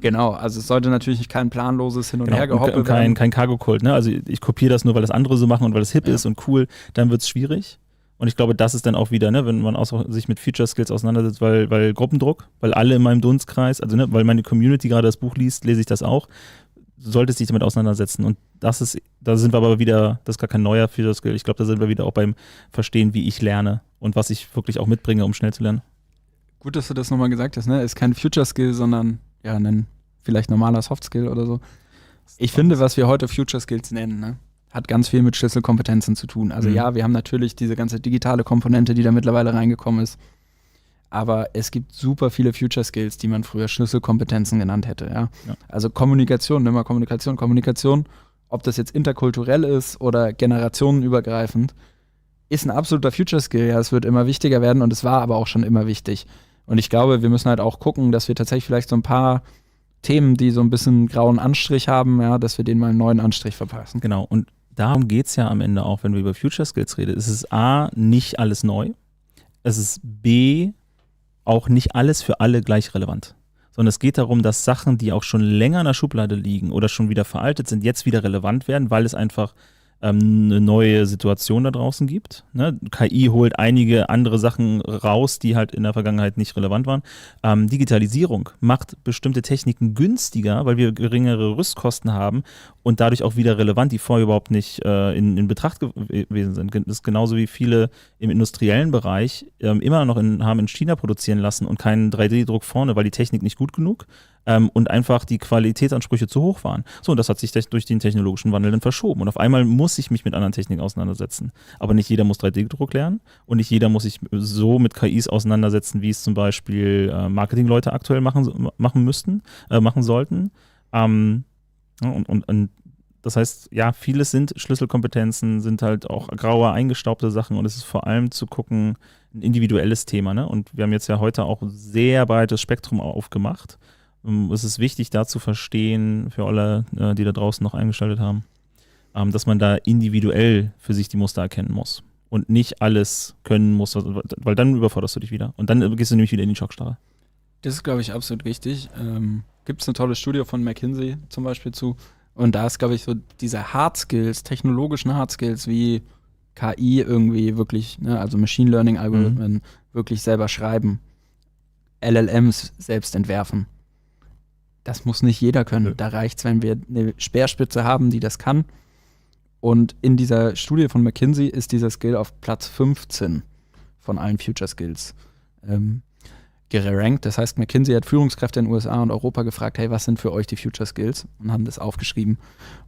Genau, also es sollte natürlich kein planloses Hin- und Hergehoppe werden. Kein Cargo-Kult, ne? Also ich kopiere das nur, weil das andere so machen und weil es hip ist und cool, dann wird es schwierig. Und ich glaube, das ist dann auch wieder, ne, wenn man auch sich mit Feature-Skills auseinandersetzt, weil Gruppendruck, weil alle in meinem Dunstkreis, also ne, weil meine Community gerade das Buch liest, lese ich das auch, sollte sich damit auseinandersetzen. Und da sind wir aber wieder, das ist gar kein neuer Feature-Skill, ich glaube, da sind wir wieder auch beim Verstehen, wie ich lerne und was ich wirklich auch mitbringe, um schnell zu lernen. Gut, dass du das nochmal gesagt hast, ne? Ist kein Future-Skill, sondern ja, ein vielleicht normaler Soft-Skill oder so. Ich finde, was wir heute Future-Skills nennen, ne, hat ganz viel mit Schlüsselkompetenzen zu tun. Also ja, wir haben natürlich diese ganze digitale Komponente, die da mittlerweile reingekommen ist. Aber es gibt super viele Future Skills, die man früher Schlüsselkompetenzen genannt hätte. Ja? Also Kommunikation, nimm mal Kommunikation, ob das jetzt interkulturell ist oder generationenübergreifend, ist ein absoluter Future Skill. Ja, es wird immer wichtiger werden und es war aber auch schon immer wichtig. Und ich glaube, wir müssen halt auch gucken, dass wir tatsächlich vielleicht so ein paar Themen, die so ein bisschen grauen Anstrich haben, ja, dass wir denen mal einen neuen Anstrich verpassen. Genau, und darum geht es ja am Ende auch, wenn wir über Future Skills reden. Es ist A, nicht alles neu. Es ist B, auch nicht alles für alle gleich relevant. Sondern es geht darum, dass Sachen, die auch schon länger in der Schublade liegen oder schon wieder veraltet sind, jetzt wieder relevant werden, weil es einfach eine neue Situation da draußen gibt. Ne? KI holt einige andere Sachen raus, die halt in der Vergangenheit nicht relevant waren. Digitalisierung macht bestimmte Techniken günstiger, weil wir geringere Rüstkosten haben und dadurch auch wieder relevant, die vorher überhaupt nicht in Betracht gewesen sind. Das ist genauso wie viele im industriellen Bereich immer noch haben in China produzieren lassen und keinen 3D-Druck vorne, weil die Technik nicht gut genug und einfach die Qualitätsansprüche zu hoch waren. So, und das hat sich durch den technologischen Wandel dann verschoben. Und auf einmal muss ich mich mit anderen Techniken auseinandersetzen. Aber nicht jeder muss 3D-Druck lernen und nicht jeder muss sich so mit KIs auseinandersetzen, wie es zum Beispiel Marketingleute aktuell machen sollten. Und das heißt, ja, vieles sind Schlüsselkompetenzen, sind halt auch graue, eingestaubte Sachen und es ist vor allem zu gucken, ein individuelles Thema. Ne? Und wir haben jetzt ja heute auch ein sehr breites Spektrum aufgemacht. Es ist wichtig, da zu verstehen, für alle, die da draußen noch eingeschaltet haben, dass man da individuell für sich die Muster erkennen muss und nicht alles können muss, weil dann überforderst du dich wieder und dann gehst du nämlich wieder in die Schockstarre. Das ist, glaube ich, absolut wichtig. Gibt es eine tolle Studie von McKinsey zum Beispiel zu und da ist, glaube ich, so diese Hard Skills, technologischen Hard Skills wie KI irgendwie wirklich, ne, also Machine Learning Algorithmen wirklich selber schreiben, LLMs selbst entwerfen. das muss nicht jeder können. Nö. Da reicht es, wenn wir eine Speerspitze haben, die das kann. Und in dieser Studie von McKinsey ist dieser Skill auf Platz 15 von allen Future Skills gerankt. Das heißt, McKinsey hat Führungskräfte in den USA und Europa gefragt, hey, was sind für euch die Future Skills? Und haben das aufgeschrieben.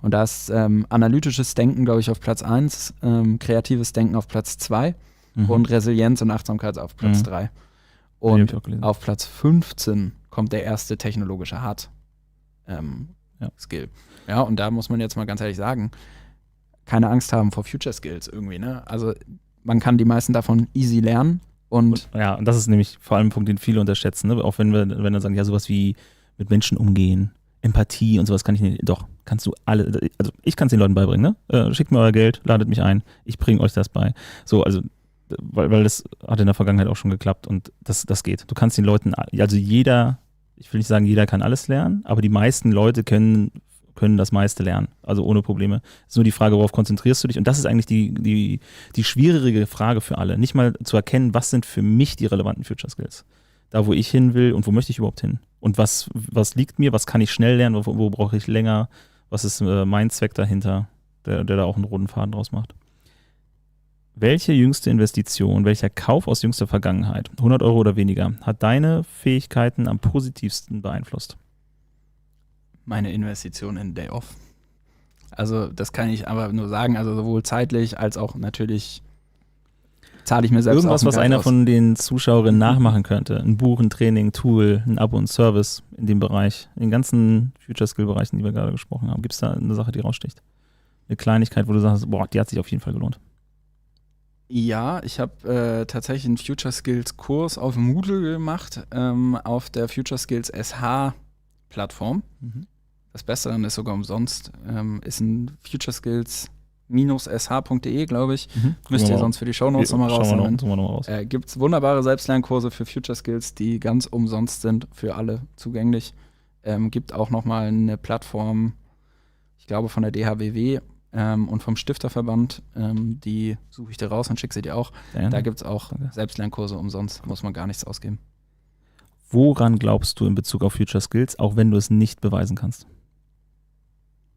Und da ist analytisches Denken, glaube ich, auf Platz 1, kreatives Denken auf Platz 2 und Resilienz und Achtsamkeit auf Platz 3. hab Und ich auch gelesen. auf Platz 15 kommt der erste technologische Hard-Skill. Ja, und da muss man jetzt mal ganz ehrlich sagen, keine Angst haben vor Future Skills irgendwie. Ne? Also man kann die meisten davon easy lernen. Und Ja, und das ist nämlich vor allem ein Punkt, den viele unterschätzen. Ne? Auch wenn wir sagen, ja, sowas wie mit Menschen umgehen, Empathie und sowas kann ich nicht. Doch, kannst du alle, also ich kann es den Leuten beibringen. Ne? Schickt mir euer Geld, ladet mich ein, ich bringe euch das bei. So, also, weil das hat in der Vergangenheit auch schon geklappt und das geht. Du kannst den Leuten, also jeder, ich will nicht sagen, jeder kann alles lernen, aber die meisten Leute können das meiste lernen, also ohne Probleme. Es ist nur die Frage, worauf konzentrierst du dich? Und das ist eigentlich die schwierige Frage für alle. Nicht mal zu erkennen, was sind für mich die relevanten Future Skills. Da, wo ich hin will und wo möchte ich überhaupt hin? Und was liegt mir, was kann ich schnell lernen, wo brauche ich länger? Was ist mein Zweck dahinter, der da auch einen roten Faden draus macht? Welche jüngste Investition, welcher Kauf aus jüngster Vergangenheit, 100 Euro oder weniger, hat deine Fähigkeiten am positivsten beeinflusst? meine Investition in Day Off. Also das kann ich aber nur sagen, also sowohl zeitlich als auch natürlich zahle ich mir selbst Irgendwas, auch was Geld einer aus. von den Zuschauerinnen nachmachen könnte. Ein Buch, ein Training, ein Tool, ein Abo, ein Service in dem Bereich, in den ganzen Future-Skill-Bereichen, die wir gerade gesprochen haben. Gibt es da eine Sache, die raussticht? Eine Kleinigkeit, wo du sagst, boah, die hat sich auf jeden Fall gelohnt. Ja, ich habe tatsächlich einen Future Skills Kurs auf Moodle gemacht, auf der Future Skills SH Plattform. Das Beste daran ist sogar umsonst. Ist ein Future Skills-sh.de, glaube ich. Müsst ihr sonst für die Shownotes nochmal rausnehmen. Gibt es wunderbare Selbstlernkurse für Future Skills, die ganz umsonst sind, für alle zugänglich. Gibt auch nochmal eine Plattform, ich glaube von der DHWW und vom Stifterverband, die suche ich dir raus und schicke sie dir auch. Da gibt es auch Selbstlernkurse umsonst, muss man gar nichts ausgeben. Woran glaubst du in Bezug auf Future Skills, auch wenn du es nicht beweisen kannst?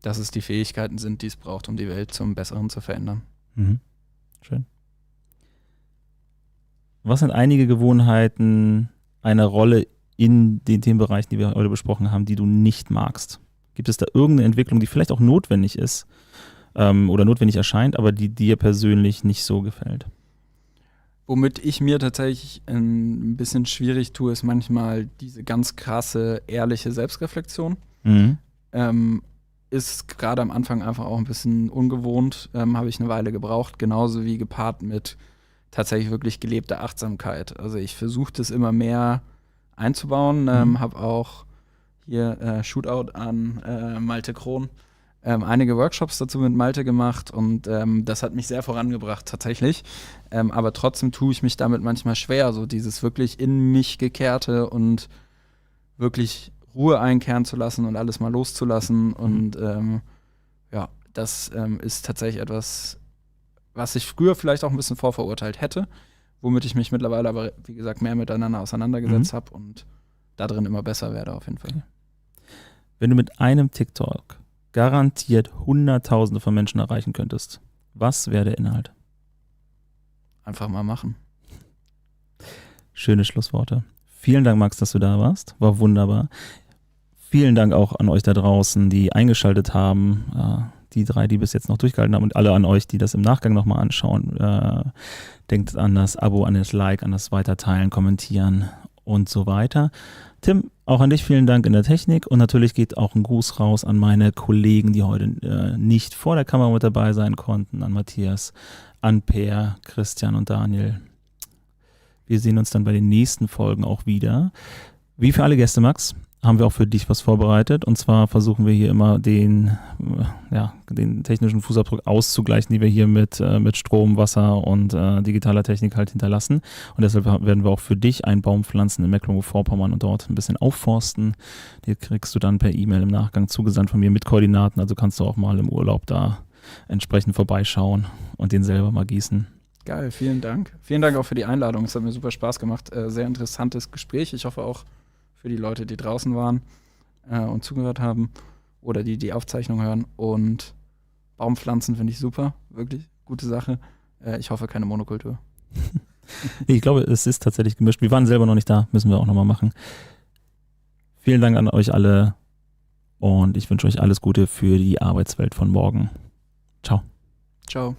Dass es die Fähigkeiten sind, die es braucht, um die Welt zum Besseren zu verändern. Schön. Was sind einige Gewohnheiten einer Rolle in den Themenbereichen, die wir heute besprochen haben, die du nicht magst? Gibt es da irgendeine Entwicklung, die vielleicht auch notwendig ist oder notwendig erscheint, aber die dir persönlich nicht so gefällt? Womit ich mir tatsächlich ein bisschen schwierig tue, ist manchmal diese ganz krasse, ehrliche Selbstreflexion. Ist gerade am Anfang einfach auch ein bisschen ungewohnt, habe ich eine Weile gebraucht, genauso wie gepaart mit tatsächlich wirklich gelebter Achtsamkeit. Also ich versuche das immer mehr einzubauen, habe auch hier Shootout an Malte Krohn, einige Workshops dazu mit Malte gemacht und das hat mich sehr vorangebracht tatsächlich, aber trotzdem tue ich mich damit manchmal schwer, so dieses wirklich in mich gekehrte und wirklich Ruhe einkehren zu lassen und alles mal loszulassen und das ist tatsächlich etwas, was ich früher vielleicht auch ein bisschen vorverurteilt hätte, womit ich mich mittlerweile aber, wie gesagt, mehr miteinander auseinandergesetzt habe und da drin immer besser werde auf jeden Fall. Wenn du mit einem TikTok garantiert Hunderttausende von Menschen erreichen könntest, was wäre der Inhalt? Einfach mal machen. Schöne Schlussworte. Vielen Dank, Max, dass du da warst. War wunderbar. Vielen Dank auch an euch da draußen, die eingeschaltet haben. Die 3, die bis jetzt noch durchgehalten haben und alle an euch, die das im Nachgang nochmal anschauen. Denkt an das Abo, an das Like, an das Weiterteilen, Kommentieren und so weiter. Tim, auch an dich vielen Dank in der Technik und natürlich geht auch ein Gruß raus an meine Kollegen, die heute nicht vor der Kamera mit dabei sein konnten, an Matthias, an Per, Christian und Daniel. Wir sehen uns dann bei den nächsten Folgen auch wieder. Wie für alle Gäste, Max, haben wir auch für dich was vorbereitet. Und zwar versuchen wir hier immer den technischen Fußabdruck auszugleichen, die wir hier mit Strom, Wasser und digitaler Technik halt hinterlassen. Und deshalb werden wir auch für dich einen Baum pflanzen in Mecklenburg-Vorpommern und dort ein bisschen aufforsten. Die kriegst du dann per E-Mail im Nachgang zugesandt von mir mit Koordinaten. Also kannst du auch mal im Urlaub da entsprechend vorbeischauen und den selber mal gießen. Geil, vielen Dank. Vielen Dank auch für die Einladung. Es hat mir super Spaß gemacht. Sehr interessantes Gespräch. Ich hoffe auch für die Leute, die draußen waren. und zugehört haben oder die Aufzeichnung hören. Und Baumpflanzen finde ich super, wirklich gute Sache. Ich hoffe, keine Monokultur. Ich glaube, es ist tatsächlich gemischt. Wir waren selber noch nicht da, müssen wir auch nochmal machen. Vielen Dank an euch alle und ich wünsche euch alles Gute für die Arbeitswelt von morgen. Ciao. Ciao.